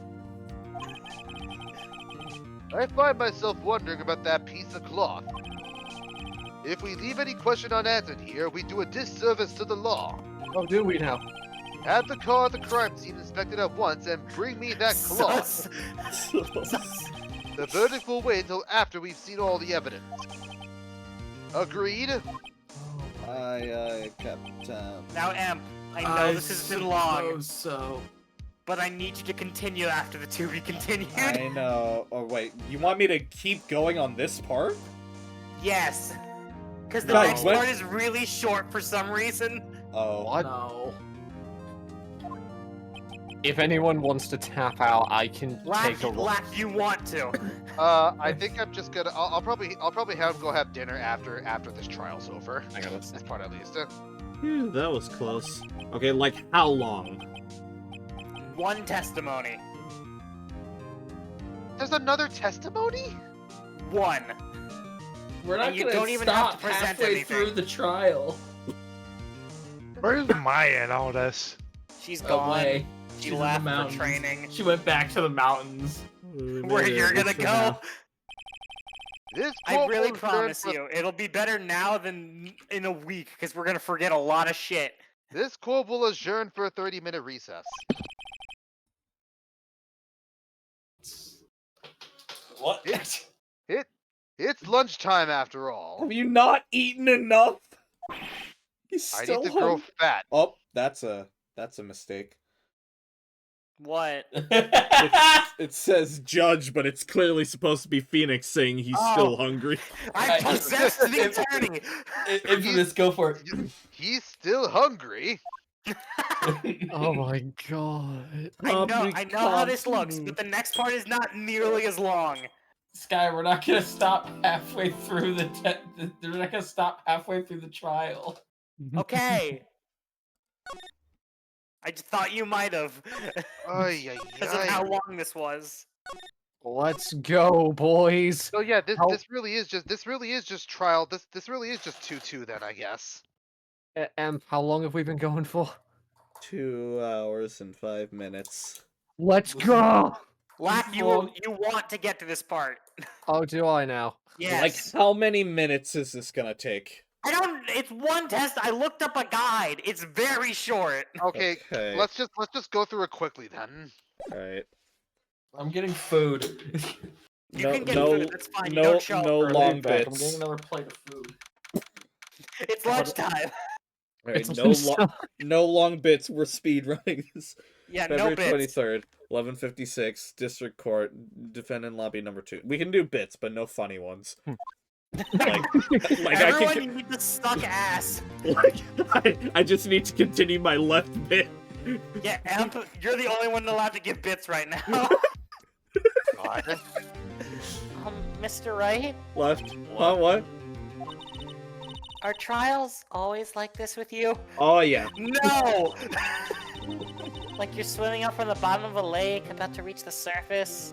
I find myself wondering about that piece of cloth. If we leave any question unanswered here, we do a disservice to the law. Oh, do we now? Have the car at the crime scene inspected at once and bring me that cloth. Sus. The verdict will wait until after we've seen all the evidence. Agreed? I kept, Now, Emp, I know this has been long, So. but I need you to continue after the to be continued. I know. Oh, wait. You want me to keep going on this part? Yes. Because the Guys, next what- part is really short for some reason. Oh. No. If anyone wants to tap out, I can take a look. Lack, you want to. I think I'm just gonna. I'll probably have him go have dinner after this trial's over. Hang on, let's This part at least. Phew, that was close. Okay, like how long? One testimony. There's another testimony? One. We're not And you gonna don't even have stop to present halfway anything. through the trial. Where's Maya in all this? She's gone. Away. She She's in the left for mountains. training. She went back to the mountains. Where you're gonna go. This I court really will adjourn promise for- you, it'll be better now than in a week, because we're gonna forget a lot of shit. This court will adjourn for a 30-minute recess. What? It's lunchtime after all. Have you not eaten enough? He's I still need to grow hungry. fat. Oh, that's a mistake. What? It says judge, but it's clearly supposed to be Phoenix saying he's still hungry. I possessed the attorney! Infamous, go for it. He's still hungry. Oh my god. I know how this looks, but the next part is not nearly as long. Sky, we're not gonna stop halfway through we're not gonna stop halfway through the trial. Okay. I just thought you might have. Ay, ay, Because of ay. how long this was. Let's go, boys. Oh yeah, How- this really is just trial. This really is just 2-2 then, I guess. How long have we been going for? 2 hours and 5 minutes. Let's go! Lack, you long. want to get to this part. Oh, do I now? Yes. Like, how many minutes is this gonna take? I don't. It's one test. I looked up a guide. It's very short. Okay, Okay. let's just go through it quickly then. Alright. I'm getting food. You No, can get no, food. That's fine. You no, don't show up no early. long Back, I'm bits. getting another plate of food. It's lunchtime. Alright, It's no long bits. We're speed running this. Yeah, February no bits. 23rd, 11:56, District Court, defendant lobby number 2. We can do bits, but no funny ones. like Everyone, I you need to suck ass. I just need to continue my left bit. Yeah, Amp, you're the only one allowed to give bits right now. God. Mr. Wright, Left. Huh, what? are trials always like this with you? Oh yeah. No! Like you're swimming up from the bottom of a lake, about to reach the surface.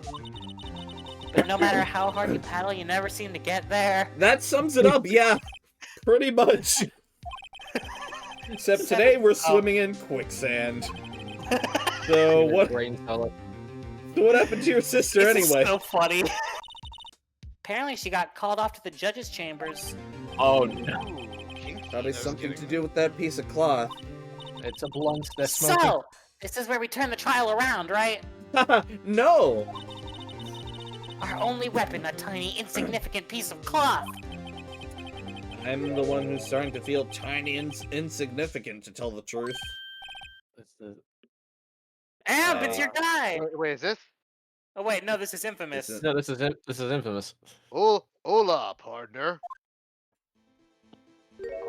But no matter how hard you paddle, you never seem to get there. That sums it up, yeah. Pretty much. Except today we're swimming in quicksand. So what happened to your sister This anyway? is so funny. Apparently she got called off to the judge's chambers. Oh no. Kinky, Probably those something getting- to do with that piece of cloth. It's a blunt they're smoking. So, this is where we turn the trial around, right? No! Our only weapon, a tiny, insignificant piece of cloth. I'm the one who's starting to feel tiny and insignificant, to tell the truth. Amp, it's your guy! Wait, is this? Oh wait, no, this is infamous. Is it- No, this is infamous. Hola, partner.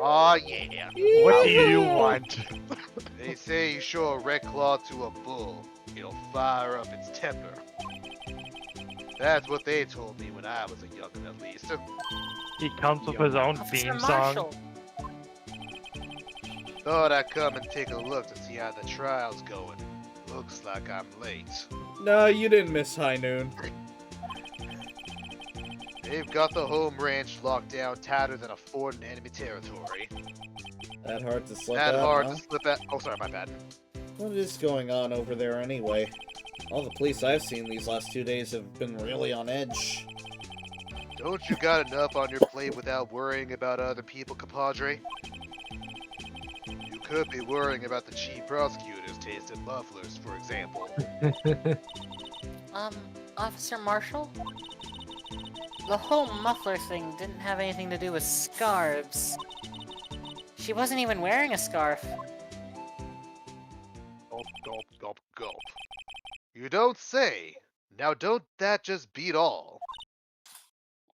Aw, yeah. What do you want? They say you show a red claw to a bull, it'll fire up its temper. That's what they told me when I was a youngin', at least. He comes with his own Officer theme song. Marshall. Thought I'd come and take a look to see how the trial's going. Looks like I'm late. No, you didn't miss high noon. They've got the home ranch locked down tighter than a fort in enemy territory. That hard to slip That out, hard huh? to slip out. Oh, sorry, my bad. What is going on over there anyway? All the police I've seen these last 2 days have been really on edge. Don't you got enough on your plate without worrying about other people, compadre? You could be worrying about the chief prosecutor's taste in mufflers, for example. Officer Marshall? The whole muffler thing didn't have anything to do with scarves. She wasn't even wearing a scarf. Gulp, gulp, gulp, gulp. You don't say. Now don't that just beat all?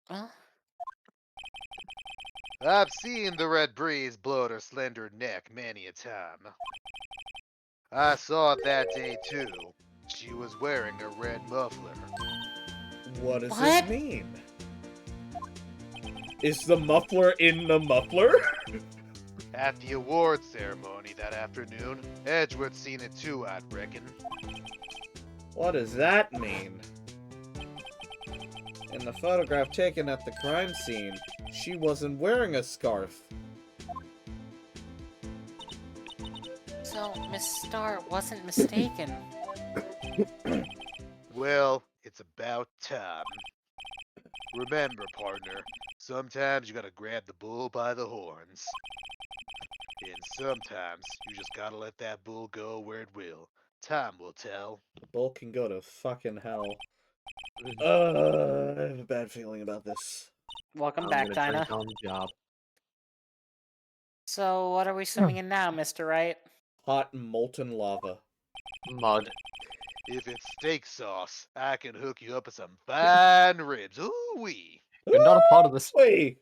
Huh? I've seen the red breeze blow at her slender neck many a time. I saw it that day too. She was wearing a red muffler. What does What? this mean? Is the muffler in the muffler? At the award ceremony that afternoon, Edgeworth seen it too, I'd reckon. What does that mean? In the photograph taken at the crime scene, she wasn't wearing a scarf. So, Miss Starr wasn't mistaken. Well, it's about time. Remember, partner, sometimes you gotta grab the bull by the horns. And sometimes you just gotta let that bull go where it will. Time will tell. The bull can go to fucking hell. I have a bad feeling about this. Welcome I'm back, gonna Dinah. drink on the job. So, what are we swimming in now, Mr. Wright? Hot molten lava. Mud. If it's steak sauce, I can hook you up with some fine ribs. Ooh-wee. You're not a part of this. Wait.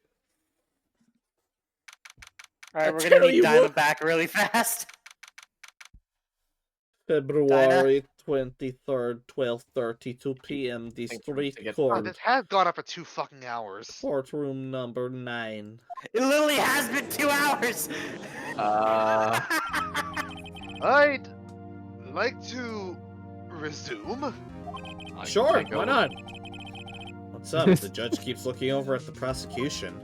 Alright, we're I gonna tell need you Dinah what. back really fast. February 23rd, 12:30, 2 p.m. The Thank you street to get- God, court, this has gone on for 2 fucking hours. courtroom number 9. It literally has been 2 hours! I'd like to resume. I Sure, can't go why on. not? What's up? The judge keeps looking over at the prosecution.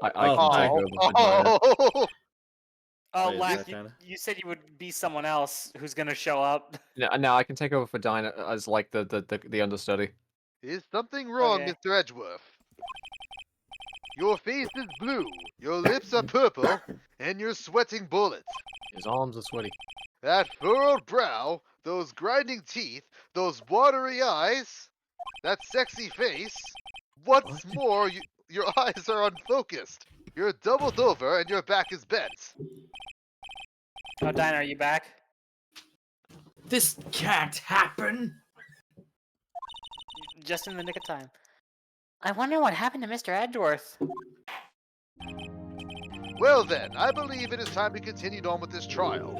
I Oh, can take over for Dinah. Oh, Oh, Wait, is Lack, that Dinah? you said you would be someone else who's gonna show up. No, I can take over for Dinah as like the understudy. is something wrong, Okay. Mr. Edgeworth? Your face is blue, your lips are purple, and you're sweating bullets. His arms are sweaty. That furrowed brow, those grinding teeth, those watery eyes, that sexy face. What's more, your eyes are unfocused. You're doubled over and your back is bent. Oh, Dinah, are you back? This can't happen. Just in the nick of time. I wonder what happened to Mr. Edgeworth. Well then, I believe it is time to continue on with this trial.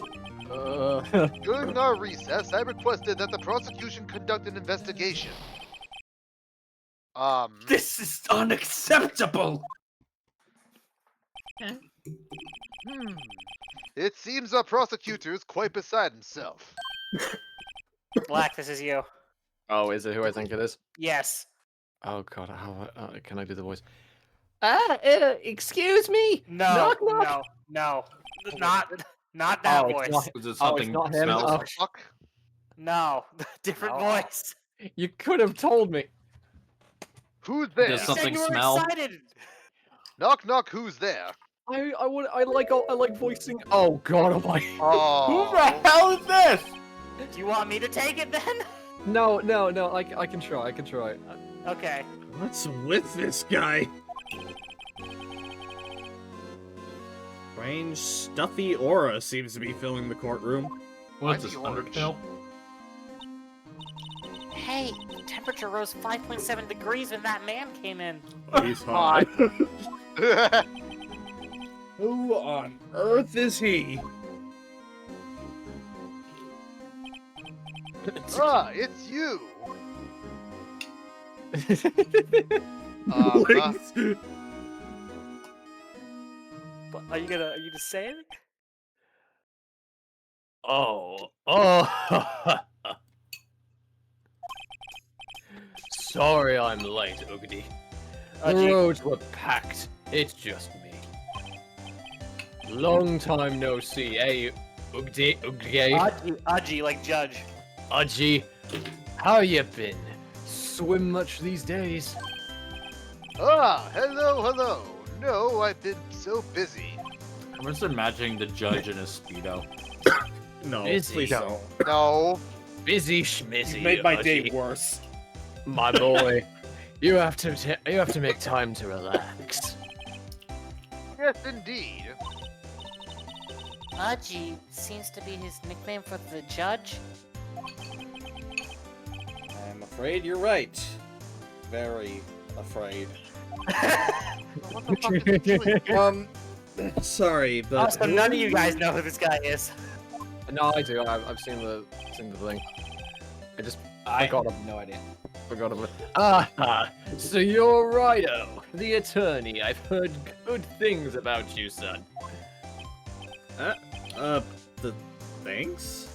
During our recess, I requested that the prosecution conduct an investigation. This is unacceptable. It seems our prosecutor is quite beside himself. Black, this is you. Oh, is it who I think it is? Yes. Oh god, how can I do the voice? Excuse me. No. Knock, knock. No. Not that Oh, voice. it's not. Was it Oh, it's something not him. smells? Oh, Fuck. No. Different No. voice. you could have told me. Who's there? Does You something said you were smell? excited. Knock knock, who's there? I like voicing. Oh god, am I? Oh. Who the hell is this? Do you want me to take it then? No. I can try. Okay. What's with this guy? Strange, stuffy aura seems to be filling the courtroom. What's this, Mighty orange. Undertale? Hey, the temperature rose 5.7 degrees when that man came in. He's hot. Who on earth is he? Ah, it's you. Wait. But are you gonna say it? Oh. Sorry I'm late, Ugdy. The Aji. roads were packed. It's just me. Long time no see, eh, Ugdy? Aji, like judge. Aji, how you been? Swim much these days? Ah, hello. No, I've been so busy. I'm just imagining the judge in a Speedo. No, Is he? please don't. No. Busy schmizzy. You made my day Aji. worse. My boy, you have to make time to relax. Yes, indeed. Aji seems to be his nickname for the judge. I'm afraid you're right. Very afraid. What the fuck is he doing? Sorry, but Oh, so none of you guys know who this guy is. No, I do. I've seen the thing. I forgot have no idea. Forgot about. Ah, so you're Righto, the attorney. I've heard good things about you, son. the thanks?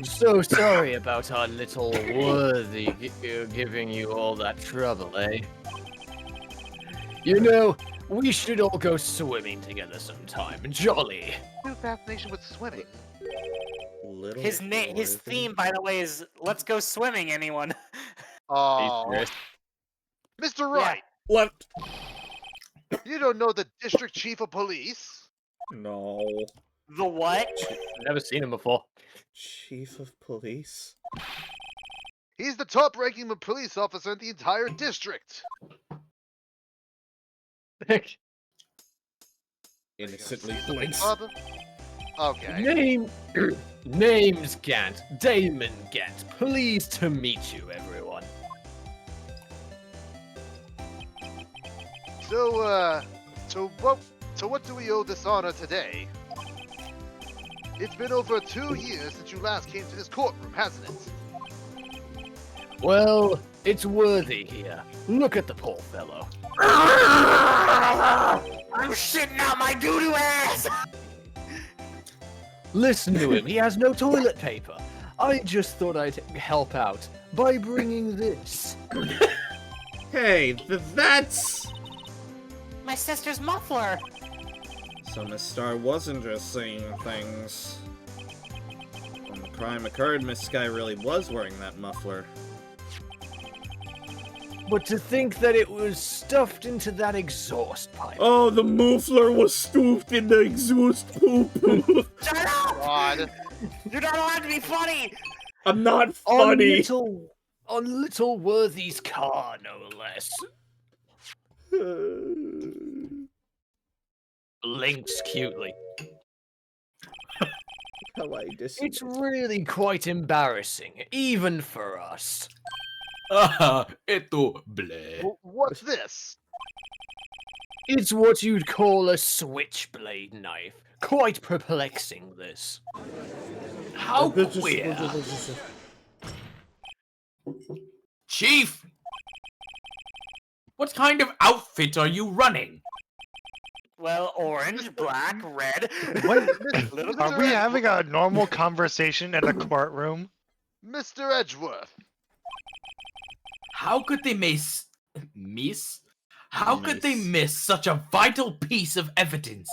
So sorry about our little worthy giving you all that trouble, eh? You know, we should all go swimming together sometime. Jolly. New fascination with swimming. Little His worthy. theme, by the way, is "Let's go swimming." Anyone? Oh, Chris. Mr. Wright, What? you don't know the district chief of police? No. The what? Never seen him before. Chief of police? He's the top-ranking police officer in the entire district. Innocently He's the blinks. father? Okay. Name Name's Gant, Damon Gant. Pleased to meet you, everyone. So what do we owe this honor today? It's been over 2 years since you last came to this courtroom, hasn't it? Well, it's Worthy here. Look at the poor fellow. I'm shitting out my doo-doo ass! Listen to him, he has no toilet paper. I just thought I'd help out by bringing this. Hey, that's... My sister's muffler! So Miss Star wasn't just seeing things. When the crime occurred, Miss Sky really was wearing that muffler. But to think that it was stuffed into that exhaust pipe. Oh, the muffler was stuffed in the exhaust poop. Shut up! God. You're not allowed to be funny! I'm not funny. On little Worthy's car, no less. Blinks cutely. It's really quite embarrassing, even for us. Eto bleh. What's this? It's what you'd call a switchblade knife. Quite perplexing, this. How queer. Chief! What kind of outfit are you running? Well, orange, black, red. Little Are Mr. we Edgeworth. having a normal conversation in a courtroom? Mr. Edgeworth. How could they miss such a vital piece of evidence?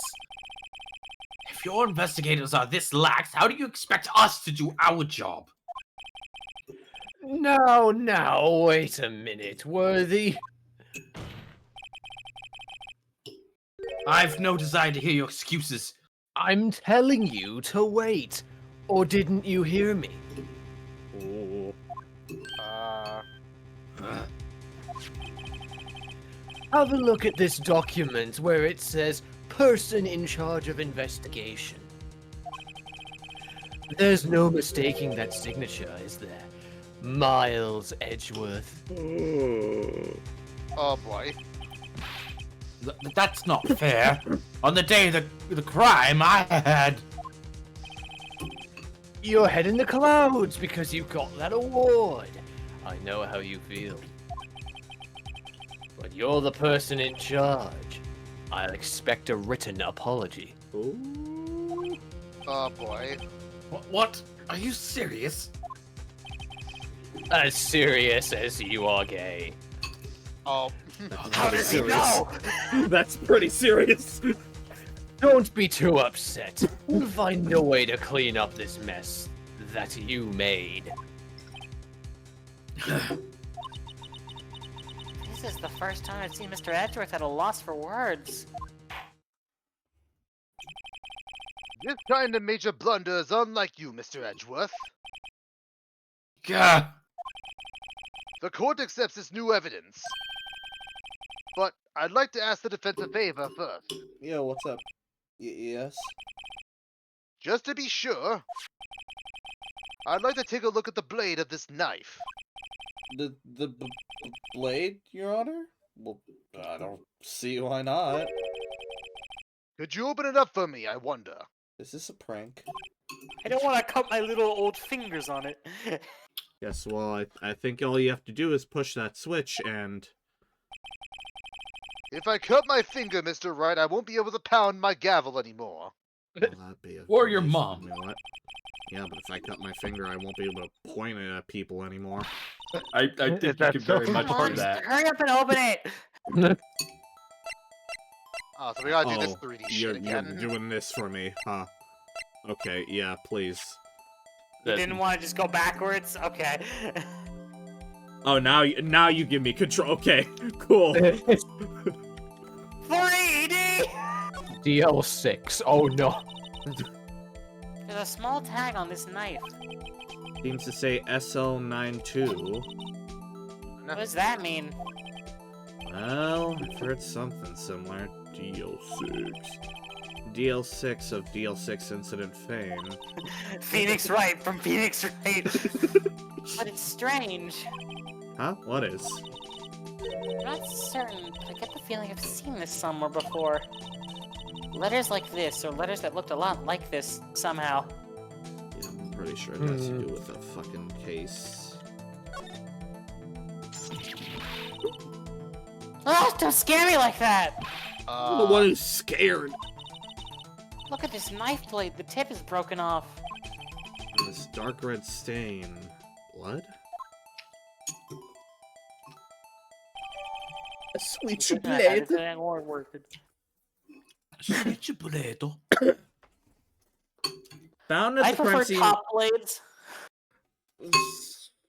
If your investigators are this lax, how do you expect us to do our job? Now, wait a minute, Worthy. I've no desire to hear your excuses. I'm telling you to wait. Or didn't you hear me? Have a look at this document where it says person in charge of investigation. There's no mistaking that signature, is there? Miles Edgeworth. Oh boy. That's not fair. On the day of the crime, I had... You're head in the clouds because you got that award. I know how you feel. But you're the person in charge. I'll expect a written apology. Oh boy. What? Are you serious? As serious as you are gay. Oh. How does he know? That's pretty serious. Don't be too upset. We'll find a way to clean up this mess that you made. This is the first time I've seen Mr. Edgeworth at a loss for words. This kind of major blunder is unlike you, Mr. Edgeworth. Gah. The court accepts this new evidence. But I'd like to ask the defense a favor first. Yo, what's up? Yes? Just to be sure, I'd like to take a look at the blade of this knife. The blade, Your Honor? Well, I don't see why not. Could you open it up for me, I wonder? Is this a prank? I don't want to cut my little old fingers on it. Yes, well, I think all you have to do is push that switch and... If I cut my finger, Mr. Wright, I won't be able to pound my gavel anymore. Well, that'd be a Or your relief. mom. You know what? Yeah, but if I cut my finger, I won't be able to point it at people anymore. I think you That's could so very much Come do on, that. hurry up and open it! Oh, so we gotta do this Oh, 3D you're shit again. doing this for me, huh? Okay, yeah, please. You didn't want to just go backwards? Okay. Oh, now you give me control. Okay, cool. 3D! DL6. Oh no. There's a small tag on this knife. Seems to say SL92. What does that mean? Well, I've heard something similar. DL6. DL6 of DL6 incident fame. Phoenix Wright from Phoenix Wright. But it's strange. Huh? What is? I'm not certain, but I get the feeling I've seen this somewhere before. Letters like this, or letters that looked a lot like this, somehow. Yeah, I'm pretty sure it has to do with a fucking case. Oh, don't scare me like that! I'm the one who's scared. Look at this knife blade, the tip is broken off. This dark red stain. Blood? A sweet blade. Sweet blade. Found at I the prefer crime scene. top blades.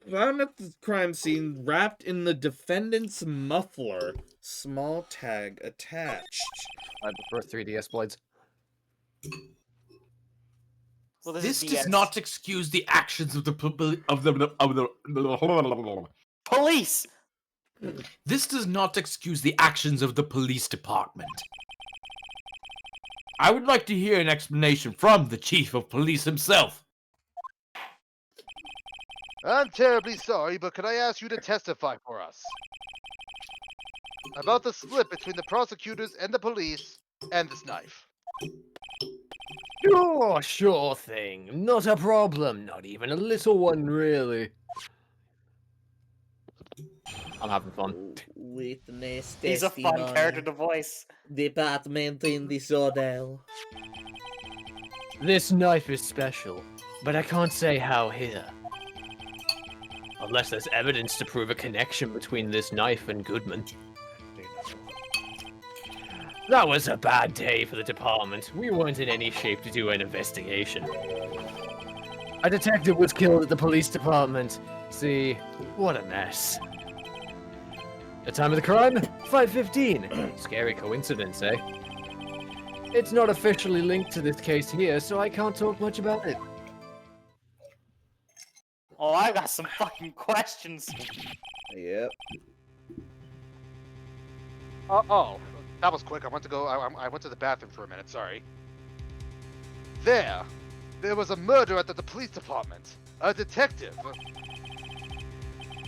Found at the crime scene, wrapped in the defendant's muffler. Small tag attached. I prefer 3DS blades. Well, This is does DS. not excuse the actions of the Police! This does not excuse the actions of the police department. I would like to hear an explanation from the chief of police himself. I'm terribly sorry, but could I ask you to testify for us? About the split between the prosecutors and the police, and this knife. Oh, sure thing. Not a problem. Not even a little one, really. I'm having fun. Witness He's a fun character to voice. Department in disorder. This knife is special, but I can't say how here. Unless there's evidence to prove a connection between this knife and Goodman. That was a bad day for the department. We weren't in any shape to do an investigation. A detective was killed at the police department. See, what a mess. The time of the crime? 5:15. Scary coincidence, eh? It's not officially linked to this case here, so I can't talk much about it. Oh, I got some fucking questions. Yep. Oh, that was quick. I went to go. I went to the bathroom for a minute. Sorry. There was a murder at the police department. A detective.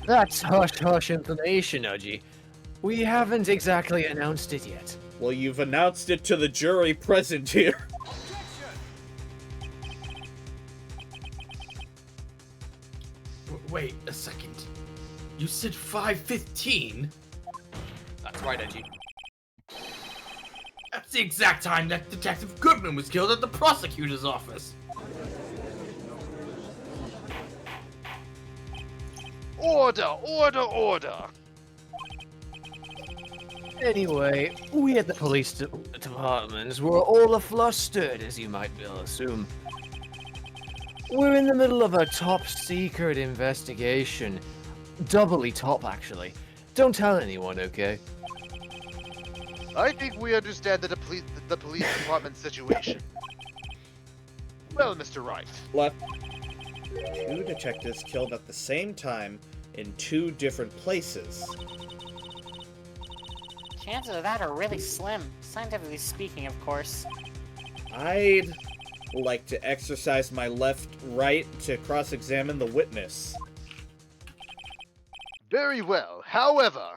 That's hush-hush information, Udgy. We haven't exactly announced it yet. Well, you've announced it to the jury present here. Wait a second. You said 5:15? That's right, Udgy. That's the exact time that Detective Goodman was killed at the prosecutor's office. Order! Order! Order! Anyway, we at the police departments were all flustered, as you might well assume. We're in the middle of a top-secret investigation. Doubly top, actually. Don't tell anyone, okay? I think we understand the police department situation. Well, Mr. Wright. Left. 2 detectives killed at the same time in 2 different places. Chances of that are really slim, scientifically speaking, of course. I'd like to exercise my left right to cross-examine the witness. Very well. However,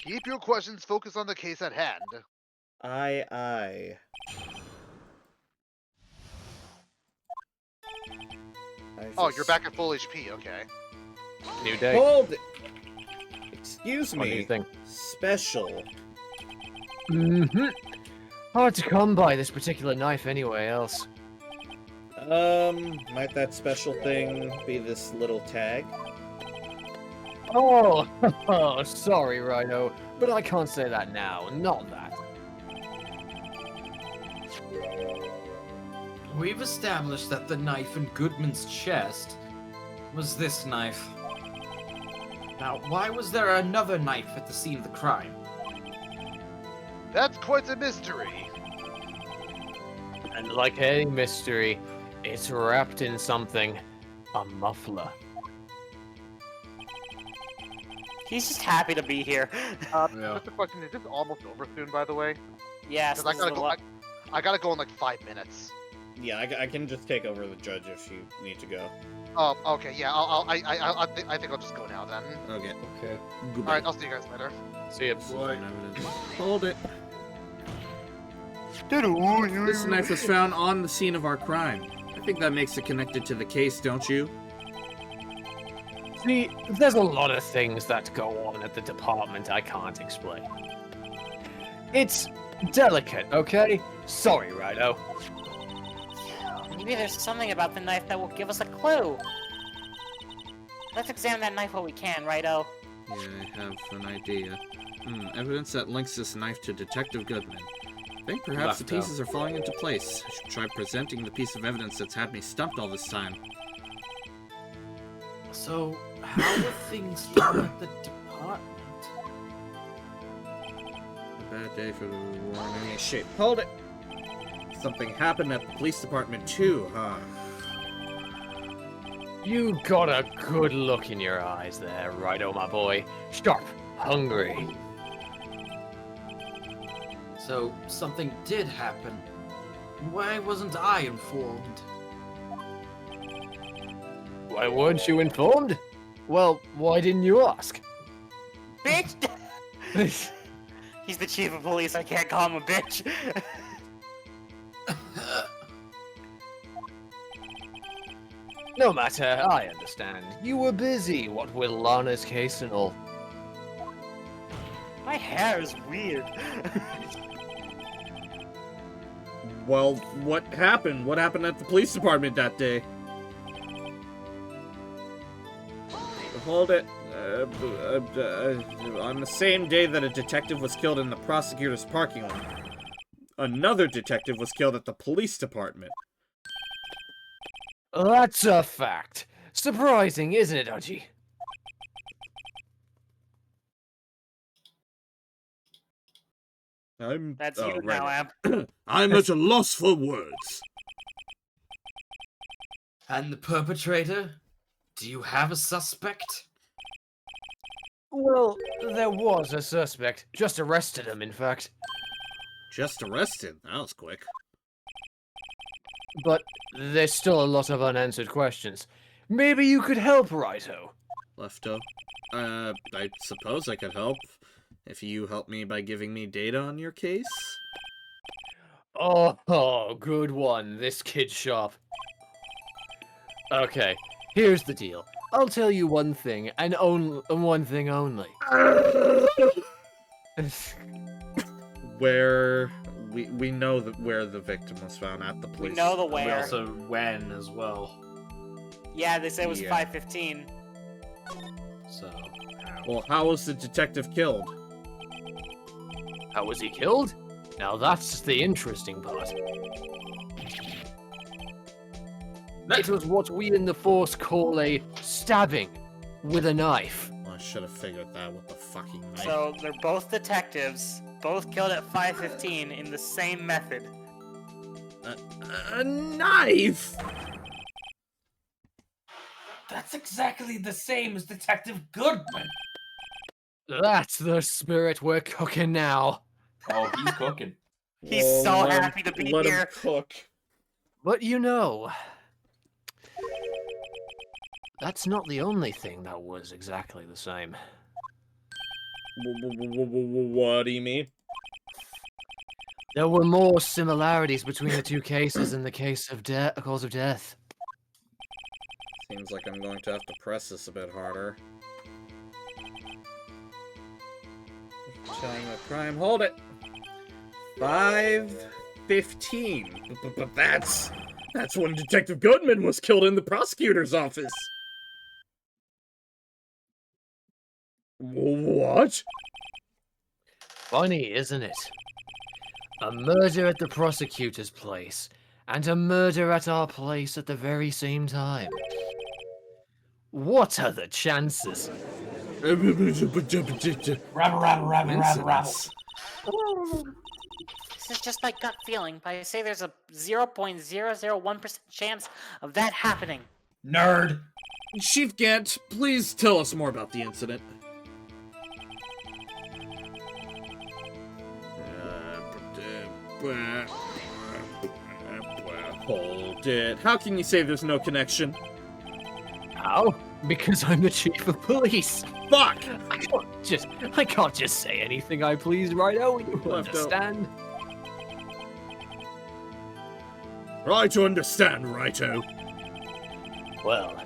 keep your questions focused on the case at hand. Aye, aye. Oh, you're back at full HP. Okay. New day. Hold it! Excuse What do you me. think? Special. Mm-hmm. Hard to come by this particular knife anyway else. Might that special thing be this little tag? Oh, oh, sorry, Rhino, but I can't say that now. Not that. We've established that the knife in Goodman's chest was this knife. Now, why was there another knife at the scene of the crime? That's quite a mystery. And like any mystery, it's wrapped in something. A muffler. He's just happy to be here. Just a question: is this almost over soon? By the way, Yes, because this is the I gotta go in like 5 minutes. Yeah, I can just take over the judge if you need to go. Oh, okay, yeah. I think I'll just go now then. Okay. Okay. Goodbye. All right, I'll see you guys later. See ya. Hold it. This knife was found on the scene of our crime. I think that makes it connected to the case, don't you? See, there's a lot of things that go on at the department I can't explain. It's delicate, okay? Sorry, Righto. Maybe there's something about the knife that will give us a clue. Let's examine that knife while we can, Righto. Yeah, I have an idea. Evidence that links this knife to Detective Goodman. I think perhaps the pieces are falling into place. I should try presenting the piece of evidence that's had me stumped all this time. So, how are things done at the department? A bad day for the war in any shape. Hold it! Something happened at the police department too, huh? You got a good look in your eyes there, Righto, my boy. Sharp, hungry. So, something did happen. Why wasn't I informed? Why weren't you informed? Well, why didn't you ask? Bitch! He's the chief of police, I can't call him a bitch. No matter, I understand. You were busy, what with Lana's case and all. My hair is weird. Well, what happened? What happened at the police department that day? Hold it. On the same day that a detective was killed in the prosecutor's parking lot, another detective was killed at the police department. That's a fact. Surprising, isn't it, Archie? That's you now, Amp. I'm at a loss for words. And the perpetrator? Do you have a suspect? Well, there was a suspect. Just arrested him, in fact. Just arrested? That was quick. But there's still a lot of unanswered questions. Maybe you could help, Righto. Lefto. I suppose I could help. If you help me by giving me data on your case? Oh, good one. This kid's sharp. Okay, here's the deal. I'll tell you one thing, and one thing only. Where we know that where the victim was found at the police. We know the And where. also when as well. Yeah, they said it was Yeah. 5:15. So, Well, how was the detective killed? How was he killed? Now that's the interesting part. It was what we in the Force call a stabbing with a knife. Well, I should have figured that with the fucking knife. So they're both detectives, both killed at 5:15 in the same method. A knife! That's exactly the same as Detective Goodman. That's the spirit we're cooking now. Oh, he's cooking. He's Oh, so let him- happy to be let him here. cook. But you know, that's not the only thing that was exactly the same. What do you mean? There were more similarities between the two cases in the case of cause of death. Seems like I'm going to have to press this a bit harder. Time of crime. Hold it. 5:15. But that's when Detective Goodman was killed in the prosecutor's office. What? Funny, isn't it? A murder at the prosecutor's place, and a murder at our place at the very same time. What are the chances? Rabble, rabble, rabble, rabble, rabble. This is just my gut feeling, but I say there's a 0.001% chance of that happening. Nerd. Chief Gant, please tell us more about the incident. Hold it. How can you say there's no connection? How? Because I'm the chief of police. Fuck! I can't just say anything I please, Righto. You Left out. understand? Try to understand, Righto. Well,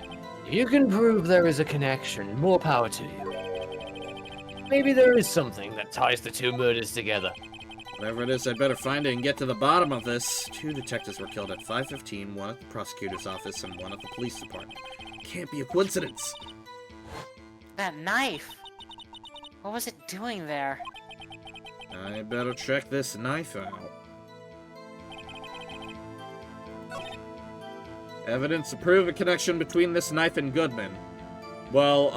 if you can prove there is a connection, more power to you. Maybe there is something that ties the two murders together. Whatever it is, I better find it and get to the bottom of this. 2 detectives were killed at 5:15, 1 at the prosecutor's office and 1 at the police department. Can't be a coincidence. That knife! What was it doing there? I better check this knife out. Evidence to prove a connection between this knife and Goodman. Well,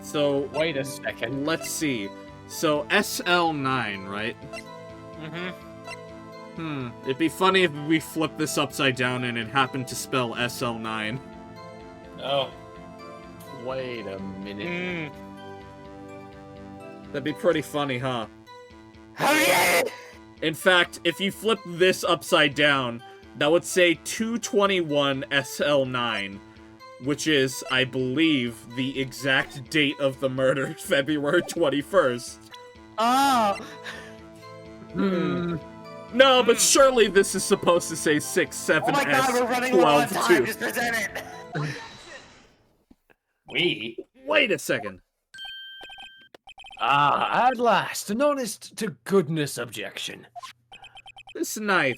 so... Wait a second. Let's see. So, SL9, right? Mm-hmm. It'd be funny if we flipped this upside down and it happened to spell SL9. Oh. Wait a minute. That'd be pretty funny, huh? Oh yeah! In fact, if you flip this upside down, that would say 221 SL9, which is, I believe, the exact date of the murder, February 21st. Oh! No, but surely this is supposed to say 6, 7, Oh my god, we're running low on time, just present it! We? Wait a second. Ah, at last, an honest-to-goodness objection. This knife.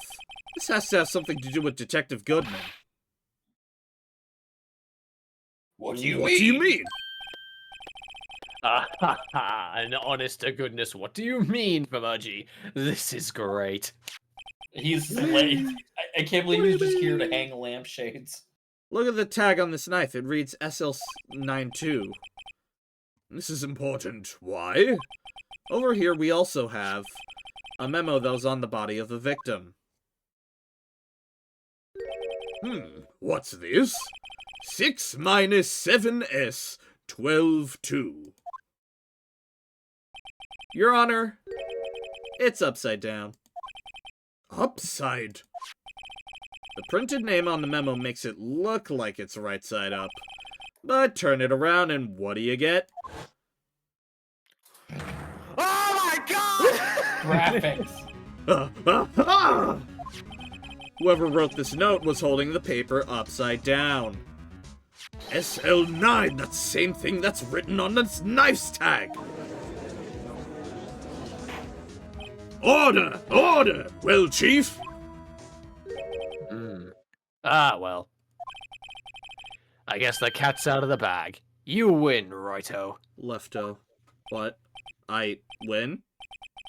This has to have something to do with Detective Goodman. What do you What mean? do you mean? Ah ha ha, an honest-to-goodness, what do you mean, Famaji? This is great. He's late. I can't believe he's just here to hang lampshades. Look at the tag on this knife. It reads SL92. This is important. Why? Over here we also have a memo that was on the body of the victim. What's this? 6 minus 7S, 12-2. Your Honor, it's upside down. Upside? The printed name on the memo makes it look like it's right side up. But turn it around and what do you get? Oh my god! Graphics. Whoever wrote this note was holding the paper upside down. SL9, that's the same thing that's written on this knife's tag. Order! Order! Well, Chief? Ah, well. I guess the cat's out of the bag. You win, Righto. Lefto. What? I win?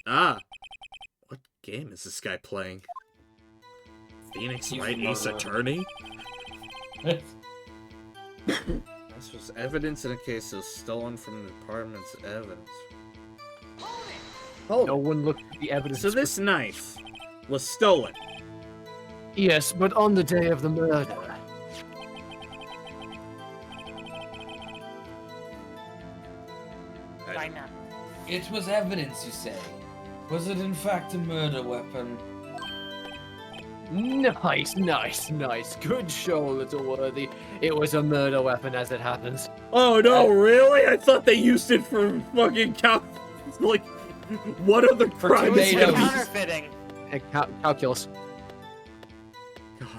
Ah. What game is this guy playing? Phoenix He's Wright a Ace murderer. Attorney? This was evidence in a case of stolen from the department's evidence. No one looked at the evidence. So this knife was stolen. Yes, but on the day of the murder. Right now. It was evidence, you say? Was it in fact a murder weapon? Nice, nice, nice. Good show, Little Worthy. It was a murder weapon as it happens. Oh no, really? I thought they used it for fucking like, what other crimes? tomatoes. Counterfeiting. Calculus. God.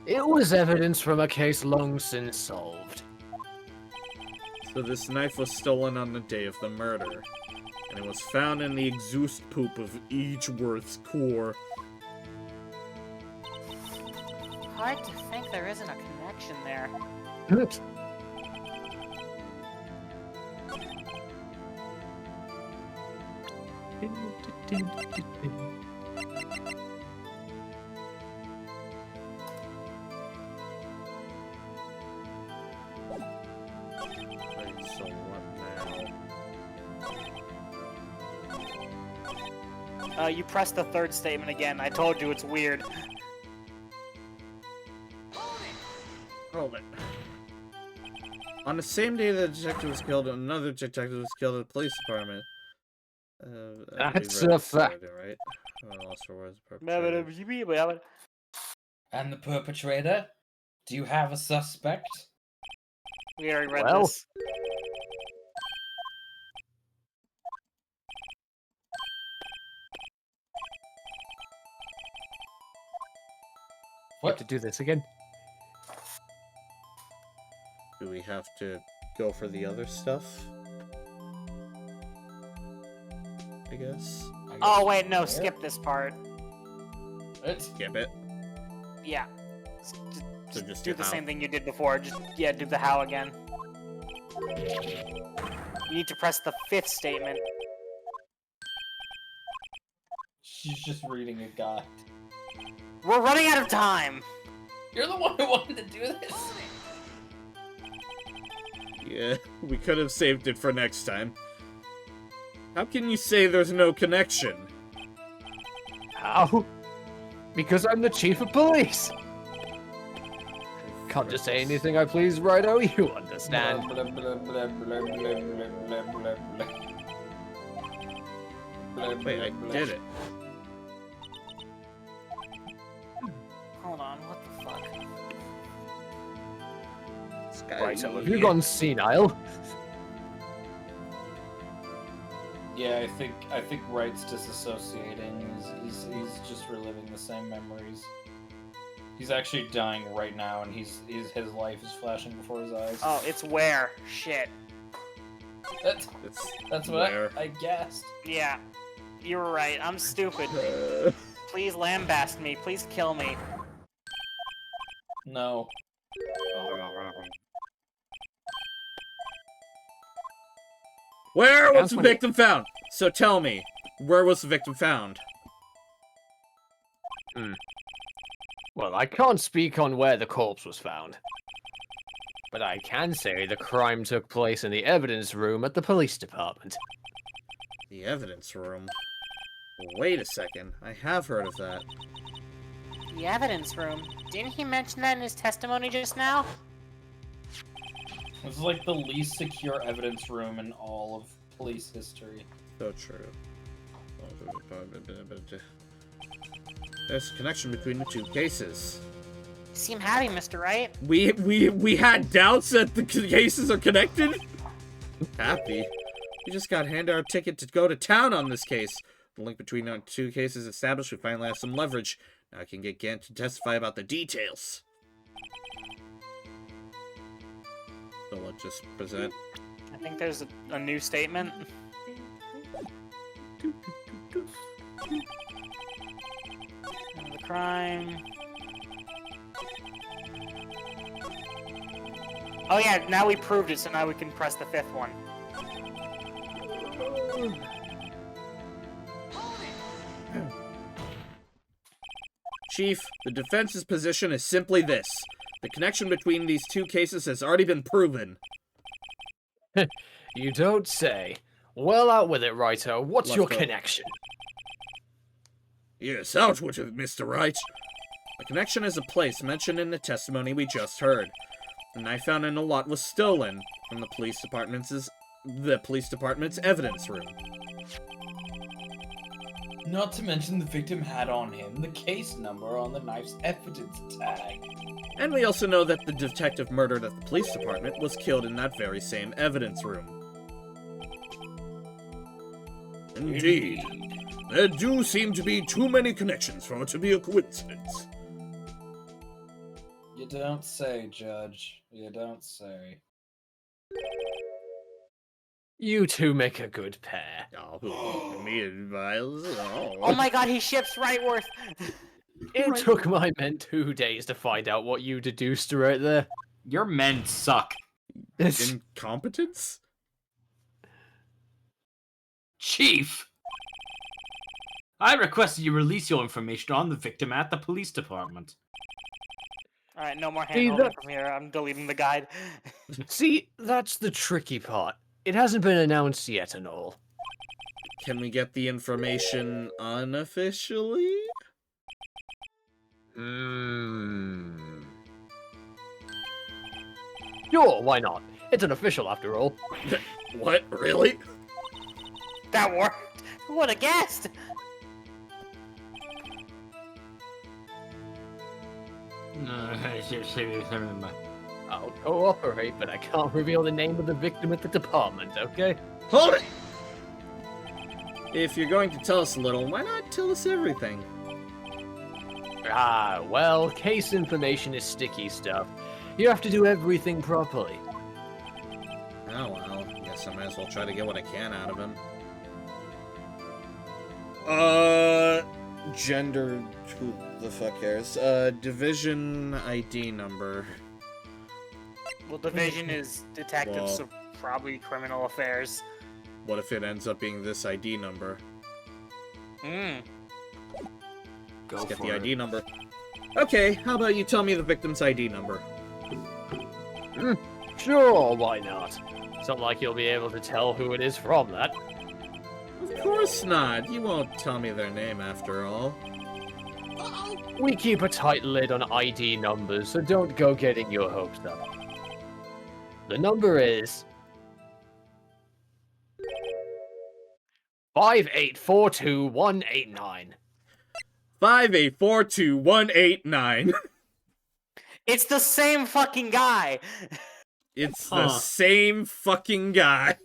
It was evidence from a case long since solved. So this knife was stolen on the day of the murder, and it was found in the exhaust poop of Edgeworth's core. Hard to think there isn't a connection there. Oops. Wait, so what now? You pressed the third statement again. I told you it's weird. Hold it. On the same day the detective was killed, another detective was killed at the police department. That's a fact. Right? Also, where's the perpetrator? And the perpetrator? Do you have a suspect? We already read Well. this. We have to do this again. Do we have to go for the other stuff? I guess. Oh wait, no, skip this part. Skip it. Yeah. So just do the same thing you did before. Just do the how again. You need to press the 5th statement. She's just reading a guide. We're running out of time. You're the one who wanted to do this. Yeah, we could have saved it for next time. How can you say there's no connection? How? Because I'm the chief of police. Can't just say anything I please, righto? You understand? Wait, I did it. Hold on, what the fuck? Right, so have you gone senile? Yeah, I think Wright's disassociating. He's just reliving the same memories. He's actually dying right now, and his life is flashing before his eyes. Oh, it's where? Shit. That's what where? I guessed. Yeah. You were right. I'm stupid. Please lambast me. Please kill me. No. Where was the victim found? So tell me, where was the victim found? Well, I can't speak on where the corpse was found. But I can say the crime took place in the evidence room at the police department. The evidence room? Wait a second, I have heard of that. The evidence room? Didn't he mention that in his testimony just now? It's like the least secure evidence room in all of police history. So true. There's a connection between the two cases. You seem happy, Mr. Wright. We had doubts that the cases are connected? Happy? We just got handed our ticket to go to town on this case. The link between our two cases established, we finally have some leverage. Now I can get Gant to testify about the details. So let's just present. I think there's a new statement. The crime. Oh yeah, now we proved it, so now we can press the 5th one. Chief, the defense's position is simply this. The connection between these two cases has already been proven. You don't say. Well, out with it, Righto. What's Let's your go. connection? Yes, out with it, Mr. Wright. The connection is a place mentioned in the testimony we just heard. The knife found in the lot was stolen from the police department's evidence room. Not to mention the victim had on him the case number on the knife's evidence tag. And we also know that the detective murdered at the police department was killed in that very same evidence room. Indeed. There do seem to be too many connections for it to be a coincidence. You don't say, Judge. You don't say. You two make a good pair. Oh, me and Miles. Oh my god, he ships Wrightworth! It took my men 2 days to find out what you deduced right there. Your men suck. Incompetence? Chief! I request that you release your information on the victim at the police department. Alright, no more hand-holding from here. I'm deleting the guide. See, that's the tricky part. It hasn't been announced yet and all. Can we get the information unofficially? Sure, why not? It's an official after all. What? Really? That worked! Who would have guessed? I'll cooperate, but I can't reveal the name of the victim at the department, okay? Hold it! If you're going to tell us a little, why not tell us everything? Ah, well, case information is sticky stuff. You have to do everything properly. Oh well, guess I might as well try to get what I can out of him. Gender, who the fuck cares? Division ID number. Well, division is detective, Well. so probably criminal affairs. What if it ends up being this ID number? Hmm. Go Let's get for the it. ID number. Okay, how about you tell me the victim's ID number? Sure, why not? It's not like you'll be able to tell who it is from that. Of course not. You won't tell me their name after all. We keep a tight lid on ID numbers, so don't go getting your hopes up. The number is 5842189. 5842189. It's the same fucking guy. It's the same fucking guy.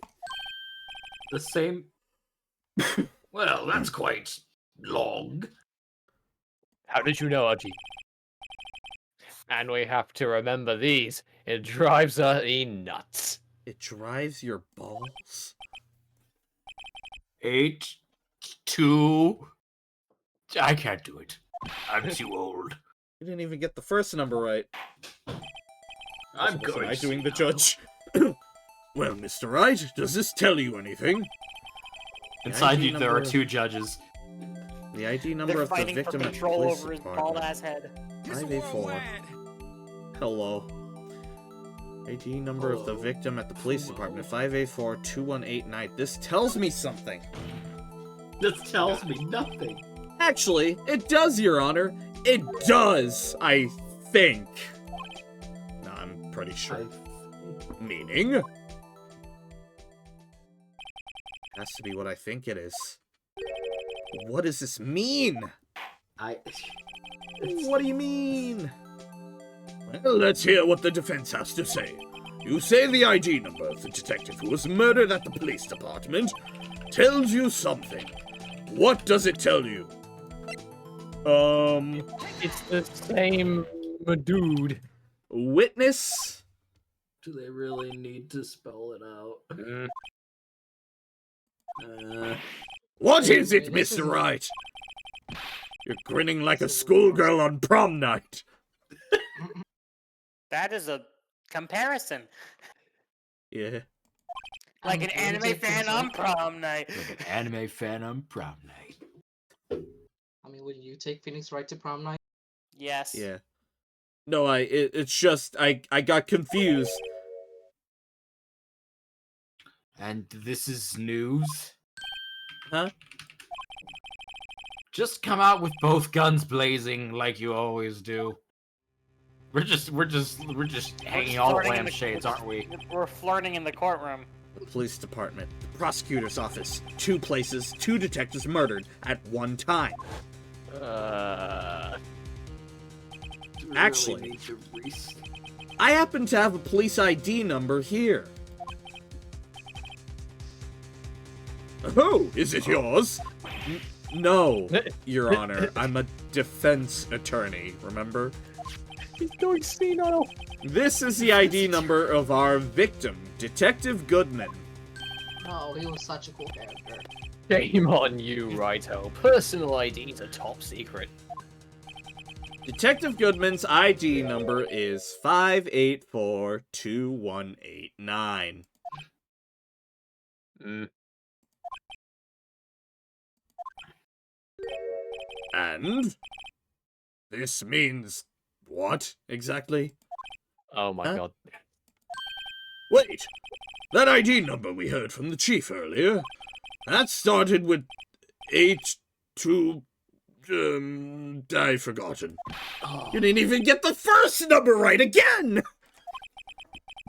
The same. Well, that's quite long. How did you know, Archie? And we have to remember these. It drives us nuts. It drives your balls? 8, 2. I can't do it. I'm too old. You didn't even get the first number right. I'm Wasn't going. I doing the judge? Well, Mr. Wright, does this tell you anything? Inside ID you, there are number- 2 judges. The ID number They're of the fighting for victim at the control police over his department. bald ass head. 584. Hello. ID number of the victim at the police department. 5842189. This tells me something. This tells me nothing. Actually, it does, Your Honor. It does, I think. No, I'm pretty sure. Meaning? Has to be what I think it is. What does this mean? What do you mean? Well, let's hear what the defense has to say. You say the ID number of the detective who was murdered at the police department tells you something. What does it tell you? It's the same dude. Witness? Do they really need to spell it out? What is it, Mr. Wright? You're grinning like a schoolgirl on prom night. That is a comparison. Yeah. Like an anime fan on prom night. Like an anime fan on prom night. I mean, would you take Phoenix Wright to prom night? Yes. Yeah. No, it's just, I got confused. And this is news? Huh? Just come out with both guns blazing like you always do. We're just hanging all flirting in the- lampshades, aren't we? We're flirting in the courtroom. The police department, the prosecutor's office, 2 places, 2 detectives murdered at one time. Actually, I happen to have a police ID number here. Oh, is it yours? No, Your Honor. I'm a defense attorney, remember? He's going senile. This is the ID number of our victim, Detective Goodman. Oh, he was such a cool character. Shame on you, Righto. Personal IDs are top secret. Detective Goodman's ID number is 5842189. And this means what exactly? Oh my god. Wait, that ID number we heard from the chief earlier, that started with 82, I've forgotten. You didn't even get the first number right again!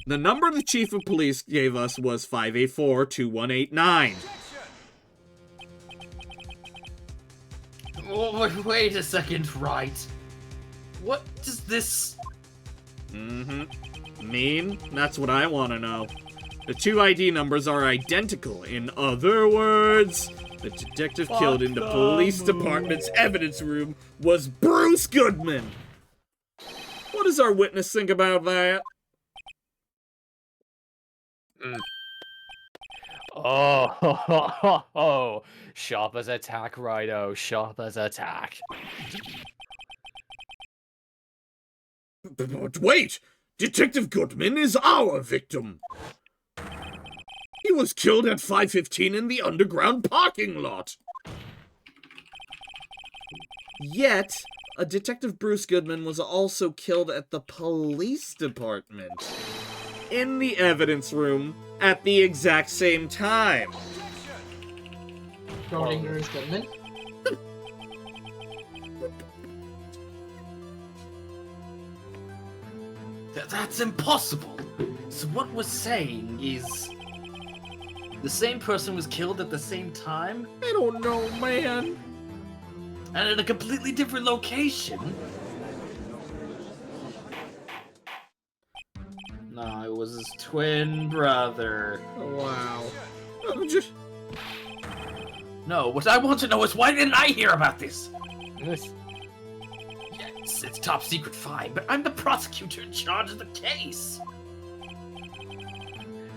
The number the chief of police gave us was 5842189. Wait a second, Wright. What does this... Mean? That's what I want to know. The two ID numbers are identical. In other words, the detective killed in the police department's evidence room was Bruce Goodman. What does our witness think about that? Oh, sharp as attack, Righto. Sharp as attack. But wait! Detective Goodman is our victim! He was killed at 5:15 in the underground parking lot! Yet, a Detective Bruce Goodman was also killed at the police department. In the evidence room, at the exact same time. Schrodinger's Goodman? That's impossible! So what we're saying is... the same person was killed at the same time? I don't know, man. And at a completely different location? No, it was his twin brother. Oh, wow. No, what I want to know is why didn't I hear about this? Yes, it's top secret, fine, but I'm the prosecutor in charge of the case.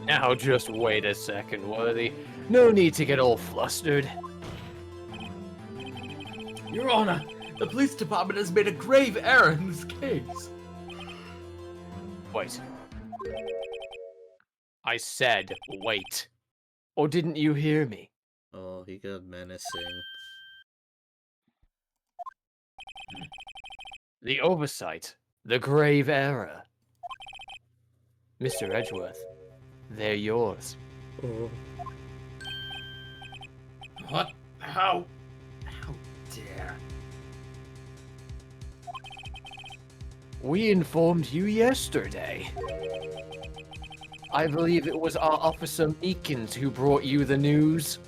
Now just wait a second, Worthy. No need to get all flustered. Your Honor, the police department has made a grave error in this case. Wait. I said wait. Or didn't you hear me? Oh, he got menacing. The oversight. The grave error. Mr. Edgeworth, they're yours. Oh. What? How dare? We informed you yesterday. I believe it was our Officer Meekins who brought you the news.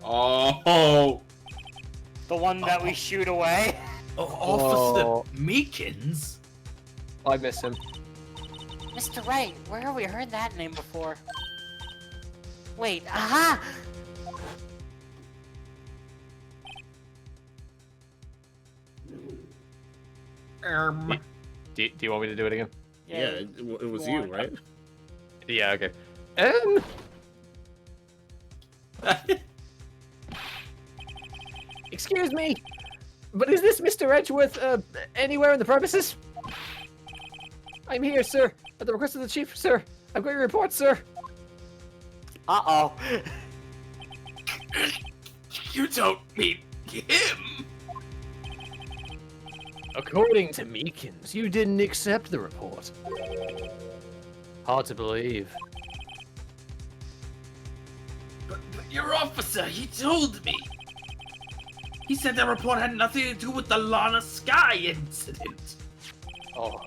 Oh! The one that we shoot away? Officer Meekins? I miss him. Mr. Wright, where have we heard that name before? Wait, aha! Do you want me to do it again? Yeah, it was you, right? Yeah, okay. Excuse me, but is this Mr. Edgeworth, anywhere in the premises? I'm here, sir, at the request of the chief, sir. I've got your report, sir. Uh-oh. You don't mean him! According to Meekins, you didn't accept the report. Hard to believe. But your officer, he told me. He said that report had nothing to do with the Lana Sky incident. Oh.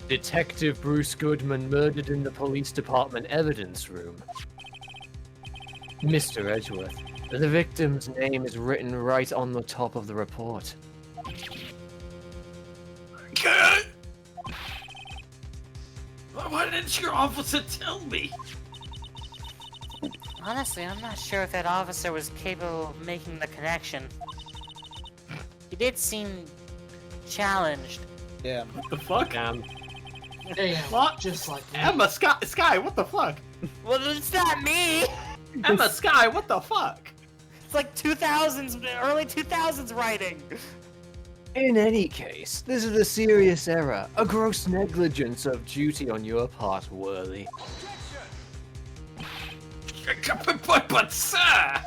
Detective Bruce Goodman murdered in the police department evidence room. Mr. Edgeworth, the victim's name is written right on the top of the report. Why didn't your officer tell me? Honestly, I'm not sure if that officer was capable of making the connection. He did seem challenged. Yeah. What the fuck? Damn, What? just like me. Emma Sky, what the fuck? Well, it's not me! Emma Sky, what the fuck? It's like 2000s, early 2000s writing! In any case, this is a serious error, a gross negligence of duty on your part, Worthy. But sir!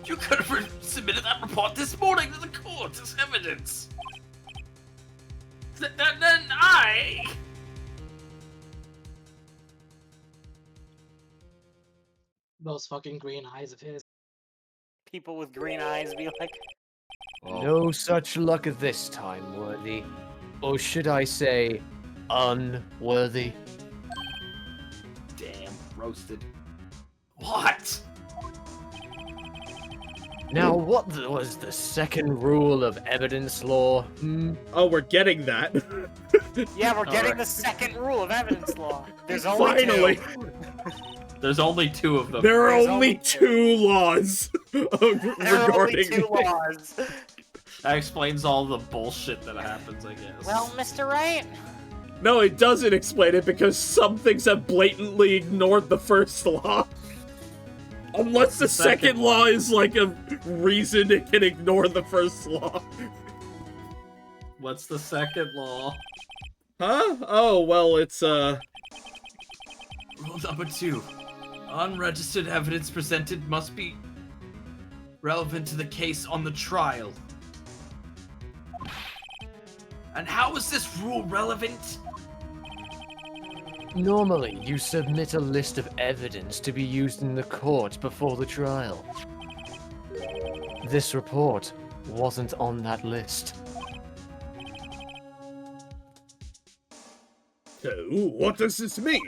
You could have submitted that report this morning to the court as evidence. Then I... Those fucking green eyes of his. People with green eyes be like, No such luck this time, Worthy. Or should I say, unworthy? Damn, roasted. What? Now, what was the second rule of evidence law? Oh, we're getting that. Yeah, we're getting Alright. the second rule of evidence law. There's only Finally. two. There's only 2 of them. There are There's only only 2 laws There are only regarding 2 laws. That explains all the bullshit that happens, I guess. Well, Mr. Wright, No, it doesn't explain it because some things have blatantly ignored the first law. Unless the second law is like a reason it can ignore the first law. What's the second law? Huh? Oh, well, it's, Rule number 2. Unregistered evidence presented must be relevant to the case on the trial. And how is this rule relevant? Normally, you submit a list of evidence to be used in the court before the trial. This report wasn't on that list. So, what does this mean?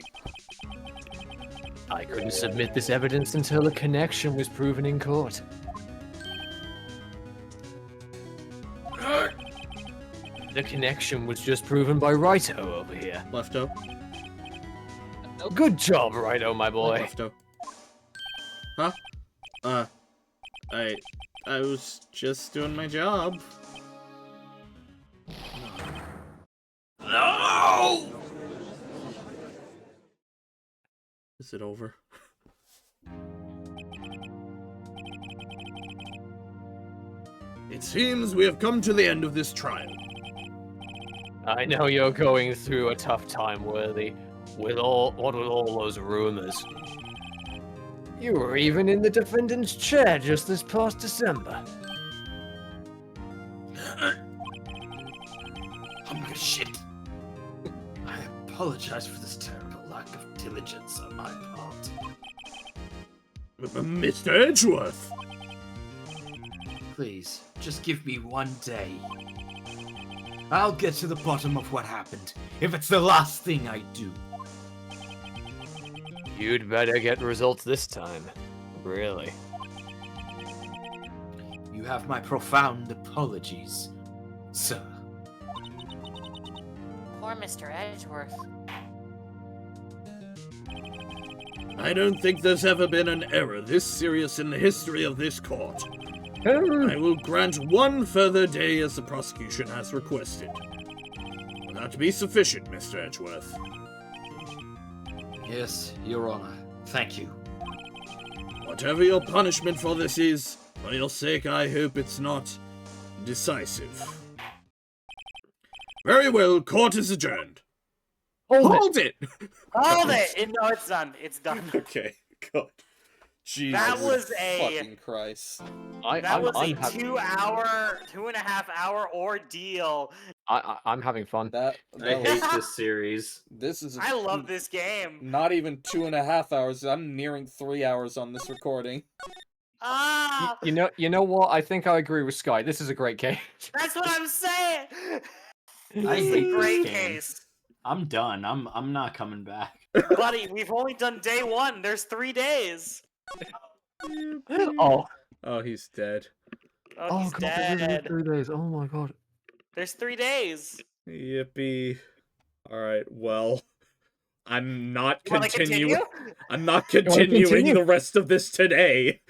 I couldn't submit this evidence until a connection was proven in court. The connection was just proven by Wright over here. Lefto. Good job, Wright, my boy. Lefto. Huh? I was just doing my job. No! Is it over? It seems we have come to the end of this trial. I know you're going through a tough time, Worthy, with all those rumors. You were even in the defendant's chair just this past December. Hungry shit. I apologize for this terrible lack of diligence on my part. Mr. Edgeworth! Please, just give me 1 day. I'll get to the bottom of what happened, if it's the last thing I do. You'd better get results this time. Really. You have my profound apologies, sir. poor Mr. Edgeworth. I don't think there's ever been an error this serious in the history of this court. I will grant 1 further day as the prosecution has requested. Will that be sufficient, Mr. Edgeworth? Yes, Your Honor. Thank you. Whatever your punishment for this is, for your sake I hope it's not decisive. Very well, court is adjourned. Hold it! Hold it! No, it's done. It's done. Okay, God. Jesus That was fucking Christ. That was a 2.5 hour ordeal. I'm having fun. I hate this series. This is. I love this game. Not even 2.5 hours. I'm nearing 3 hours on this recording. Ah! You know what? I think I agree with Sky. This is a great game. That's what I'm saying. I hate Great this game. case. I'm done. I'm not coming back. Buddy, we've only done day 1. There's 3 days. Oh. Oh, he's dead. Oh, he's dead. 3 days. Oh my god. There's 3 days. Yippee. Alright, well. I'm not Wanna continuing. continue? I'm not continuing continue? the rest of this today.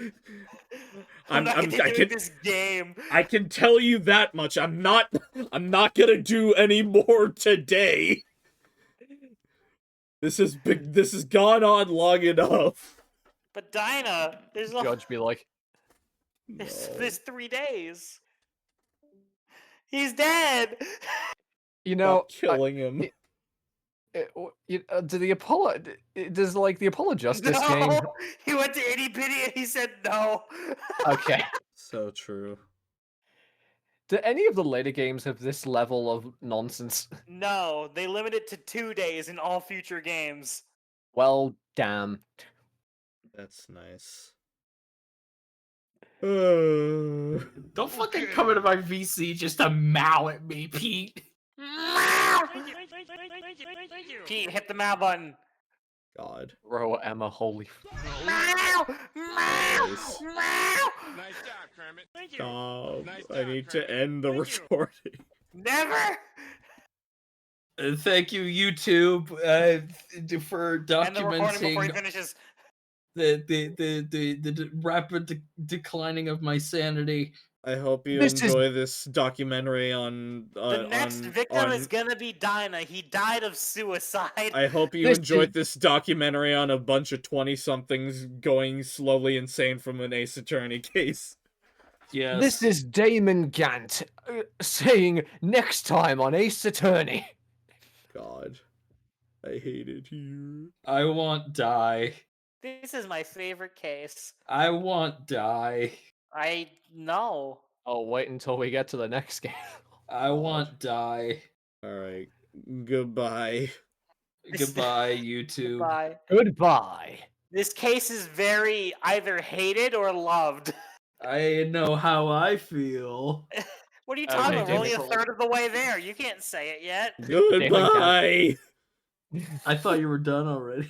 I'm not continuing this game. I can tell you that much. I'm not gonna do any more today. This has gone on long enough. But Dinah, there's Judge be like, there's 3 days. He's dead. you know, Killing him. does the Apollo Justice No, game? he went to Itty Bitty and he said no. Okay. So true. Do any of the later games have this level of nonsense? No, they limit it to 2 days in all future games. Well, damn. That's nice. Don't fucking come into my VC just to mow at me, Pete. Pete, hit the mouse button. God. Bro, Emma, holy. Meow! Meow! Meow! Nice job, Kermit. Thank you. Stop. Nice I job, need to Kermit. end the Thank you. recording. Never. Thank you, YouTube, for End the recording before he documenting finishes. the rapid declining of my sanity. I hope you This is- enjoy this documentary on The next victim is gonna be Dinah. He died of suicide. I hope you This enjoyed is- this documentary on a bunch of 20-somethings going slowly insane from an Ace Attorney case. Yes. This is Damon Gant saying next time on Ace Attorney. God. I hate it here. I want die. This is my favorite case. I want die. I know. Oh, wait until we get to the next game. I want die. Alright. Goodbye. Goodbye, YouTube. Bye. Goodbye. This case is very either hated or loved. I know how I feel. What are you Okay, talking about? We're only a Damon. third of the way there. You can't say it yet. Goodbye! I thought you were done already.